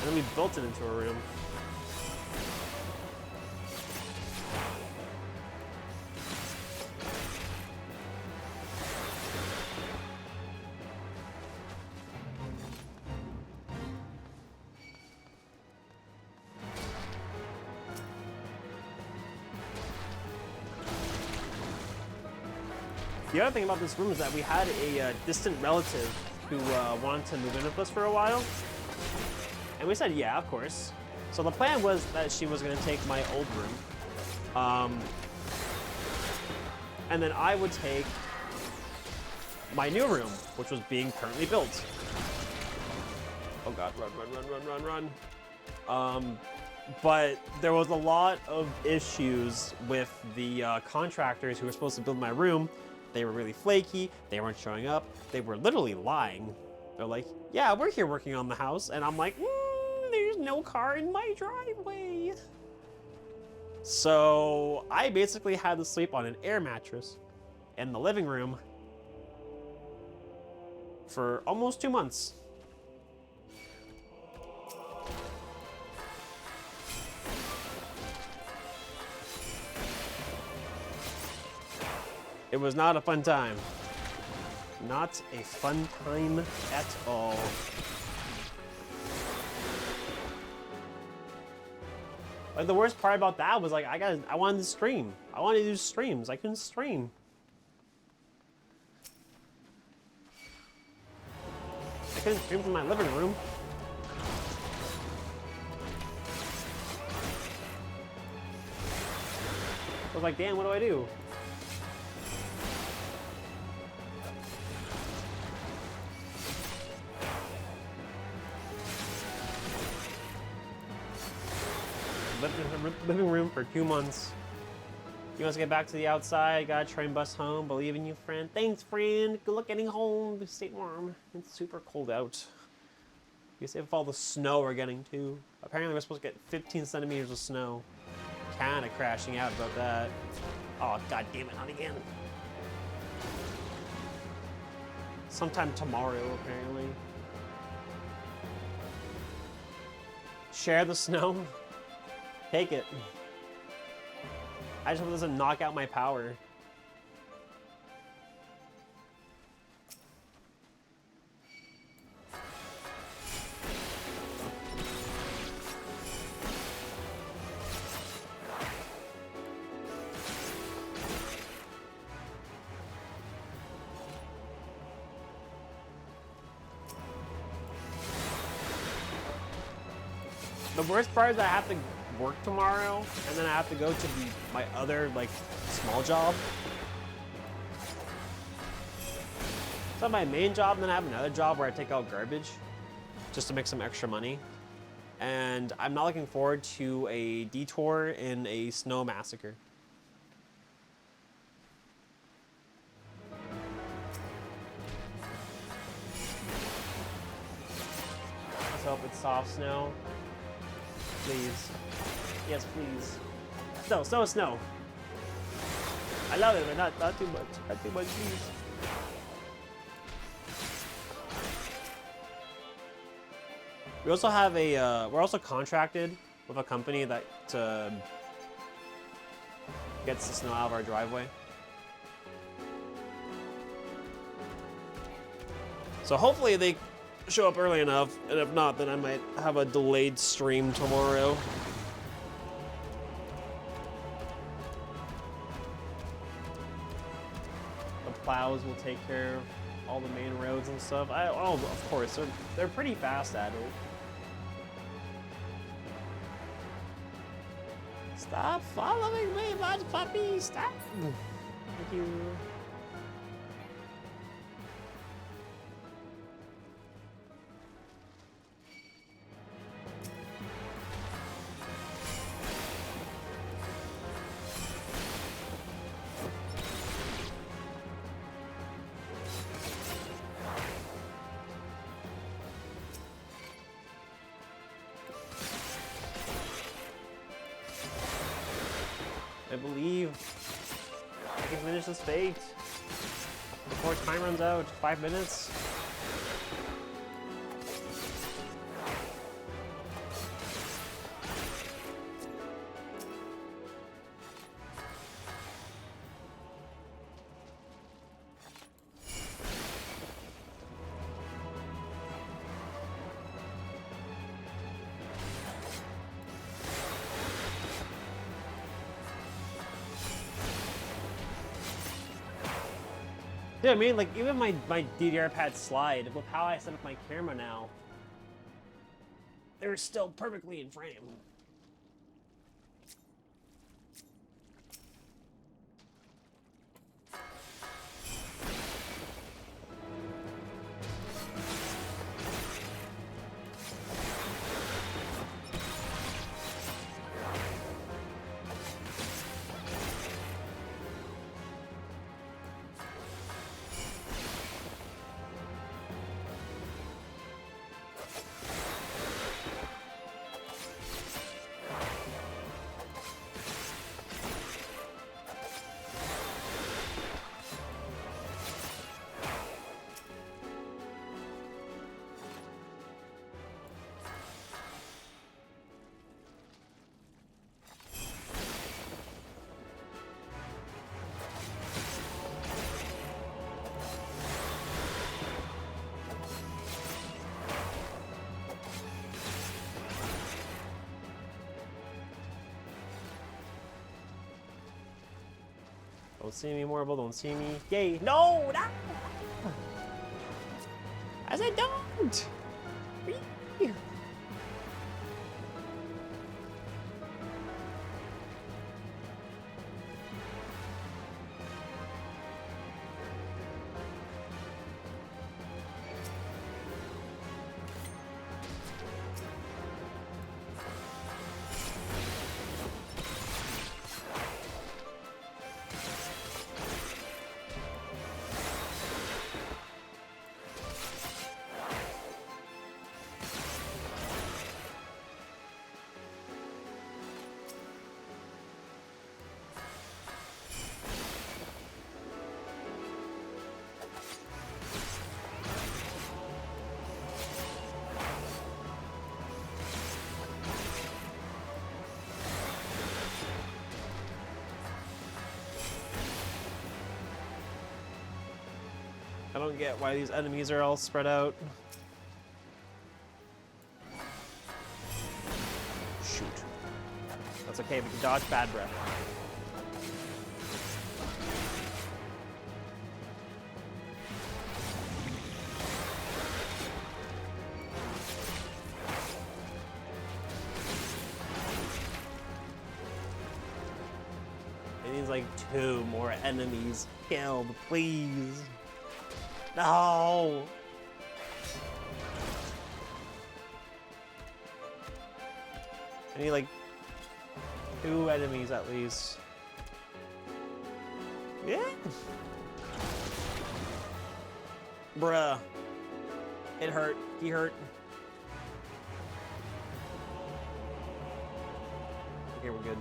And then we built it into a room. The other thing about this room is that we had a distant relative who wanted to move in with us for a while. And we said, yeah, of course. So the plan was that she was going to take my old room. And then I would take my new room, which was being currently built. Oh God, run. But there was a lot of issues with the contractors who were supposed to build my room. They were really flaky, they weren't showing up, they were literally lying. They're like, yeah, we're here working on the house. And I'm like, there's no car in my driveway. So I basically had to sleep on an air mattress in the living room for almost 2 months. It was not a fun time. Not a fun time at all. Like the worst part about that was like I wanted to stream. I wanted to do streams. I couldn't stream. I couldn't stream from my living room. I was like, damn, what do I do? Living room for 2 months. You want to get back to the outside? Gotta try and bus home. Believe in you, friend. Thanks, friend. Good luck getting home. Stay warm. It's super cold out. You see if all the snow we're getting too. Apparently we're supposed to get 15 centimeters of snow. Kind of crashing out about that. Oh, God damn it, not again. Sometime tomorrow, apparently. Share the snow. Take it. I just hope it doesn't knock out my power. The worst part is I have to work tomorrow, and then I have to go to my other like small job. It's not my main job, and then I have another job where I take out garbage just to make some extra money. And I'm not looking forward to a detour in a snow massacre. Let's hope it's soft snow. Please. Yes, please. Snow. I love it, but not too much. Not too much, please. We also have a, we're also contracted with a company that gets the snow out of our driveway. So hopefully they show up early enough, and if not, then I might have a delayed stream tomorrow. The plows will take care of all the main roads and stuff. Oh, of course, they're pretty fast at it. Stop following me, Mud Puppy! Stop! Thank you. I believe I can finish this fate before time runs out. 5 minutes. Dude, I mean, like, even my DDR pad slide, with how I set up my camera now, they're still perfectly in frame. Don't see me, Marble. Don't see me. Yay. No! No! I said don't! I don't get why these enemies are all spread out. Shoot. That's okay, we can dodge bad breath. It needs like 2 more enemies killed, please. No! I need like 2 enemies at least. Yeah. Bruh. It hurt. He hurt. Okay, we're good.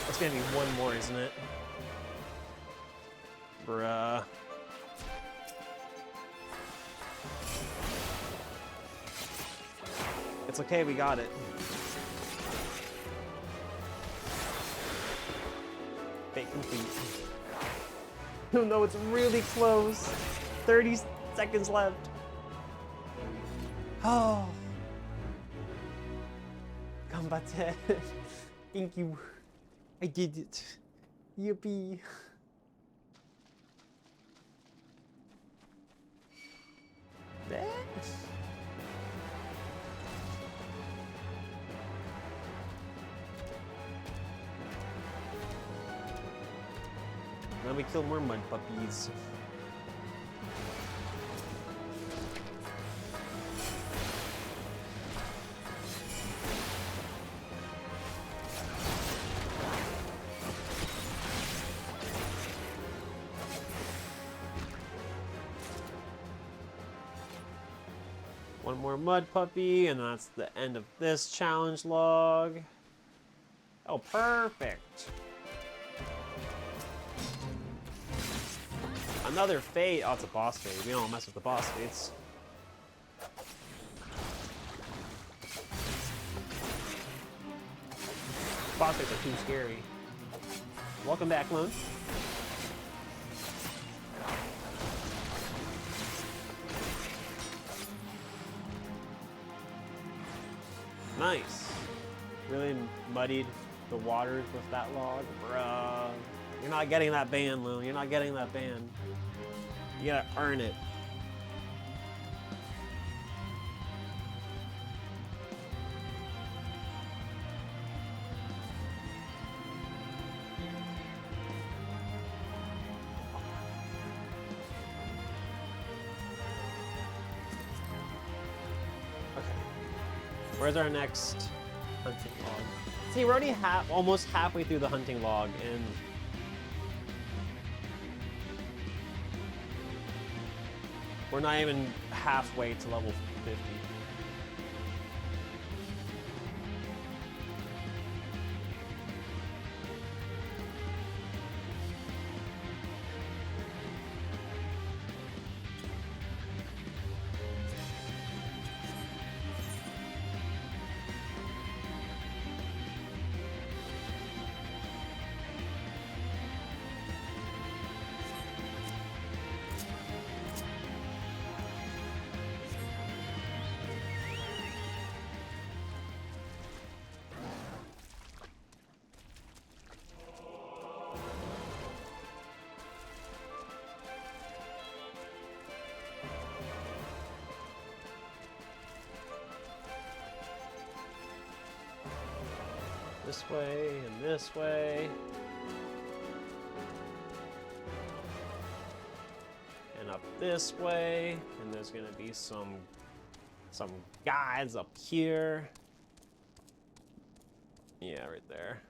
It's gonna be 1 more, isn't it? Bruh. It's okay, we got it. Fate complete. Oh no, it's really close. 30 seconds left. Oh. Ganbatte. Thank you. I did it. Yippee. Let me kill more mud puppies. One more mud puppy, and that's the end of this challenge log. Oh, perfect. Another fate. Oh, it's a boss fate. We don't mess with the boss fates. Boss fates are too scary. Welcome back, Lone. Nice. Really muddied the waters with that log. Bruh. You're not getting that ban, Lou. You're not getting that ban. You gotta earn it. Where's our next hunting log? See, we're already almost halfway through the hunting log, and we're not even halfway to level 50. This way and this way. And up this way. And there's gonna be some guides up here. Yeah, right there.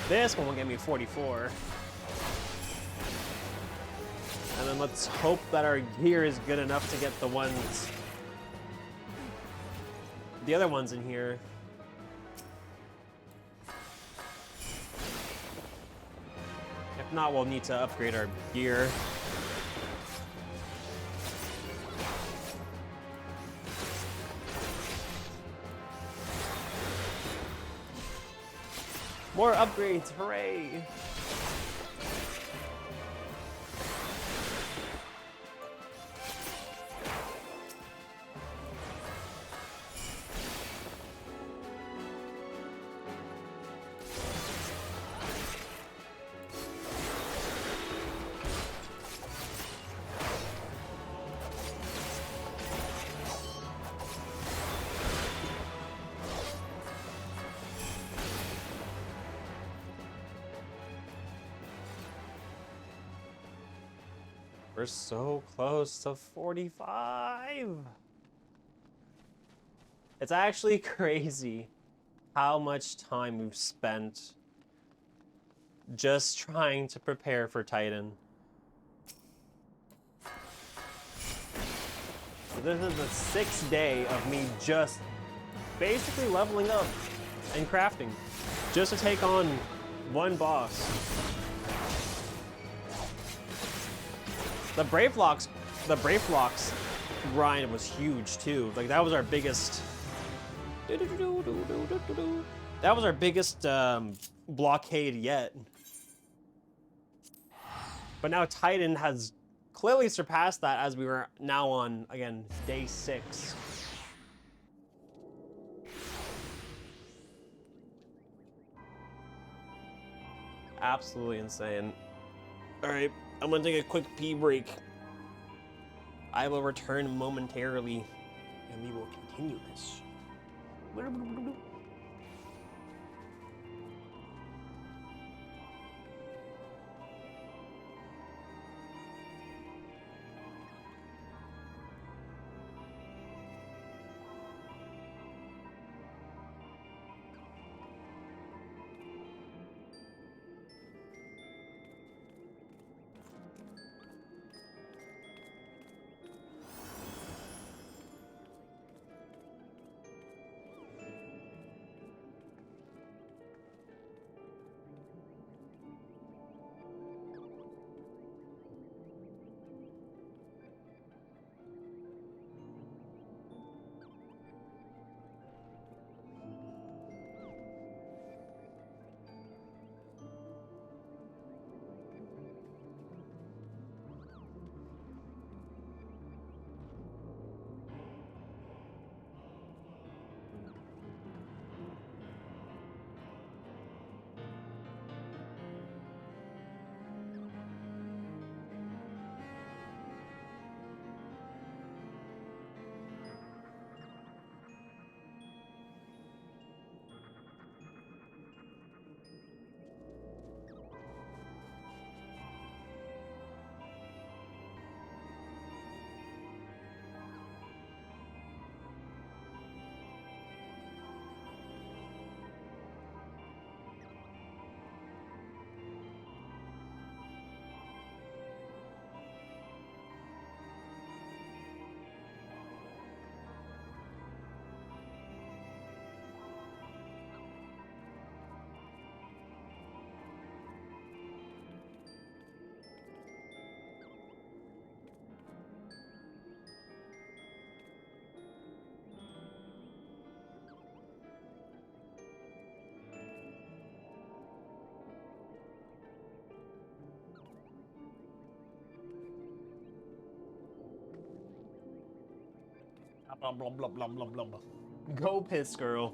This one will get me 44. And then let's hope that our gear is good enough to get the other ones in here. If not, we'll need to upgrade our gear. More upgrades, hooray! We're so close to 45. It's actually crazy how much time we've spent just trying to prepare for Titan. So this is the 6th day of me just basically leveling up and crafting just to take on one boss. The Brave Locks grind was huge too. Like that was our biggest. That was our biggest blockade yet. But now Titan has clearly surpassed that as we were now on, again, day 6. Absolutely insane. All right, I'm gonna take a quick pee break. I will return momentarily, and we will continue this. Blah, blah, blah, blah, blah, blah, blah. Go piss, girl.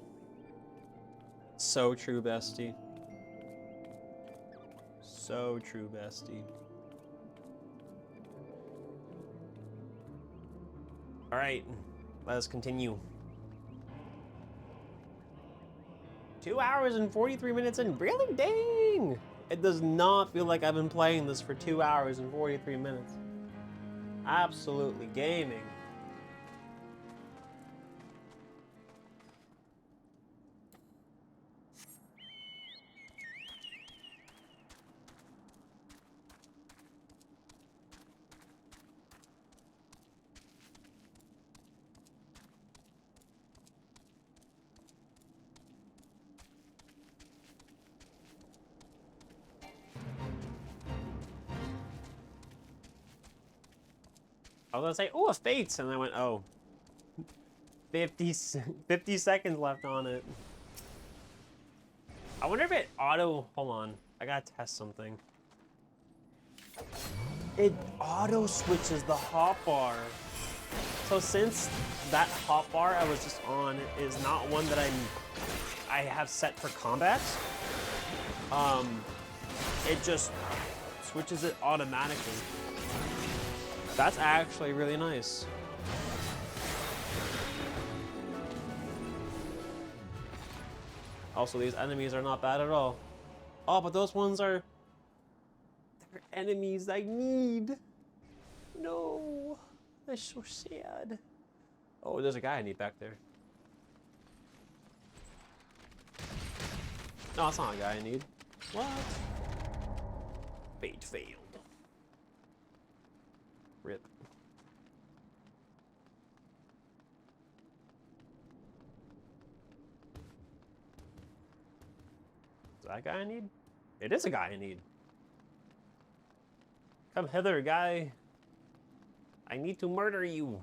So true, bestie. So true, bestie. All right, let us continue. 2 hours and 43 minutes in. Really? Dang! It does not feel like I've been playing this for 2 hours and 43 minutes. Absolutely gaming. I was gonna say, oh, a Fates, and I went, oh. 50 seconds left on it. I wonder if it auto, hold on. I gotta test something. It auto switches the hotbar. So since that hotbar I was just on is not one that I have set for combat, it just switches it automatically. That's actually really nice. Also, these enemies are not bad at all. Oh, but those ones are... they're enemies I need. No. That's so sad. Oh, there's a guy I need back there. No, that's not a guy I need. What? Fate failed. Rip. Is that a guy I need? It is a guy I need. Come hither, guy. I need to murder you.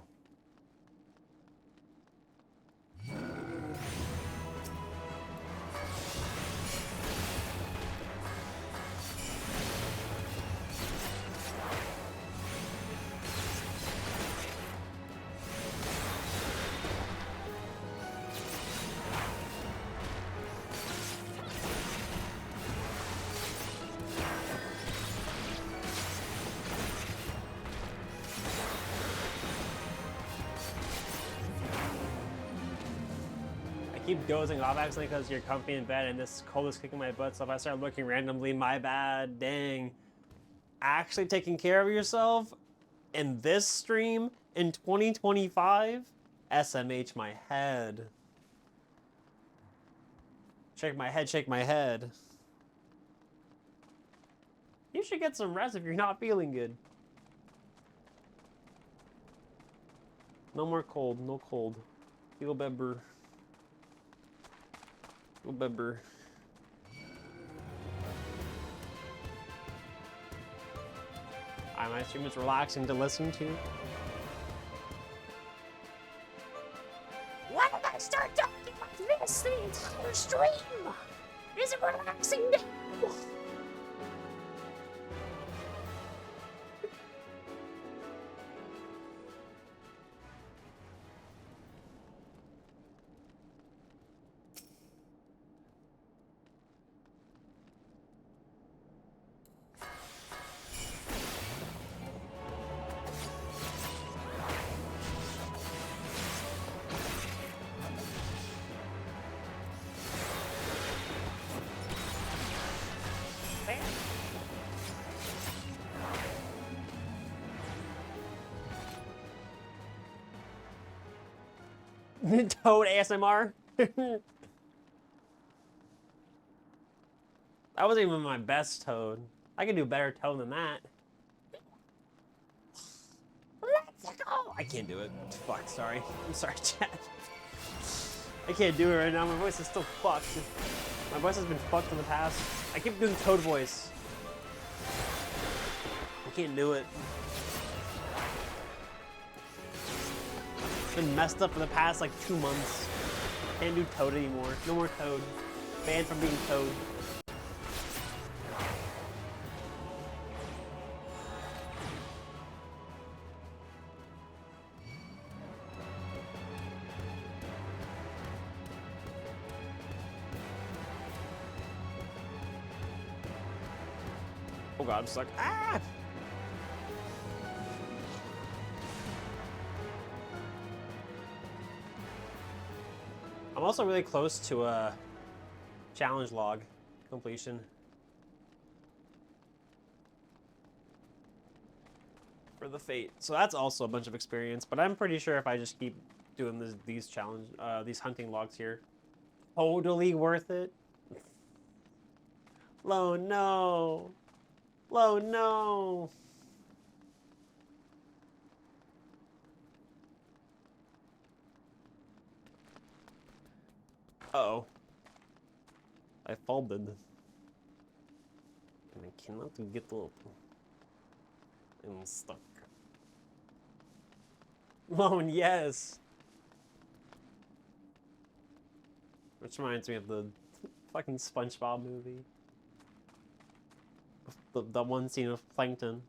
keep dozing off accidentally because you're comfy in bed and this cold is kicking my butt. So if I start looking randomly, my bad. Dang. Actually taking care of yourself in this stream in 2025? SMH my head. Shake my head, shake my head. You should get some rest if you're not feeling good. No more cold, no cold. Feel better. Feel better. My stream is relaxing to listen to. Why did I start talking like this the entire stream? Is it relaxing now? Toad ASMR. That wasn't even my best Toad. I can do better Toad than that. Let's go! I can't do it. Fuck, sorry. I'm sorry, chat. I can't do it right now. My voice is still fucked. My voice has been fucked in the past. I keep doing Toad voice. I can't do it. It's been messed up for the past like 2 months. Can't do Toad anymore. No more Toad. Banned from being Toad. Oh god, I'm stuck. Ah! I'm also really close to a challenge log completion. For the Fate. So that's also a bunch of experience, but I'm pretty sure if I just keep doing these hunting logs here, totally worth it. Oh no. Oh no. Uh-oh. I folded. And I cannot get up. I'm stuck. Lone, yes! Which reminds me of the fucking SpongeBob movie. The one scene of Plankton.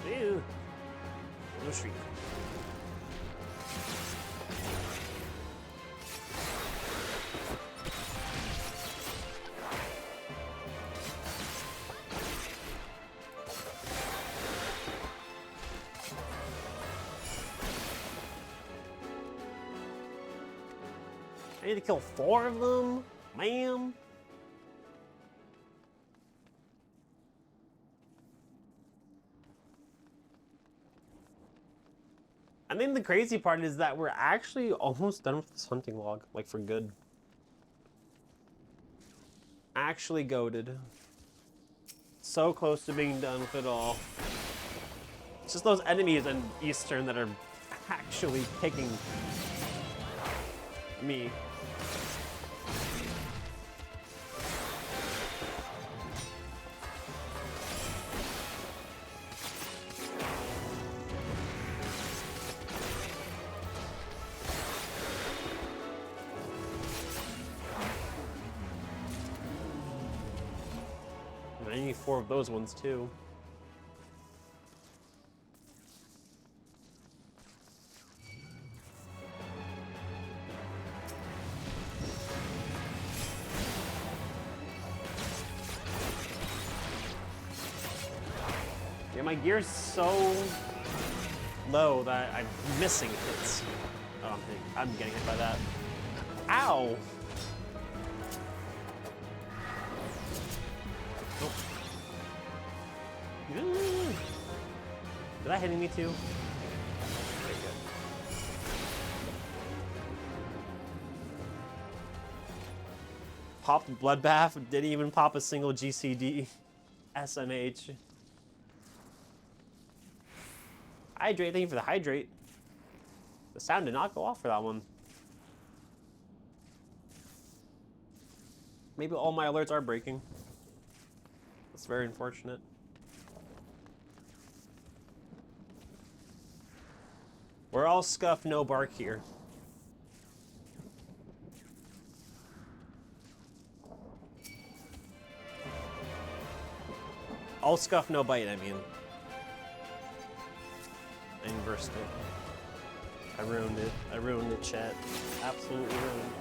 Ew. No shriek. I need to kill 4 of them? Ma'am? I think the crazy part is that we're actually almost done with this hunting log, like for good. Actually goated. So close to being done with it all. It's just those enemies in Eastern that are actually kicking me. I need 4 of those ones too. Yeah, my gear's so low that I'm missing hits. Oh, I'm getting hit by that. Ow! Nope. Is that hitting me too? Very good. Popped Bloodbath, didn't even pop a single GCD. SMH. Hydrate, thank you for the hydrate. The sound did not go off for that one. Maybe all my alerts are breaking. That's very unfortunate. We're all scuff, no bark here. All scuff, no bite, I mean. I inversed it. I ruined it. I ruined it, chat. Absolutely ruined.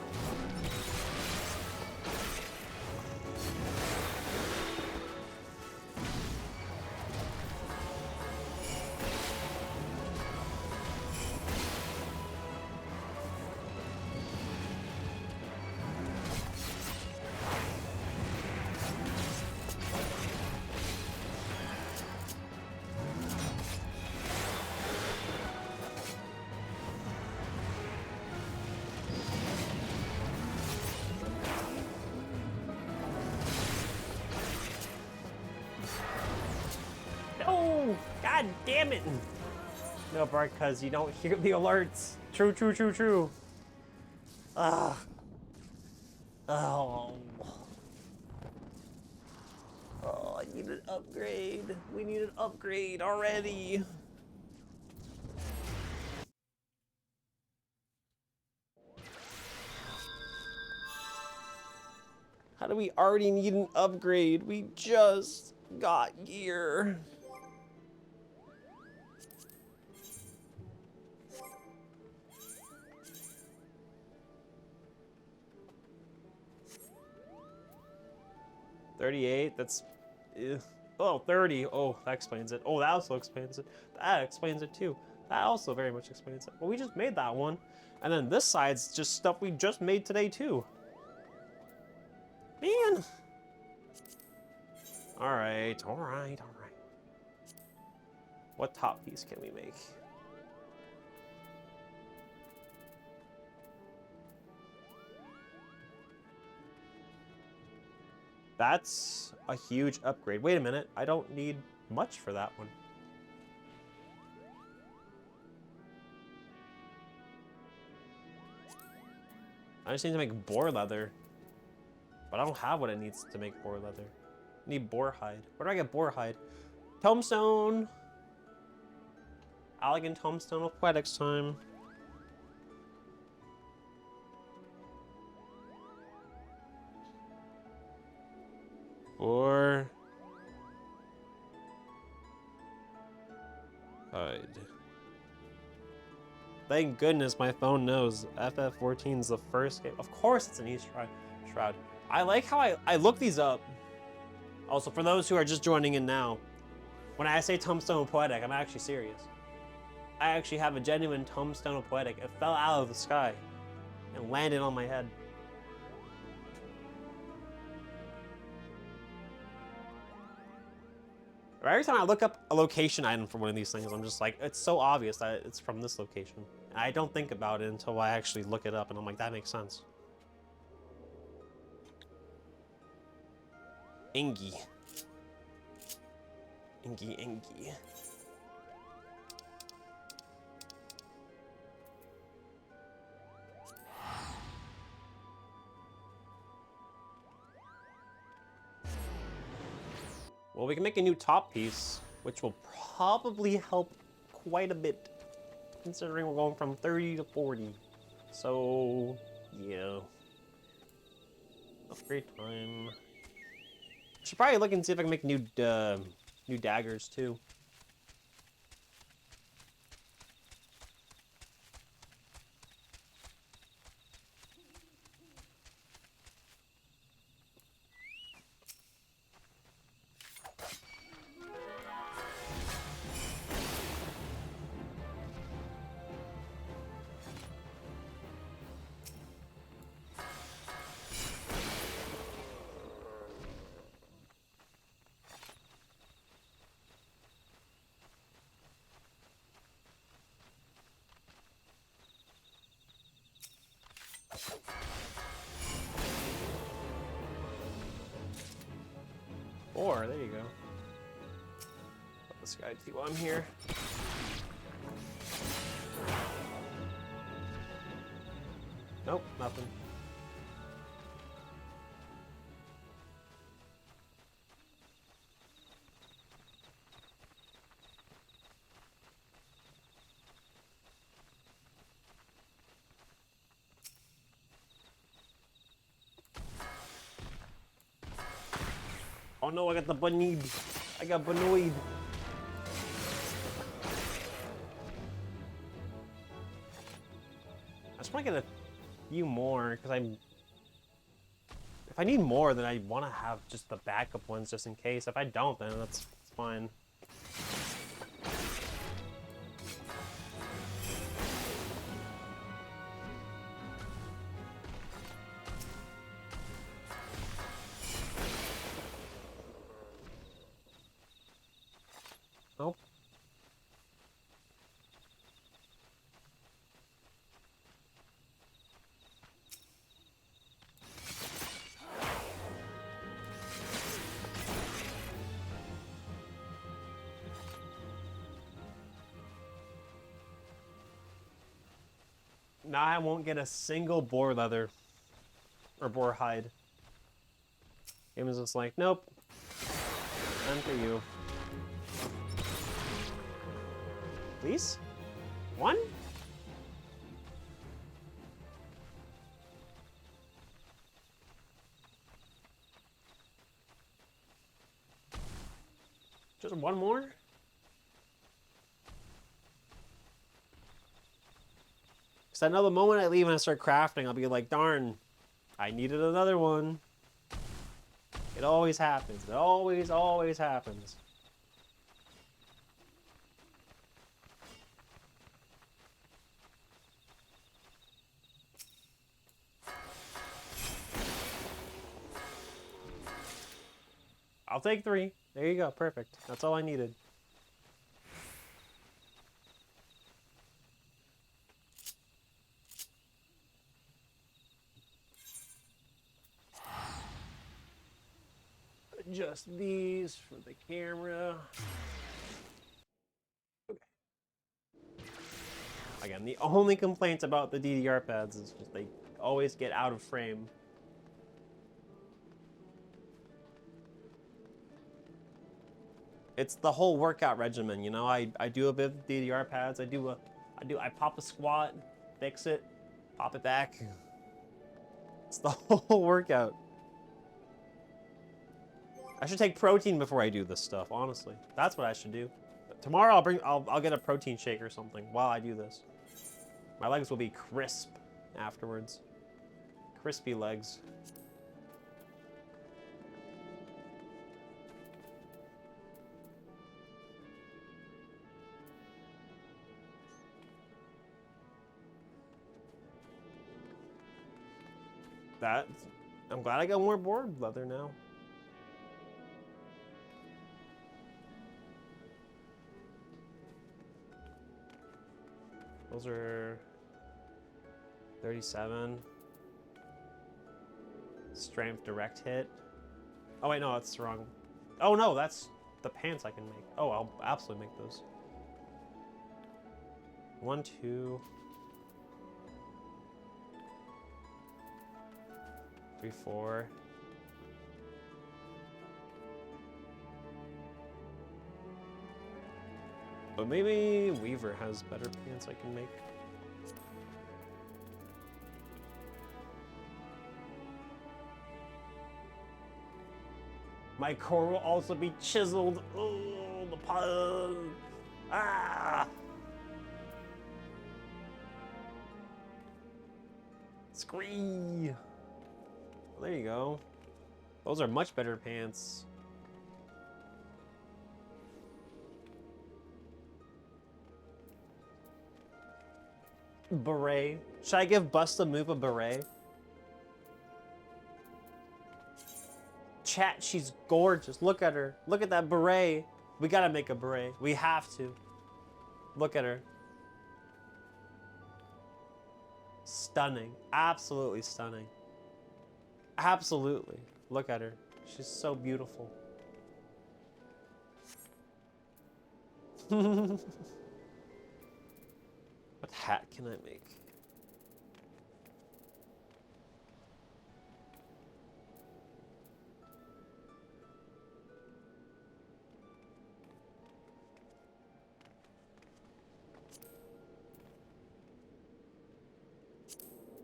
God damn it! No, Bart, because you don't hear the alerts. True, true, true, true. Ugh. Oh. Oh, I need an upgrade. We need an upgrade already. How do we already need an upgrade? We just got gear. $38, that's... Oh, 30. Oh, that explains it. Oh, that also explains it. That explains it too. That also very much explains it. Well, we just made that one. And then this side's just stuff we just made today too. Man. Alright, alright, alright. What top piece can we make? That's a huge upgrade. Wait a minute, I don't need much for that one. I just need to make boar leather. But I don't have what it needs to make boar leather. I need boar hide. Where do I get boar hide? Tombstone! Elegant tombstone of poetics time. Boar hide. Thank goodness my phone knows FF14 is the first game. Of course it's an East Shroud. I like how I look these up. Also, for those who are just joining in now, when I say Tombstone of Poetic, I'm actually serious. I actually have a genuine Tombstone of Poetic. It fell out of the sky and landed on my head. Every time I look up a location item for one of these things, I'm just like, it's so obvious that it's from this location. And I don't think about it until I actually look it up, and I'm like, that makes sense. Ingi. Ingi. Well, we can make a new top piece, which will probably help quite a bit, considering we're going from 30 to 40. So, yeah. Upgrade time. Should probably look and see if I can make new daggers too. Or there you go. Let this guy see while I'm here. Nope, nothing. Oh no, I got the bunnied. I got bunnoid. I just want to get a few more because I'm. If I need more, then I want to have just the backup ones just in case. If I don't, then that's fine. Nope. Now I won't get a single boar leather or boar hide. Game is just like, nope. None for you. Please? One? Just one more? Because I know the moment I leave and I start crafting, I'll be like, darn, I needed another one. It always happens. It always happens. I'll take 3. There you go. Perfect. That's all I needed. Adjust these for the camera. Okay. Again, the only complaint about the DDR pads is just they always get out of frame. It's the whole workout regimen, you know. I do a bit of DDR pads. I pop a squat, fix it, pop it back. It's the whole workout. I should take protein before I do this stuff, honestly. That's what I should do. But tomorrow I'll get a protein shake or something while I do this. My legs will be crisp afterwards. Crispy legs. I'm glad I got more board leather now. Those are 37. Strength direct hit. Oh wait, no, that's wrong. Oh no, that's the pants I can make. Oh, I'll absolutely make those. 1, 2, 3, 4. But maybe Weaver has better pants I can make. My core will also be chiseled. Oh, the pun. Ah. Squee. Well, there you go. Those are much better pants. Beret. Should I give Bust a Move a beret? Chat, she's gorgeous. Look at her. Look at that beret. We gotta make a beret. We have to. Look at her. Stunning. Absolutely stunning. Absolutely. Look at her. She's so beautiful. What hat can I make?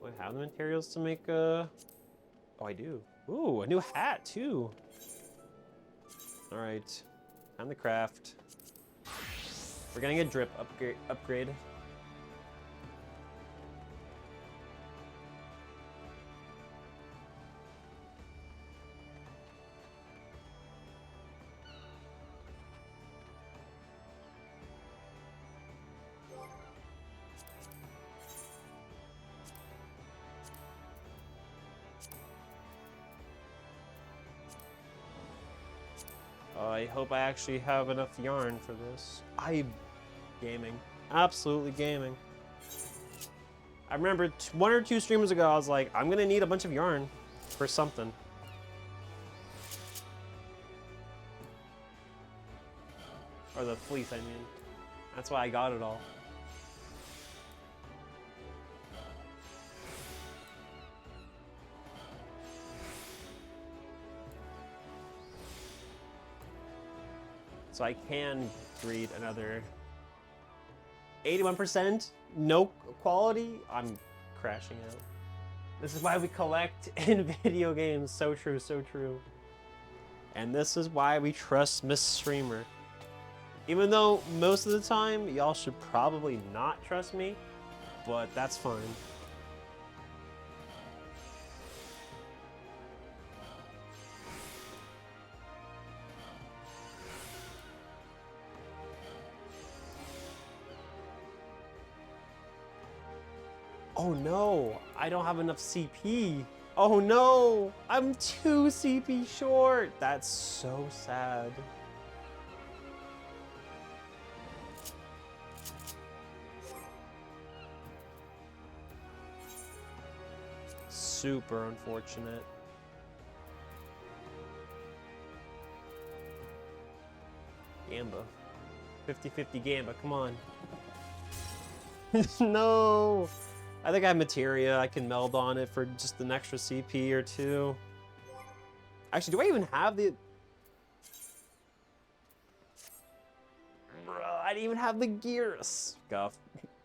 Do I have the materials to make a... Oh, I do. Ooh, a new hat, too. All right. Time to craft. We're getting a drip upgrade. I hope I actually have enough yarn for this. Gaming. Absolutely gaming. I remember 1 or 2 streams ago, I was like, I'm gonna need a bunch of yarn for something. Or the fleece, I mean. That's why I got it all. So I can breed another 81%, no quality. I'm crashing out. This is why we collect in video games. So true, so true. And this is why we trust Miss Streamer. Even though most of the time, y'all should probably not trust me, but that's fine. Oh no, I don't have enough CP. Oh no, I'm 2 CP short. That's so sad. Super unfortunate. Gamba. 50-50 Gamba, come on. No! I think I have materia. I can meld on it for just an extra CP or 2. Actually, do I even have the... Bro, I didn't even have the gear. Scuff.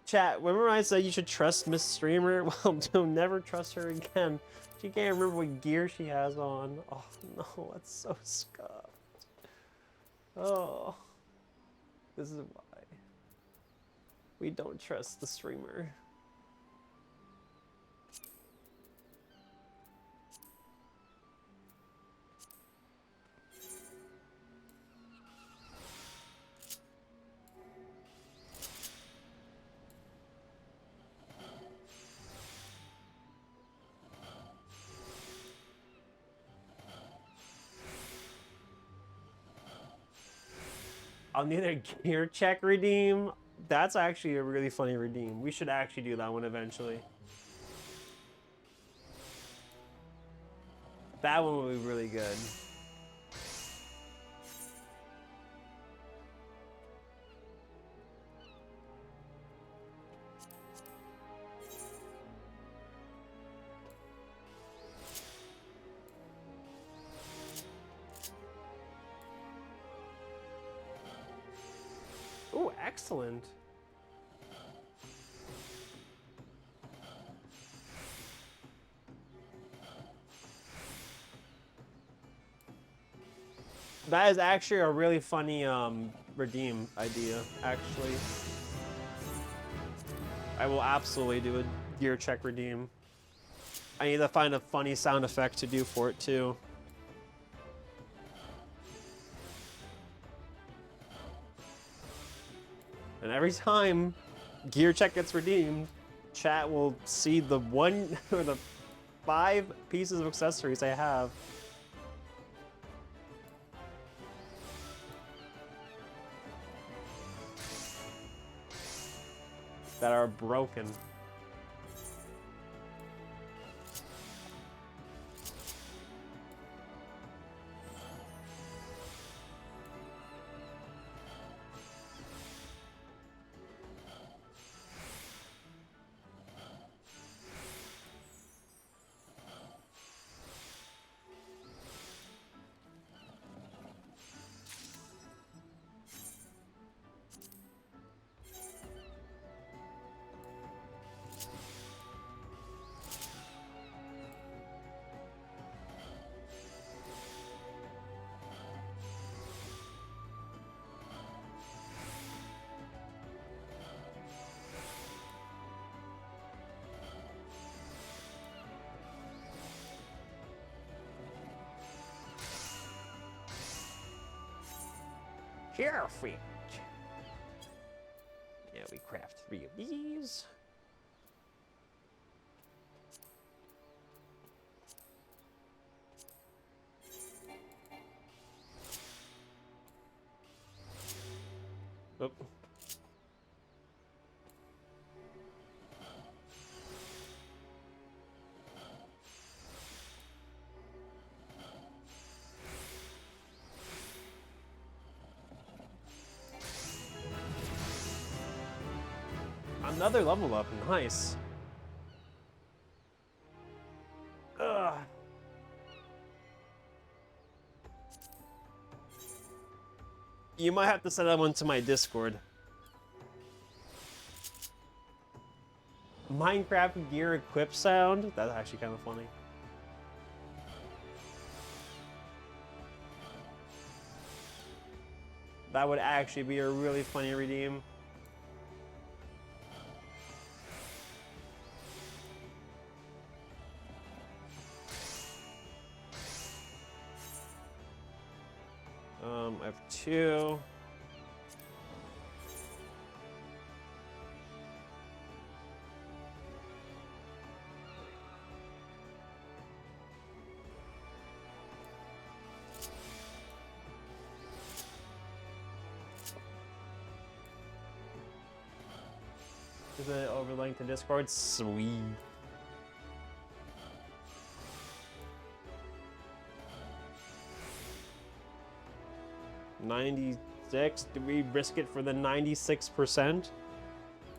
Chat, remember I said you should trust Miss Streamer? Well, don't never trust her again. She can't remember what gear she has on. Oh, no, that's so scuffed. Oh. This is why. We don't trust the streamer. I'll neither gear check redeem. That's actually a really funny redeem. We should actually do that one eventually. That one will be really good. Oh, excellent. That is actually a really funny redeem idea, actually. I will absolutely do a gear check redeem. I need to find a funny sound effect to do for it too. And every time gear check gets redeemed, chat will see the 1 or the 5 pieces of accessories I have. That are broken. Perfect. Yeah, we craft 3 of these. Oop. Another level up, nice. Ugh. You might have to send that one to my Discord. Minecraft gear equip sound? That's actually kind of funny. That would actually be a really funny redeem. I have 2. Is it overlaying to Discord? Sweet. $96. Do we risk it for the 96%?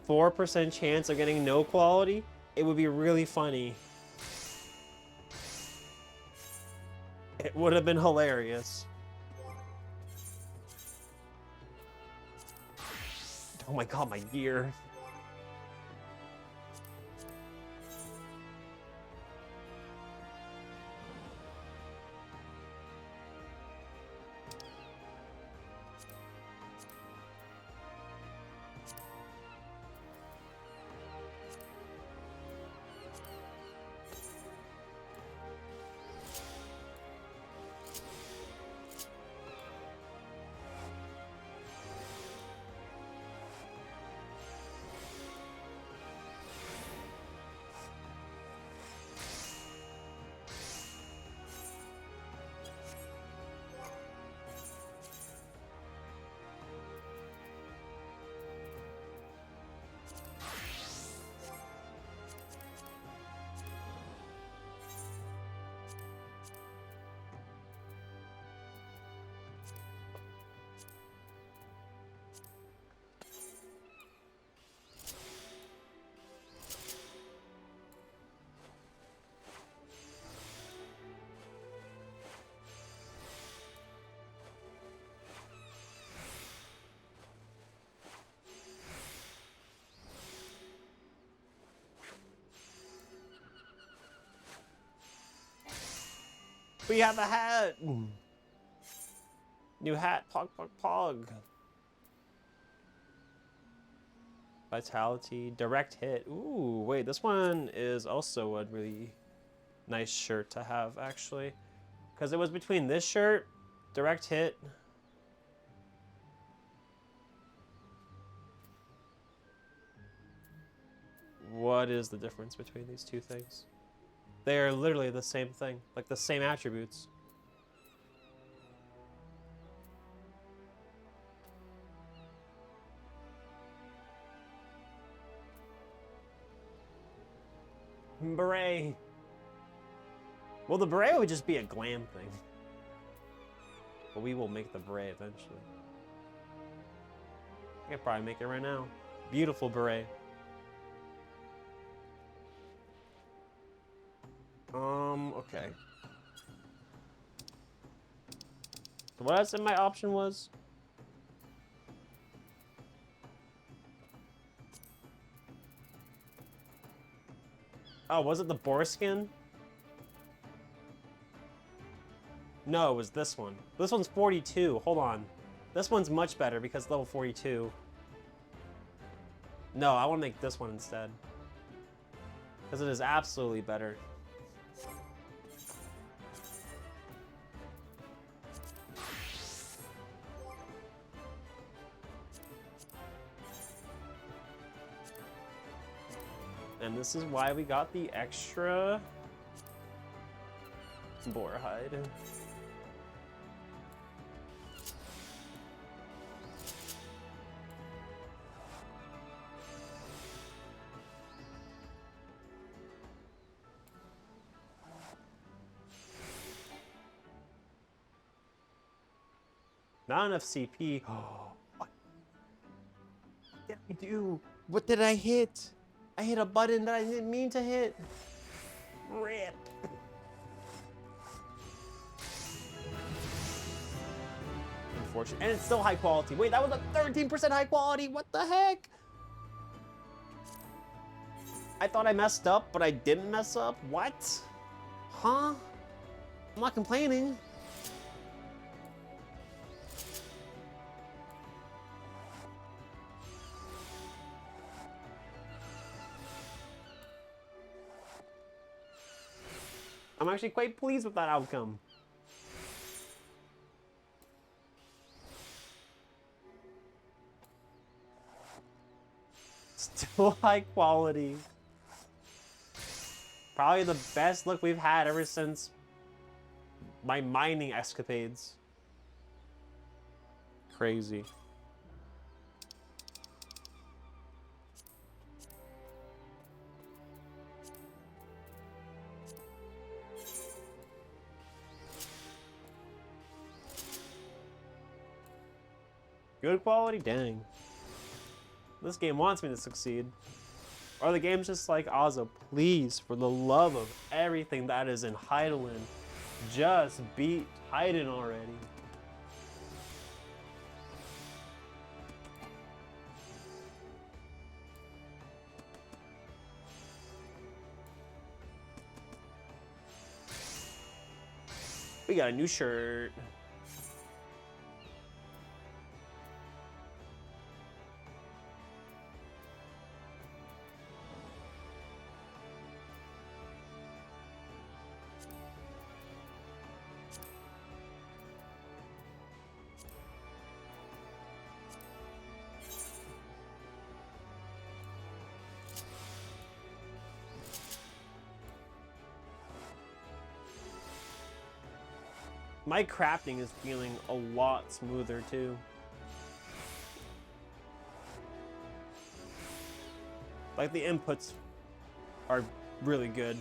4% chance of getting no quality? It would be really funny. It would have been hilarious. Oh my god, my gear. We have a hat! New hat, pog, pog, pog. Vitality, direct hit. Ooh, wait, this one is also a really nice shirt to have, actually. Because it was between this shirt, direct hit. What is the difference between these two things? They are literally the same thing, like the same attributes. Beret. Well, the beret would just be a glam thing. But we will make the beret eventually. I could probably make it right now. Beautiful beret. Okay. So what I said my option was? Oh, was it the boar skin? No, it was this one. This one's 42. Hold on. This one's much better because it's level 42. No, I want to make this one instead. Because it is absolutely better. And this is why we got the extra boar hide. Not enough CP. What did I do? What did I hit? I hit a button that I didn't mean to hit. Rip. Unfortunate. And it's still high quality. Wait, that was a 13% high quality. What the heck? I thought I messed up, but I didn't mess up. What? Huh? I'm not complaining. I'm actually quite pleased with that outcome. Still high quality. Probably the best look we've had ever since my mining escapades. Crazy. Good quality? Dang. This game wants me to succeed. Or the game's just like, Ozzo, please, for the love of everything that is in Heidelin, just beat Heiden already. We got a new shirt. My crafting is feeling a lot smoother too. Like the inputs are really good.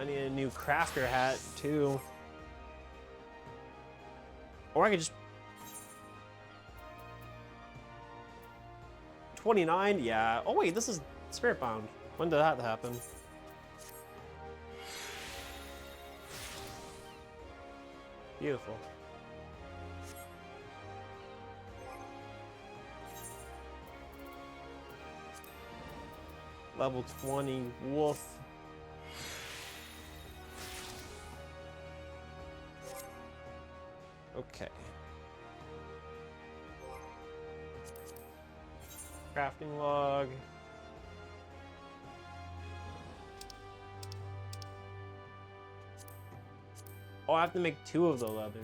I need a new crafter hat too. Or I could just 29, yeah. Oh wait, this is Spirit Bound. When did that happen? Beautiful. Level 20 wolf. Okay. Crafting log. Oh, I have to make 2 of the leathers.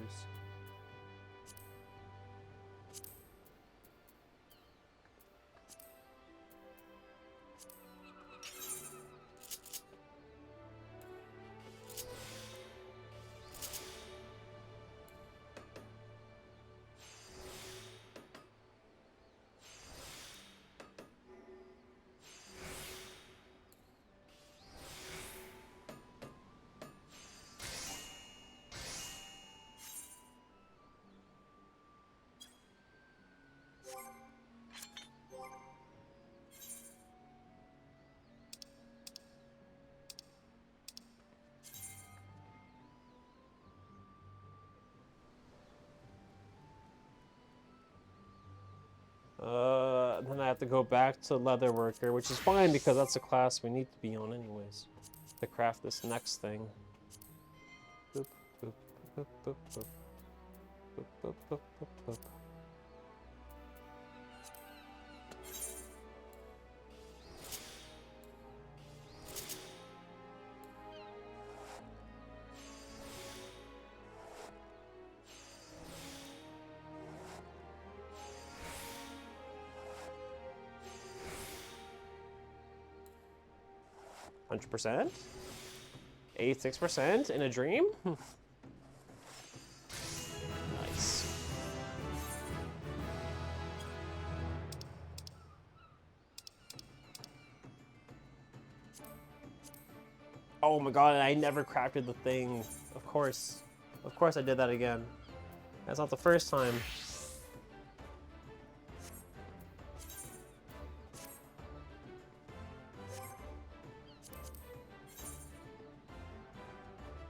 Then I have to go back to leather worker, which is fine because that's the class we need to be on anyways, to craft this next thing. Boop, boop, boop, boop, boop. Boop, boop, boop, boop, boop. 100%? 86% in a dream? Nice. Oh my god, I never crafted the thing. Of course. Of course I did that again. That's not the first time.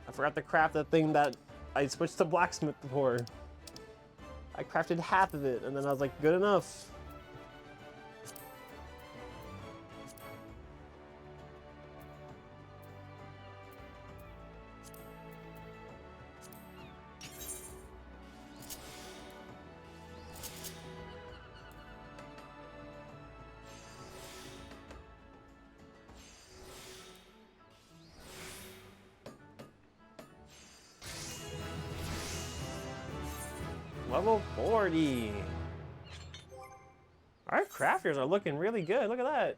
I forgot to craft that thing that I switched to blacksmith for. I crafted half of it, and then I was like, good enough. Level 40. Our crafters are looking really good. Look at that.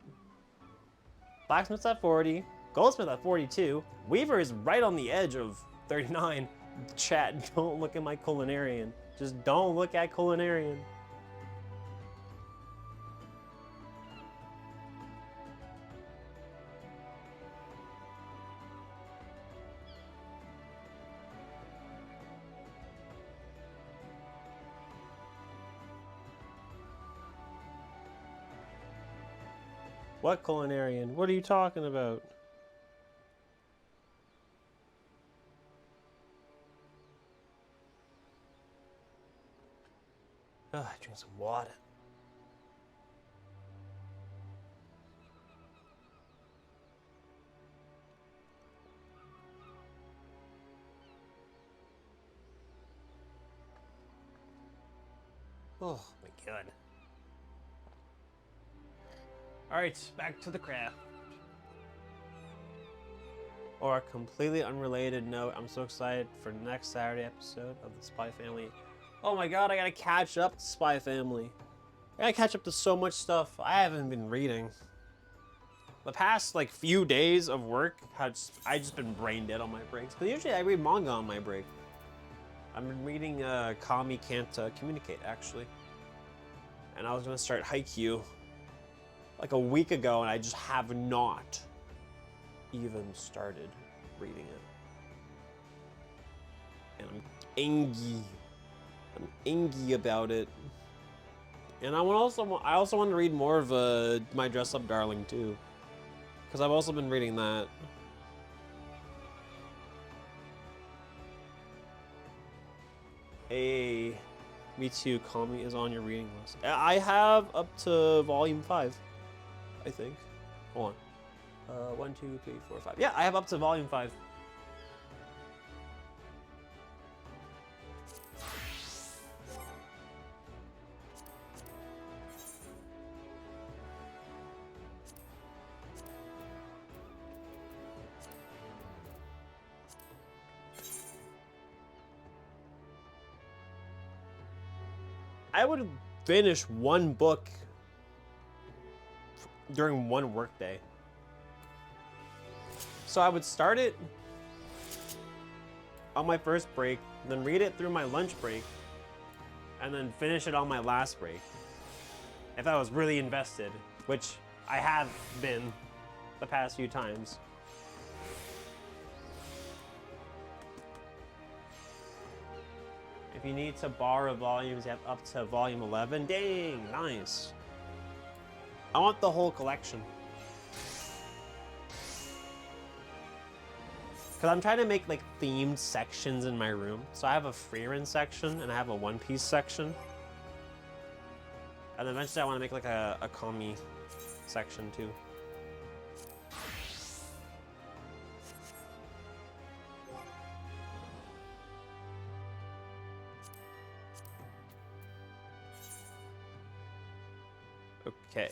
Blacksmith's at 40. Goldsmith at 42. Weaver is right on the edge of 39. Chat, don't look at my culinarian. Just don't look at culinarian. What culinarian? What are you talking about? Ah, drink some water. Oh my god. Alright, back to the craft. Or a completely unrelated note, I'm so excited for the next Saturday episode of the Spy Family. Oh my god, I gotta catch up to Spy Family. I gotta catch up to so much stuff I haven't been reading. The past like few days of work, I just been brain dead on my breaks. But usually I read manga on my break. I've been reading Kami Can't Communicate actually. And I was gonna start Haikyuu like a week ago, and I just have not even started reading it. And I'm angry. I'm angry about it. And I also want to read more of My Dress Up Darling too, because I've also been reading that. Me too. Call Me is on your reading list. I have up to volume 5, I think. Hold on. 1, 2, 3, 4, 5. Yeah, I have up to volume 5. I would finish one book during one workday. So I would start it on my first break, then read it through my lunch break, and then finish it on my last break. If I was really invested, which I have been the past few times. If you need to borrow volumes, you have up to volume 11. Dang, nice. I want the whole collection. Because I'm trying to make like themed sections in my room. So I have a Freerin section and I have a One Piece section. And then eventually I want to make like a Kami section too. Okay.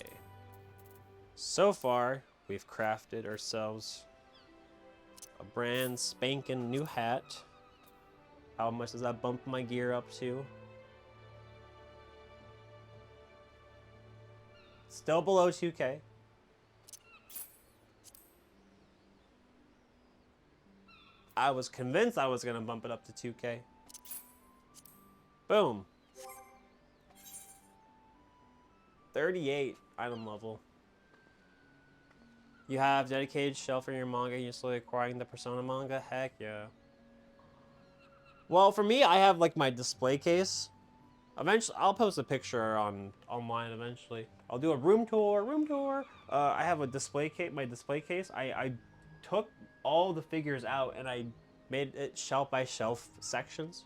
So far, we've crafted ourselves a brand spanking new hat. How much does that bump my gear up to? Still below 2K. I was convinced I was gonna bump it up to 2K. Boom. 38 item level. You have dedicated shelf for your manga. You're slowly acquiring the Persona manga. Heck yeah. Well, for me, I have like my display case. Eventually, I'll post a picture online eventually. I'll do a room tour. I have a display case. My display case. I took all the figures out and I made it shelf by shelf sections.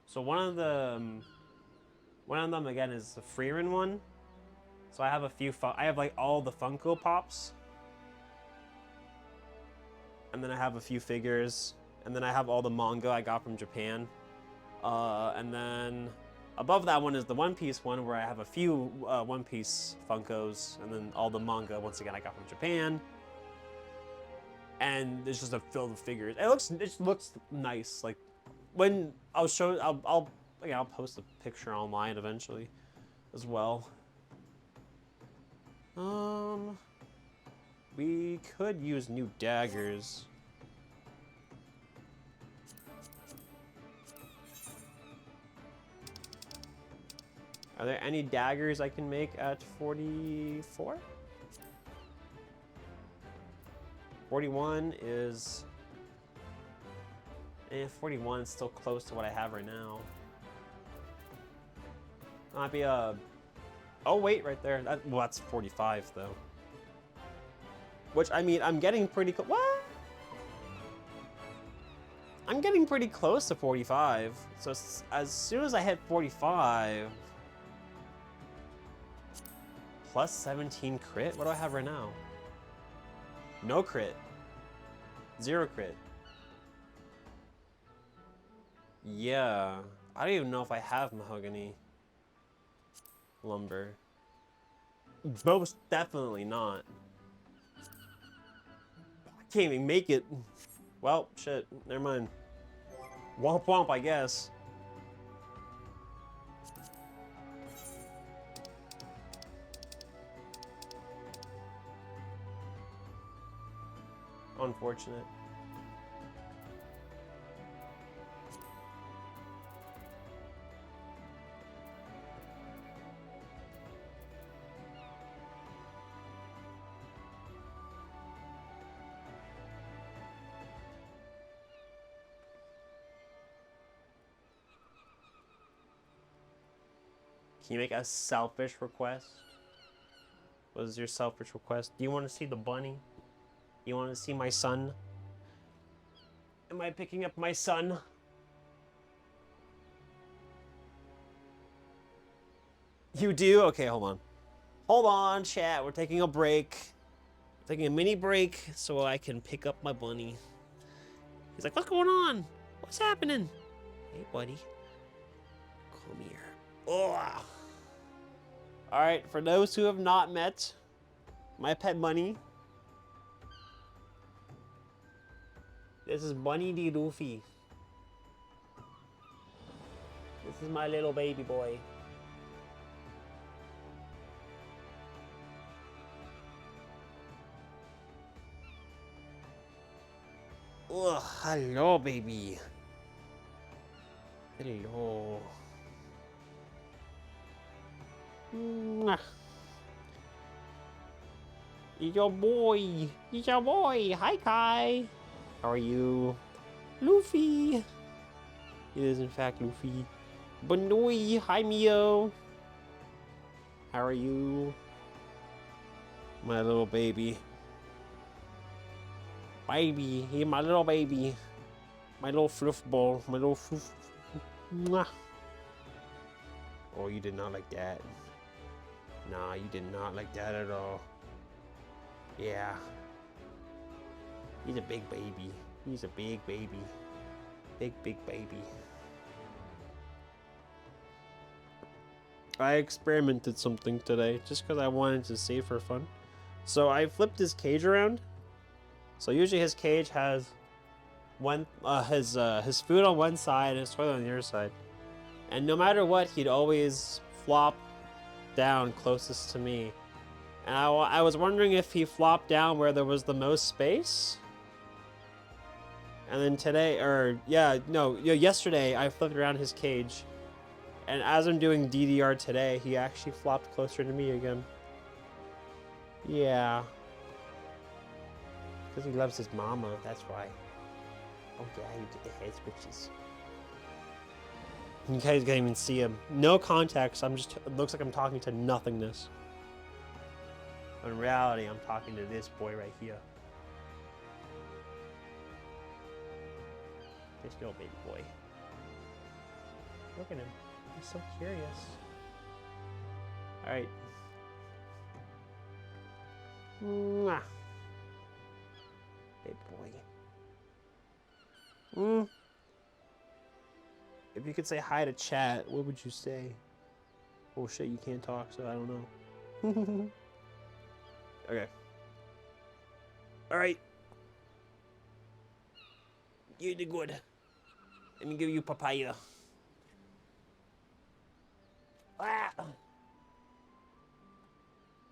So one of them again is the Freerin one. So I have a few. I have like all the Funko Pops. And then I have a few figures, and then I have all the manga I got from Japan. And then above that one is the One Piece one, where I have a few One Piece Funkos, and then all the manga, once again, I got from Japan. And it's just a filled with figures. It looks nice. Like when I'll post a picture online eventually, as well. We could use new daggers. Are there any daggers I can make at 44? 41 is... 41 is still close to what I have right now. Might be a... Oh, wait, right there. Well, that's 45, though. Which, I mean, I'm getting pretty close. What? I'm getting pretty close to 45. So as soon as I hit 45... Plus 17 crit? What do I have right now? No crit. 0 crit. Yeah. I don't even know if I have mahogany lumber. Most definitely not. I can't even make it. Well, shit. Never mind. Womp womp, I guess. Unfortunate. Can you make a selfish request? What is your selfish request? Do you want to see the bunny? You want to see my son? Am I picking up my son? You do? Okay, hold on. Hold on, chat. We're taking a break. Taking a mini break so I can pick up my bunny. He's like, what's going on? What's happening? Hey, buddy. Come here. Oh. All right, for those who have not met my pet bunny, this is Bunny D. Luffy. This is my little baby boy. Oh, hello, baby. Hello. Mwah. It's your boy. It's your boy. Hi, Kai. How are you? Luffy. It is, in fact, Luffy. Banoi. Hi, Mio. How are you? My little baby. Baby. Hey, my little baby. My little fluff ball. My little fluff. Mwah. Oh, you did not like that. Nah, you did not like that at all. Yeah. He's a big baby. He's a big baby. Big baby. I experimented something today just because I wanted to see for fun. So I flipped his cage around. So usually his cage has his food on one side and his toilet on the other side. And no matter what, he'd always flop down closest to me. And I was wondering if he flopped down where there was the most space. And then today, yesterday I flipped around his cage. And as I'm doing DDR today, he actually flopped closer to me again. Yeah. Because he loves his mama, that's why. Oh yeah, he did the head switches. You guys can't even see him. No context, it looks like I'm talking to nothingness. In reality, I'm talking to this boy right here. This little baby boy. Look at him. He's so curious. Alright. Mwah. Big boy. If you could say hi to chat, what would you say? Oh shit, you can't talk, so I don't know. Okay. Alright. You did good. Let me give you papaya. Ah.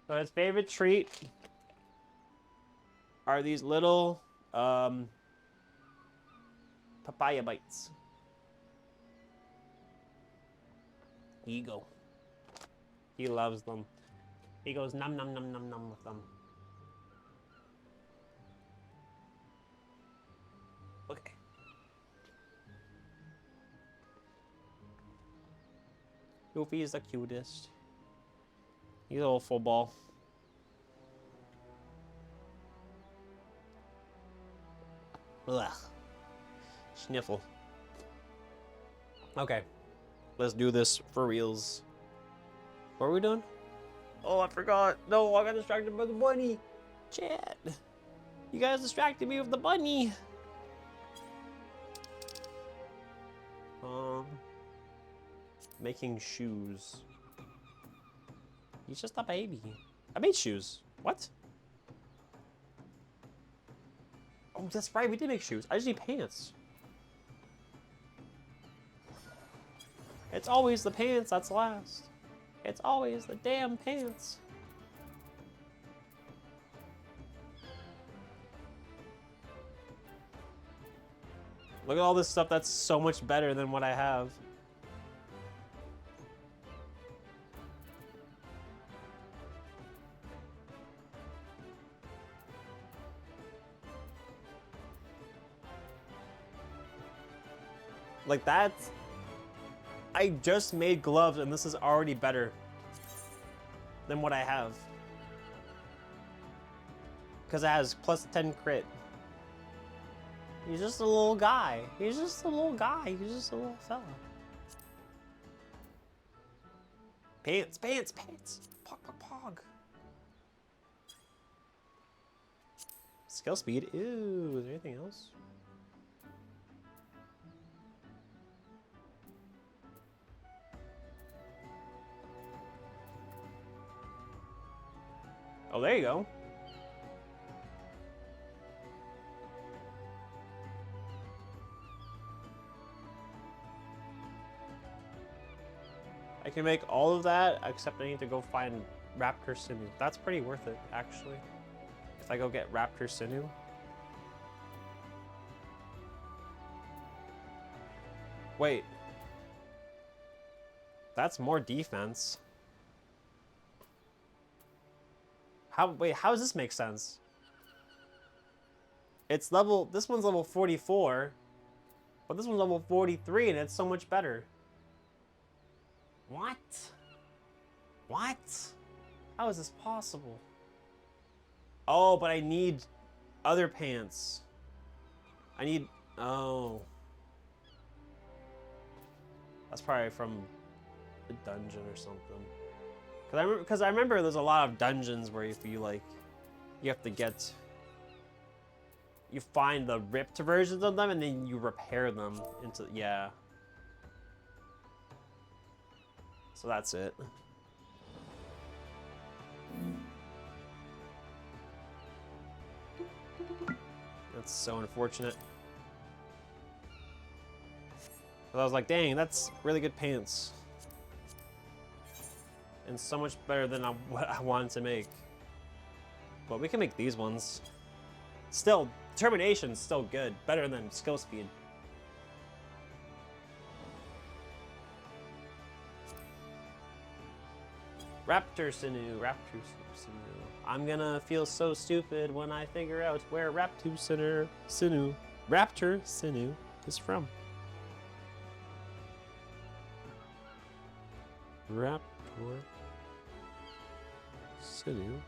So his favorite treat are these little papaya bites. Here you go. He loves them. He goes nom nom nom nom nom with them. Okay. Luffy is the cutest. He's a little football. Ugh. Sniffle. Okay. Let's do this for reals. What are we doing? Oh, I forgot. No, I got distracted by the bunny. Chat. You guys distracted me with the bunny. Making shoes. He's just a baby. I made shoes. What? Oh, that's right. We did make shoes. I just need pants. It's always the pants that's last. It's always the damn pants. Look at all this stuff that's so much better than what I have. Like that's... I just made gloves and this is already better than what I have. Because it has plus 10 crit. He's just a little guy. He's just a little guy. He's just a little fella. Pants, pants, pants. Pog, pog, pog. Skill speed. Ew, is there anything else? Oh, there you go. I can make all of that, except I need to go find Raptor Sinew. That's pretty worth it, actually. If I go get Raptor Sinew. Wait. That's more defense. Wait, how does this make sense? It's level, this one's level 44, but this one's level 43 and it's so much better. What? What? How is this possible? Oh, but I need other pants. I need, oh. That's probably from a dungeon or something. Because I remember there's a lot of dungeons where if you like, you have to get, you find the ripped versions of them and then you repair them into, yeah. So that's it. That's so unfortunate. But I was like, dang, that's really good pants. And so much better than what I wanted to make. But we can make these ones. Still, determination's still good. Better than skill speed. Raptor Sinew, Raptor Sinew. I'm gonna feel so stupid when I figure out where Raptor Sinew is from. Raptor Sinew.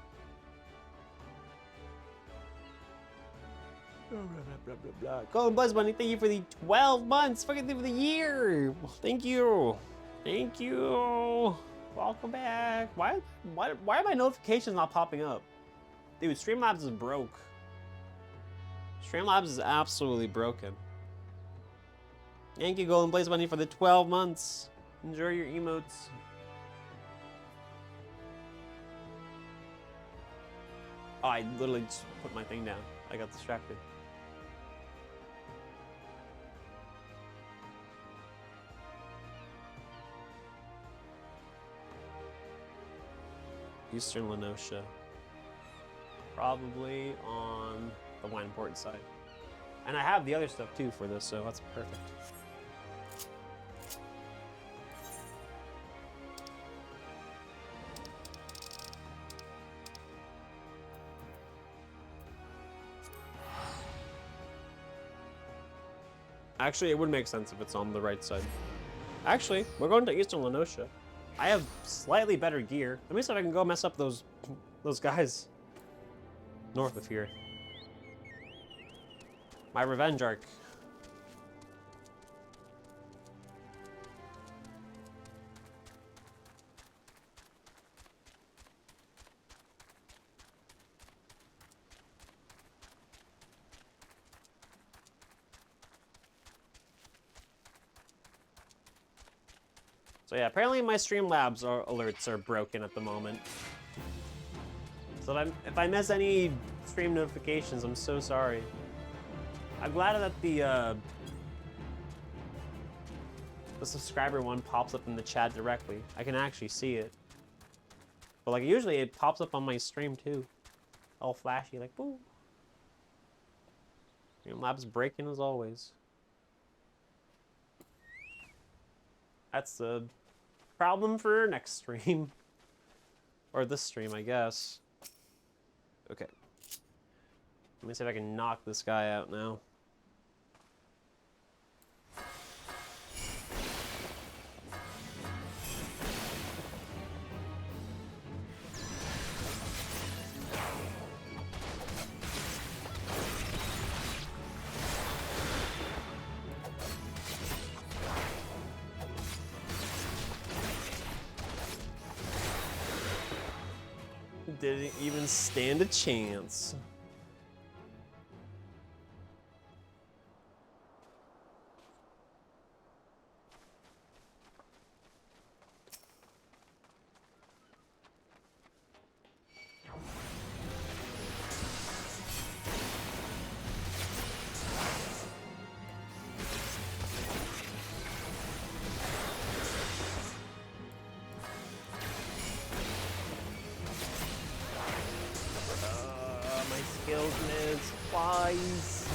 Blah, blah, blah, blah. Golden Buzz Bunny, thank you for the 12 months. Fucking thing for the year. Thank you. Thank you. Welcome back. Why are my notifications not popping up? Dude, Streamlabs is broke. Streamlabs is absolutely broken. Thank you, Golden Blaze Bunny, for the 12 months. Enjoy your emotes. Oh, I literally just put my thing down. I got distracted. Eastern Lenosha. Probably on the wine port side. And I have the other stuff too for this, so that's perfect. Actually, it would make sense if it's on the right side. Actually, we're going to Eastern Lenosha. I have slightly better gear. Let me see if I can go mess up those guys north of here. My revenge arc. So yeah, apparently my Streamlabs alerts are broken at the moment. So if I miss any stream notifications, I'm so sorry. I'm glad that the subscriber one pops up in the chat directly. I can actually see it. But like usually it pops up on my stream too. All flashy, like boom. Streamlabs breaking as always. That's the problem for next stream. Or this stream, I guess. Okay. Let me see if I can knock this guy out now. Didn't even stand a chance. Skills miss twice.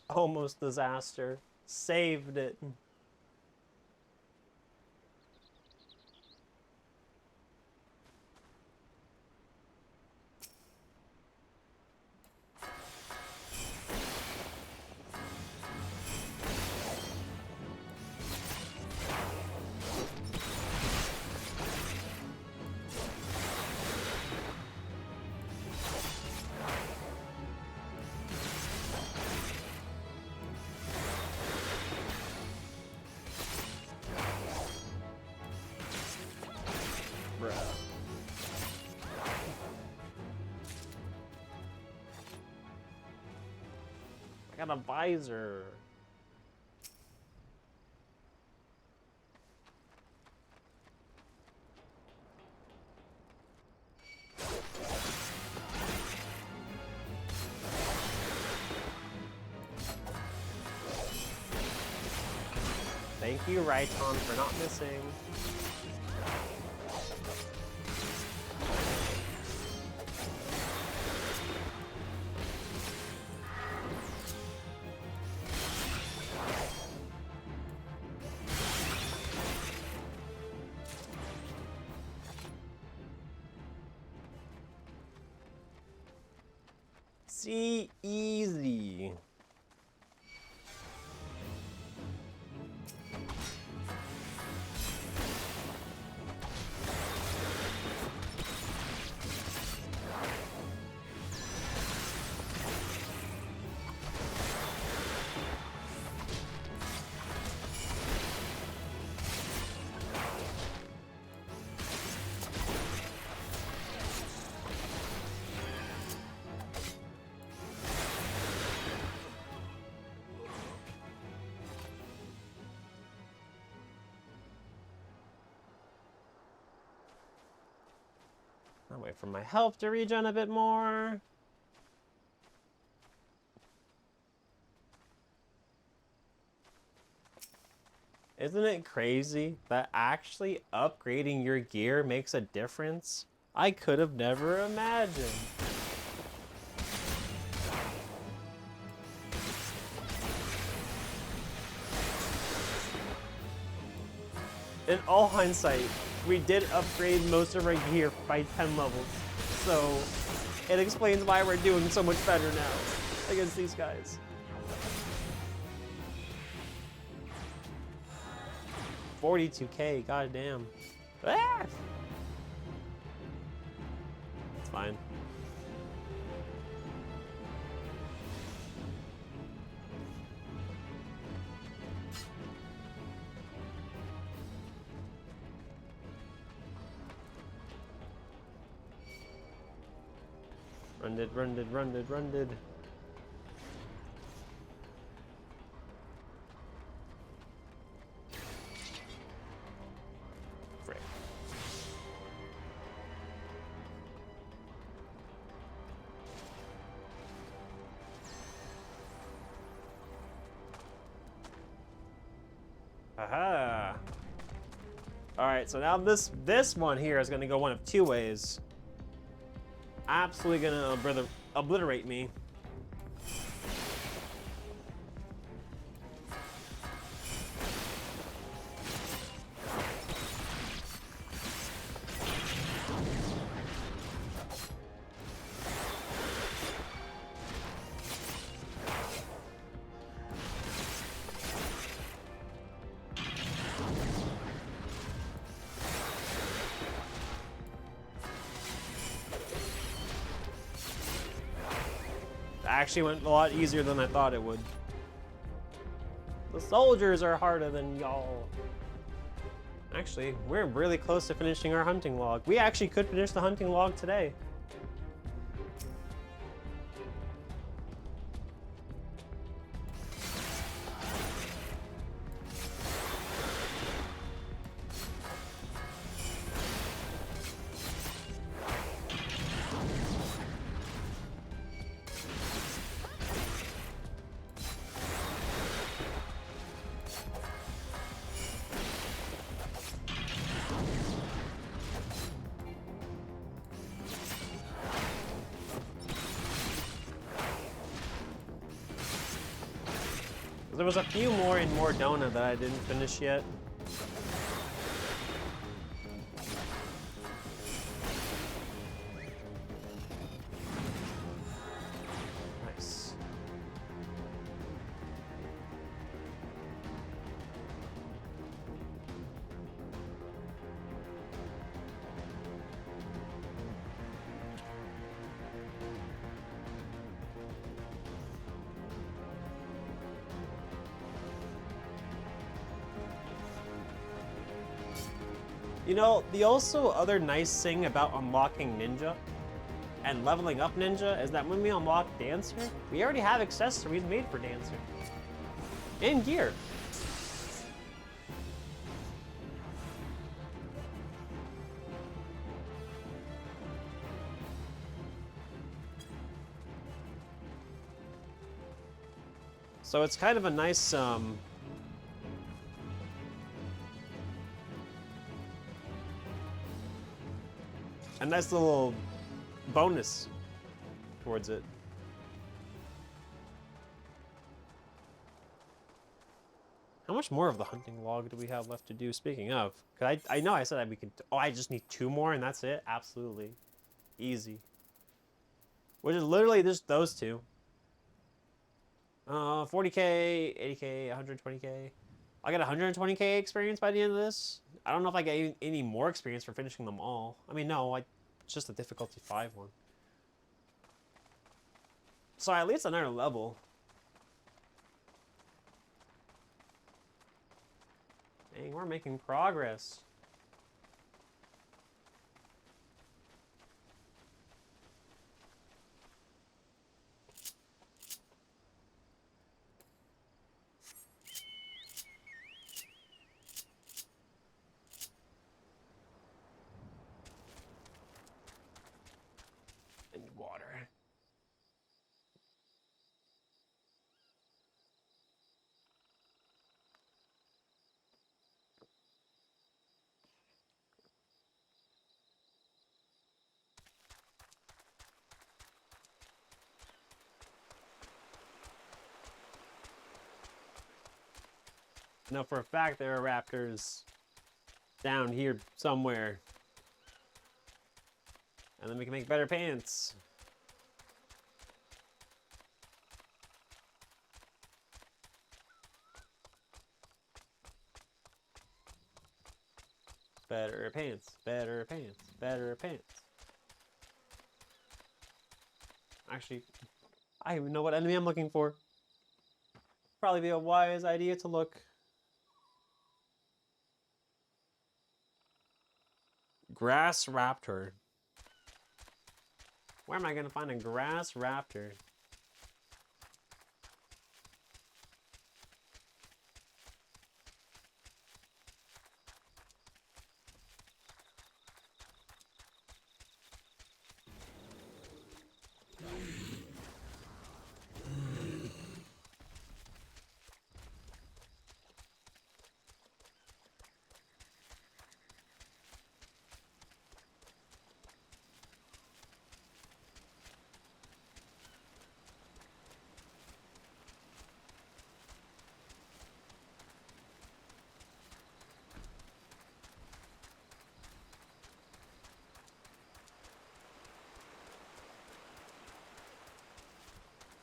Almost disaster. Saved it. I got a visor. Thank you, Raiton, for not missing. See, easy. I'll wait for my health to regen a bit more. Isn't it crazy that actually upgrading your gear makes a difference? I could have never imagined. In all hindsight, we did upgrade most of our gear by 10 levels, so it explains why we're doing so much better now against these guys. 42k, goddamn. Ah! It's fine. Run-did. Frick. Aha! Alright, so now this one here is gonna go one of two ways. Absolutely gonna obliterate me. actually went a lot easier than I thought it would. The soldiers are harder than y'all. Actually, we're really close to finishing our hunting log. We actually could finish the hunting log today. There was a few more in Mordona that I didn't finish yet. Nice. You know, the also other nice thing about unlocking Ninja and leveling up Ninja is that when we unlock Dancer, we already have accessories made for Dancer. And gear. So it's kind of a nice, a nice little bonus towards it. How much more of the hunting log do we have left to do? Speaking of, 'cause I know I said that we could. Oh, I just need 2 more and that's it. Absolutely, easy. Which is literally just those 2. 40k, 80k, 120k. I got 120k experience by the end of this. I don't know if I get any more experience for finishing them all. I mean, no, it's just a difficulty 5 one. So at least another level. Dang, we're making progress. And water. I know for a fact there are raptors down here somewhere. And then we can make better pants. Better pants, better pants, better pants. Actually, I don't even know what enemy I'm looking for. Probably be a wise idea to look. Grass raptor. Where am I gonna find a grass raptor?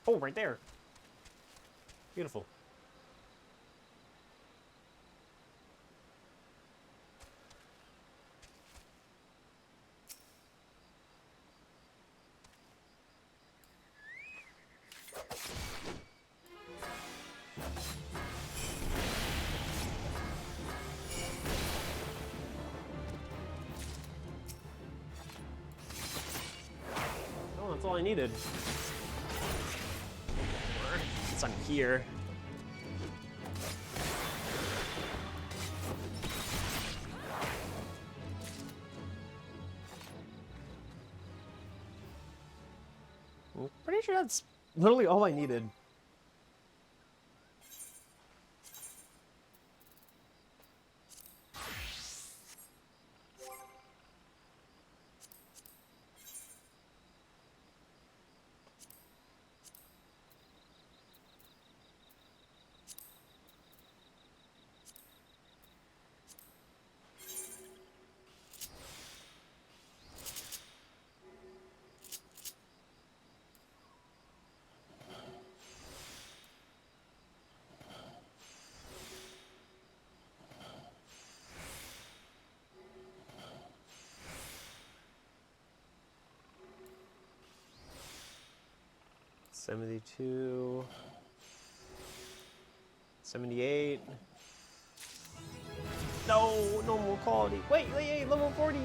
Oh, right there. Beautiful. all I needed. Since I'm here. I'm pretty sure that's literally all I needed. $72, $78. No, no more quality. Wait, level 40.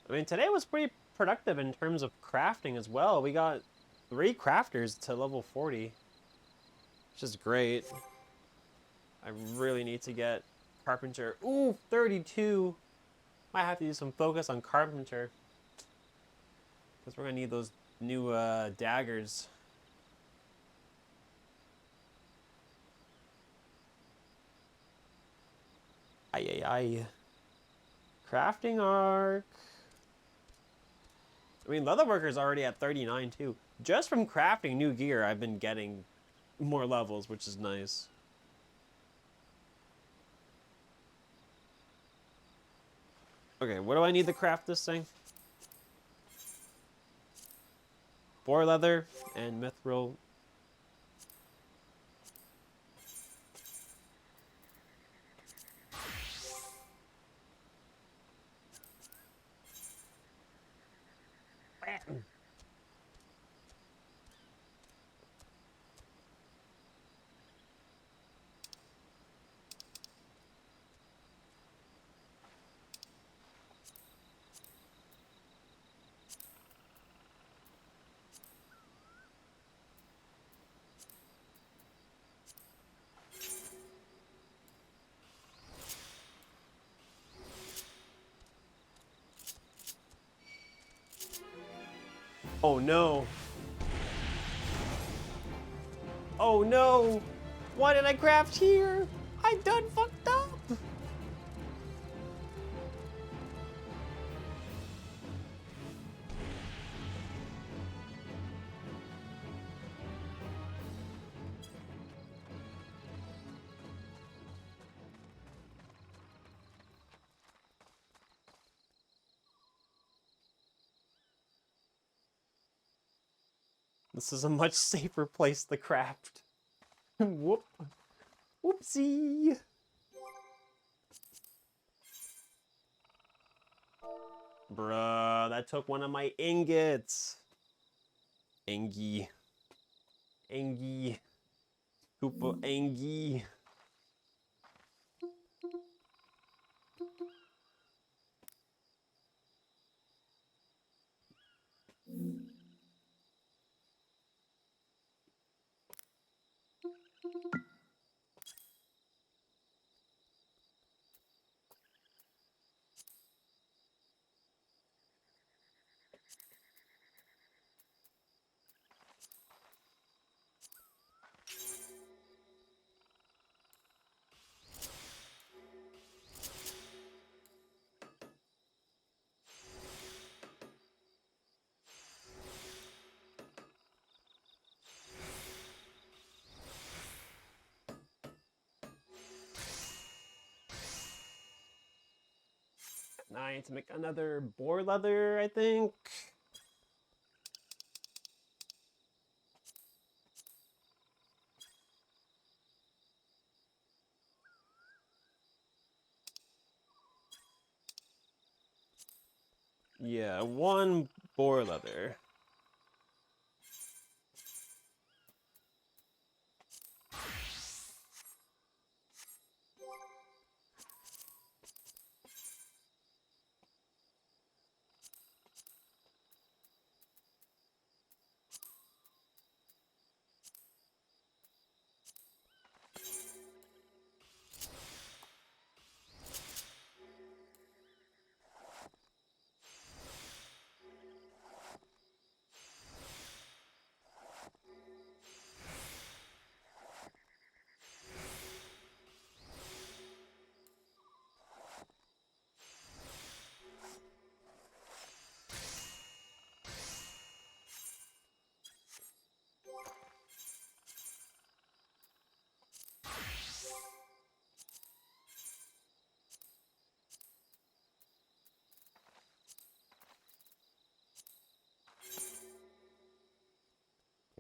I mean, today was pretty productive in terms of crafting as well. We got 3 crafters to level 40, which is great. I really need to get carpenter. Ooh, 32. Might have to do some focus on carpenter, because we're gonna need those new daggers. Ay. Crafting arc. I mean, Leatherworker's already at 39 too. Just from crafting new gear, I've been getting more levels, which is nice. Okay, what do I need to craft this thing? Boar leather and mithril. Oh no. Oh no. Why did I craft here? I done fucked up. This is a much safer place to craft. Whoop. Whoopsie. Bruh, that took one of my ingots. Engie. Engie. Super Engie. Now I need to make another boar leather, I think. Yeah, 1 boar leather.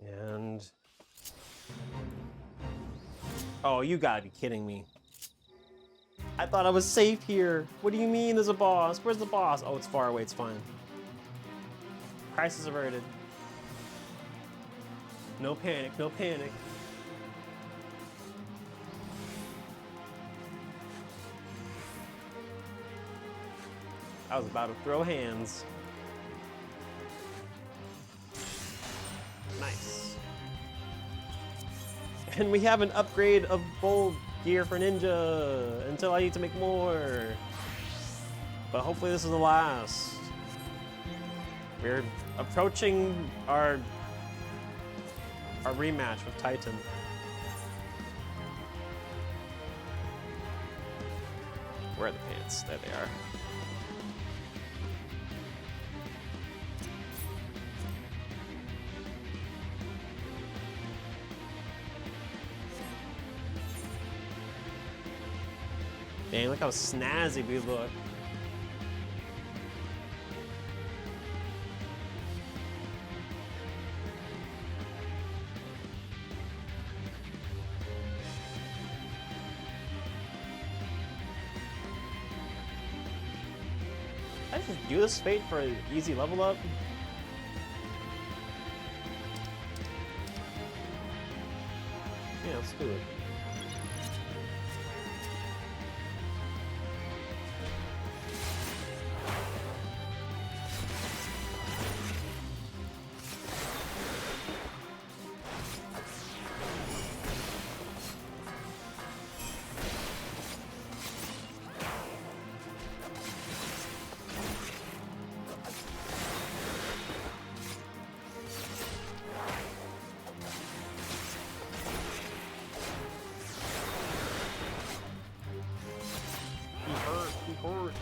And... Oh, you gotta be kidding me. I thought I was safe here. What do you mean there's a boss? Where's the boss? Oh, it's far away, it's fine. Crisis averted. No panic, no panic. I was about to throw hands. Nice. And we have an upgrade of bold gear for ninja until I need to make more. But hopefully this is the last. We're approaching our rematch with Titan. Where are the pants? There they are. Dang, look how snazzy we look. I just do this fate for an easy level up. Yeah, let's do it. He hurt.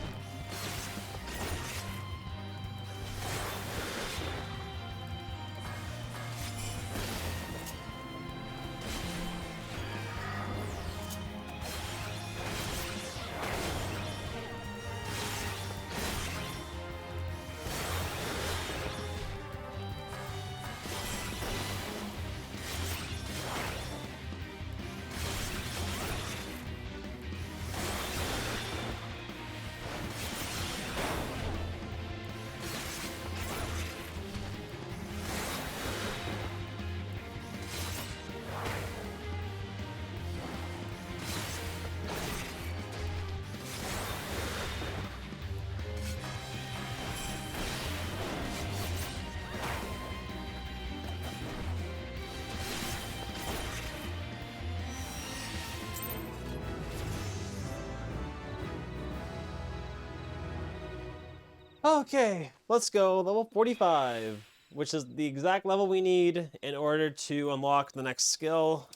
Okay, let's go level 45, which is the exact level we need in order to unlock the next skill.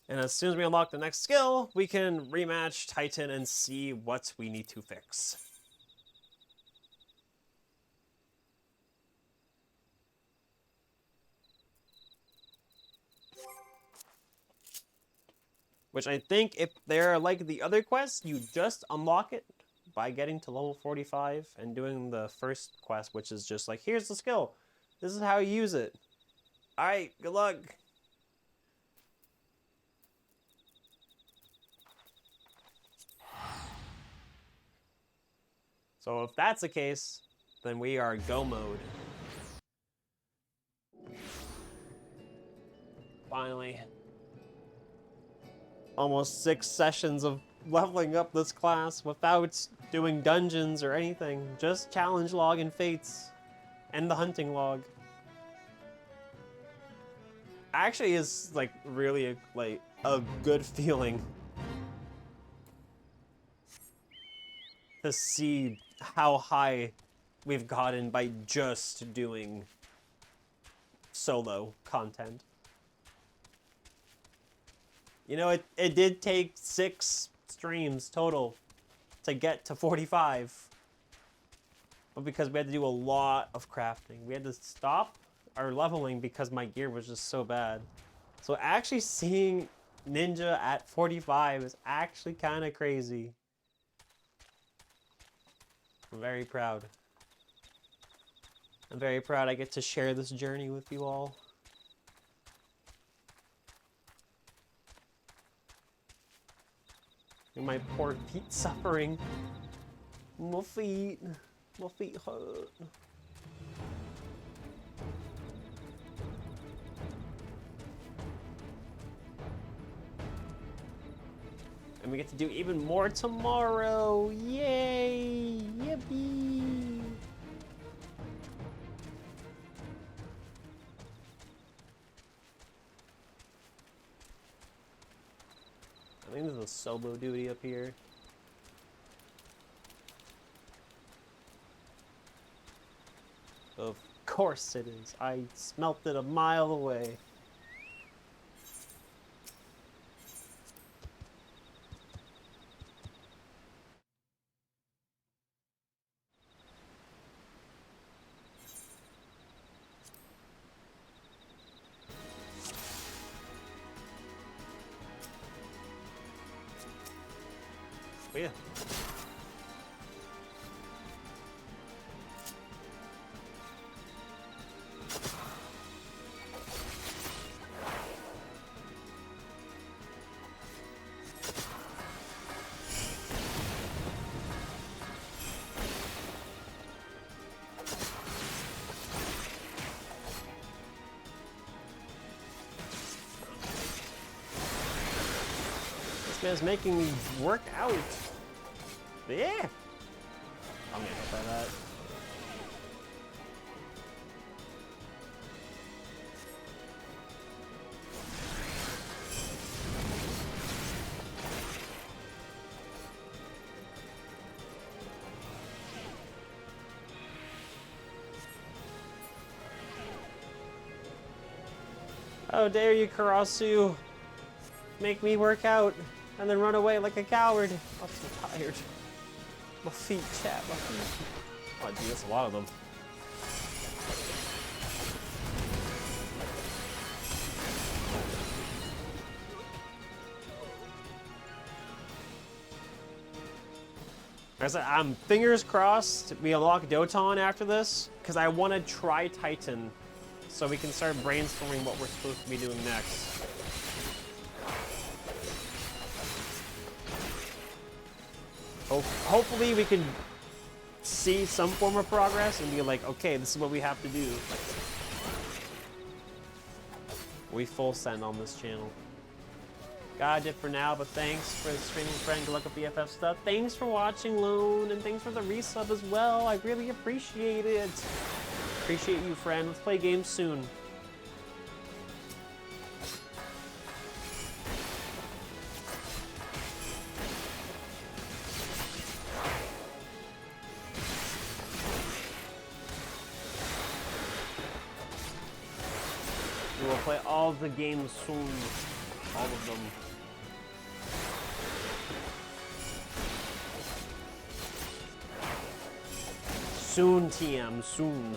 And as soon as we unlock the next skill, we can rematch Titan and see what we need to fix. Which I think if they're like the other quests, you just unlock it by getting to level 45 and doing the first quest, which is just like, here's the skill. This is how you use it. Alright, good luck. So if that's the case, then we are go mode. Finally. Almost 6 sessions of leveling up this class without doing dungeons or anything. Just challenge log and fates. And the hunting log. Actually is like really a good feeling to see how high we've gotten by just doing solo content. You know, it did take 6 streams total to get to 45. But because we had to do a lot of crafting, we had to stop our leveling because my gear was just so bad. So actually seeing Ninja at 45 is actually kind of crazy. I'm very proud. I'm very proud I get to share this journey with you all. And my poor feet suffering. My feet hurt. And we get to do even more tomorrow. Yay! Yippee! I think there's a solo duty up here. Of course it is. I smelt it a mile away. But yeah. This man's making me work out. Yeah. I'm gonna hit by that. How dare you, Karasu, make me work out and then run away like a coward. I'm so tired. My feet, chat, my feet. Oh, dude, that's a lot of them. Like I said, I'm fingers crossed we unlock Doton after this, because I want to try Titan, so we can start brainstorming what we're supposed to be doing next. Hopefully we can see some form of progress and be like, okay, this is what we have to do. We full send on this channel. Got it for now, but thanks for the streaming friend. Good luck with BFF stuff. Thanks for watching, Lone, and thanks for the resub as well. I really appreciate it. Appreciate you, friend. Let's play games soon. We will play all the games soon. All of them. Soon, TM, soon.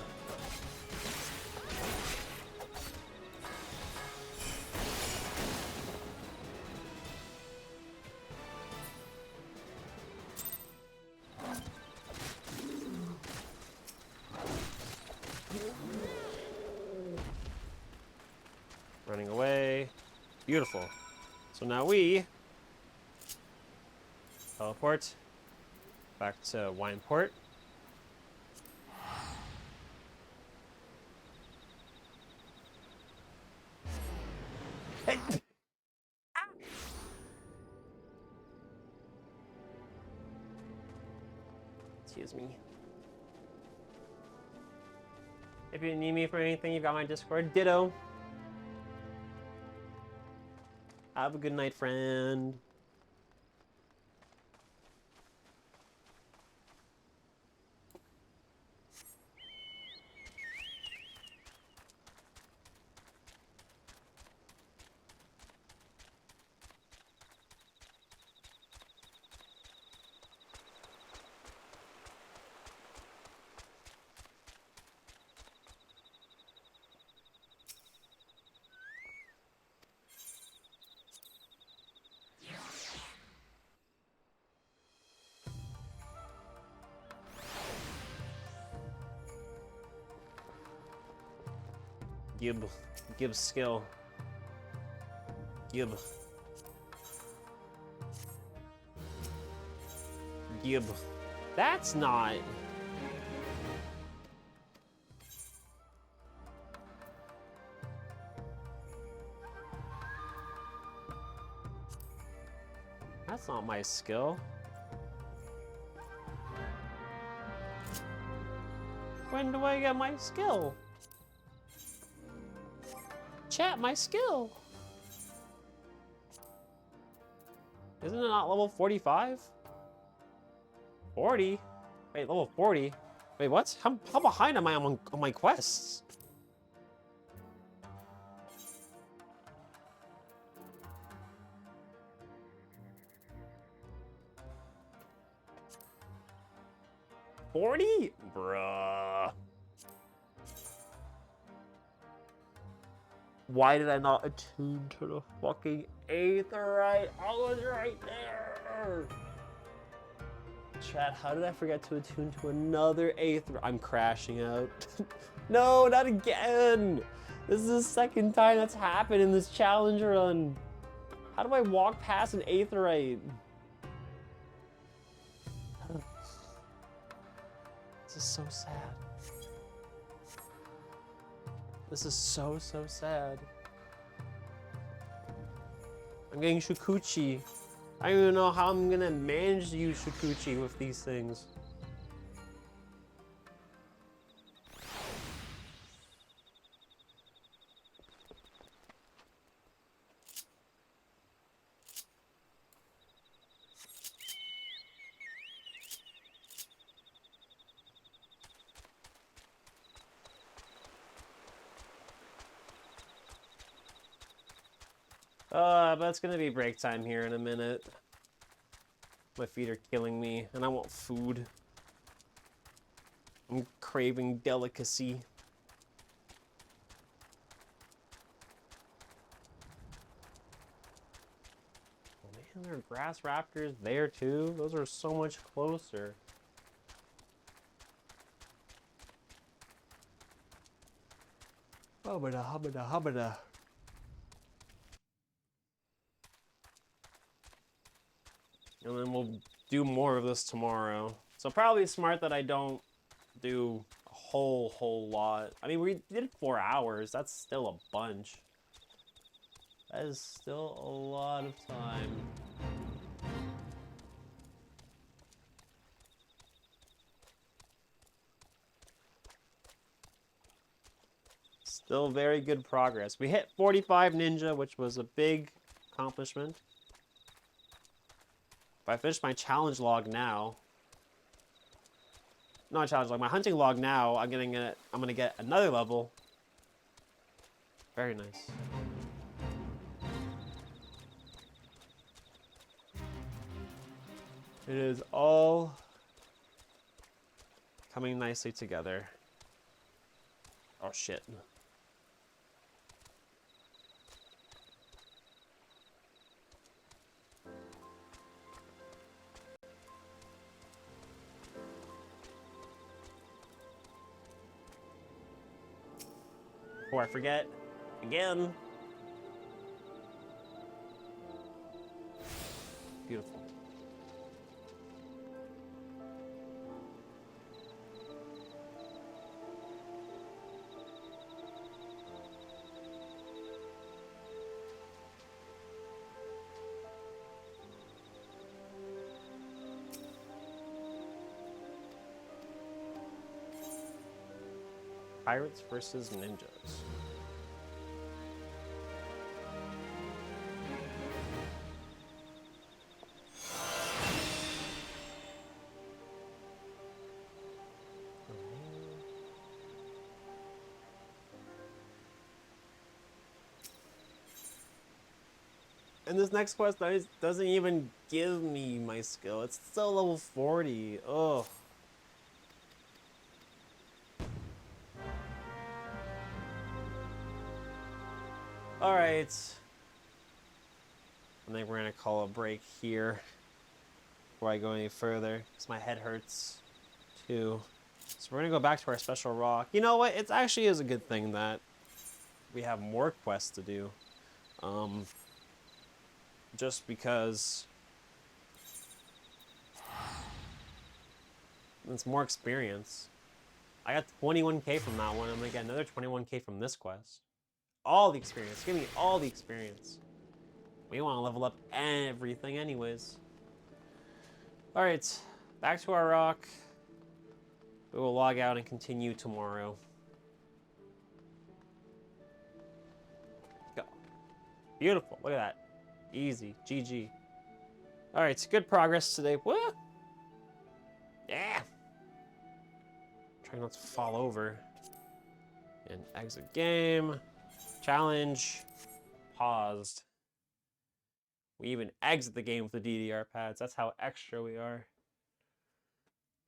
Running away. Beautiful. So now we teleport back to Wineport. Excuse me. If you need me for anything, you've got my Discord. Ditto. Have a good night, friend. Gib skill. Gib. That's not. That's not my skill. When do I get my skill? Chat, my skill. Isn't it not level 45? 40? Wait, level 40? Wait, what? How behind am I on my quests? $40? Bruh. Why did I not attune to the fucking aetherite? I was right there. Chat, how did I forget to attune to another aetherite? I'm crashing out. No, not again. This is the second time that's happened in this challenge run. How do I walk past an aetherite? This is so sad. This is so sad. I'm getting Shukuchi. I don't even know how I'm gonna manage to use Shukuchi with these things. But it's gonna be break time here in a minute. My feet are killing me, and I want food. I'm craving delicacy. Oh man, there are grass raptors there too. Those are so much closer. Hubbada, hubbada, hubbada. And then we'll do more of this tomorrow. So probably smart that I don't do a whole lot. I mean, we did 4 hours. That's still a bunch. That is still a lot of time. Still very good progress. We hit 45 ninja, which was a big accomplishment. If I finish my challenge log now, not challenge log, my hunting log now, I'm gonna get another level. Very nice. It is all coming nicely together. Oh shit. Before I forget, again. Beautiful. Pirates versus ninjas. And this next quest doesn't even give me my skill. It's still level 40. Ugh. Alright. I think we're gonna call a break here before I go any further, because my head hurts too. So we're gonna go back to our special rock. You know what? It actually is a good thing that we have more quests to do. Just because it's more experience. I got 21k from that one. I'm gonna get another 21k from this quest. All the experience. Give me all the experience. We want to level up everything anyways. Alright, back to our rock. We will log out and continue tomorrow. Go. Beautiful. Look at that. Easy. GG. Alright, good progress today. What? Yeah. Try not to fall over. And exit game. Challenge. Paused. We even exit the game with the DDR pads. That's how extra we are.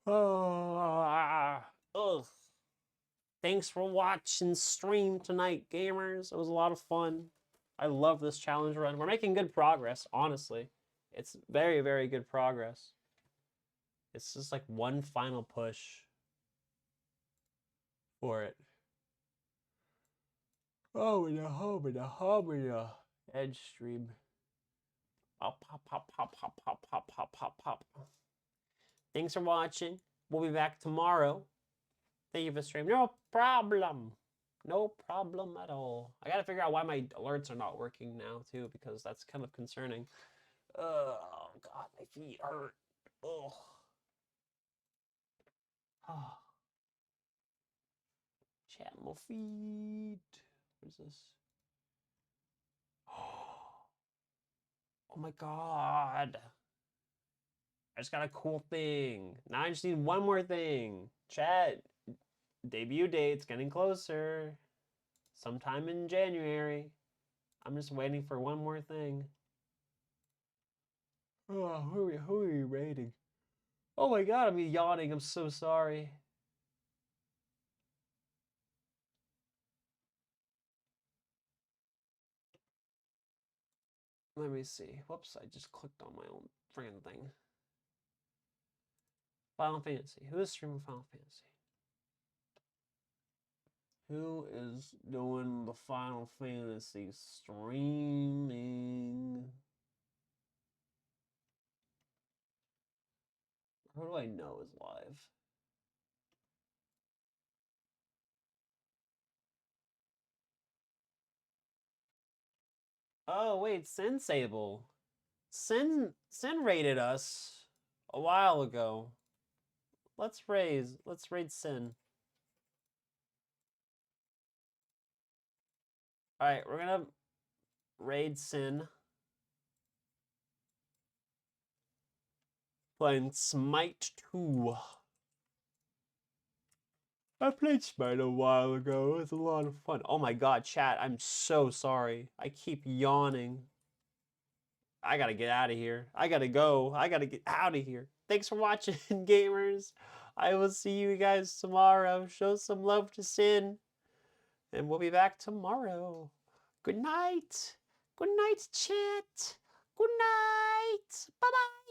Ugh. Thanks for watching stream tonight, gamers. It was a lot of fun. I love this challenge run. We're making good progress, honestly. It's very, very good progress. It's just like one final push for it. Oh, yeah. Edge stream. Pop, pop, pop, pop, pop, pop, pop, pop, pop, pop. Thanks for watching. We'll be back tomorrow. Thank you for streaming. No problem. No problem at all. I gotta figure out why my alerts are not working now, too, because that's kind of concerning. Oh, God, my feet hurt. Oh. Oh. Chat my feet. What is this? Oh my God. I just got a cool thing. Now I just need one more thing. Chat. Debut date's getting closer. Sometime in January. I'm just waiting for one more thing. Oh, who are you rating? Oh my God, I'm yawning. I'm so sorry. Let me see. Whoops, I just clicked on my own friggin' thing. Final Fantasy. Who is streaming Final Fantasy? Who is doing the Final Fantasy streaming? Who do I know is live? Oh, wait, Sensable. Sin raided us a while ago. Let's raid Sin. Alright, we're gonna raid Sin. Playing Smite 2. I played Smite a while ago. It was a lot of fun. Oh my God, chat, I'm so sorry. I keep yawning. I gotta get out of here. I gotta go. I gotta get out of here. Thanks for watching, gamers. I will see you guys tomorrow. Show some love to Sin. And we'll be back tomorrow. Good night. Good night, chat. Good night. Bye-bye.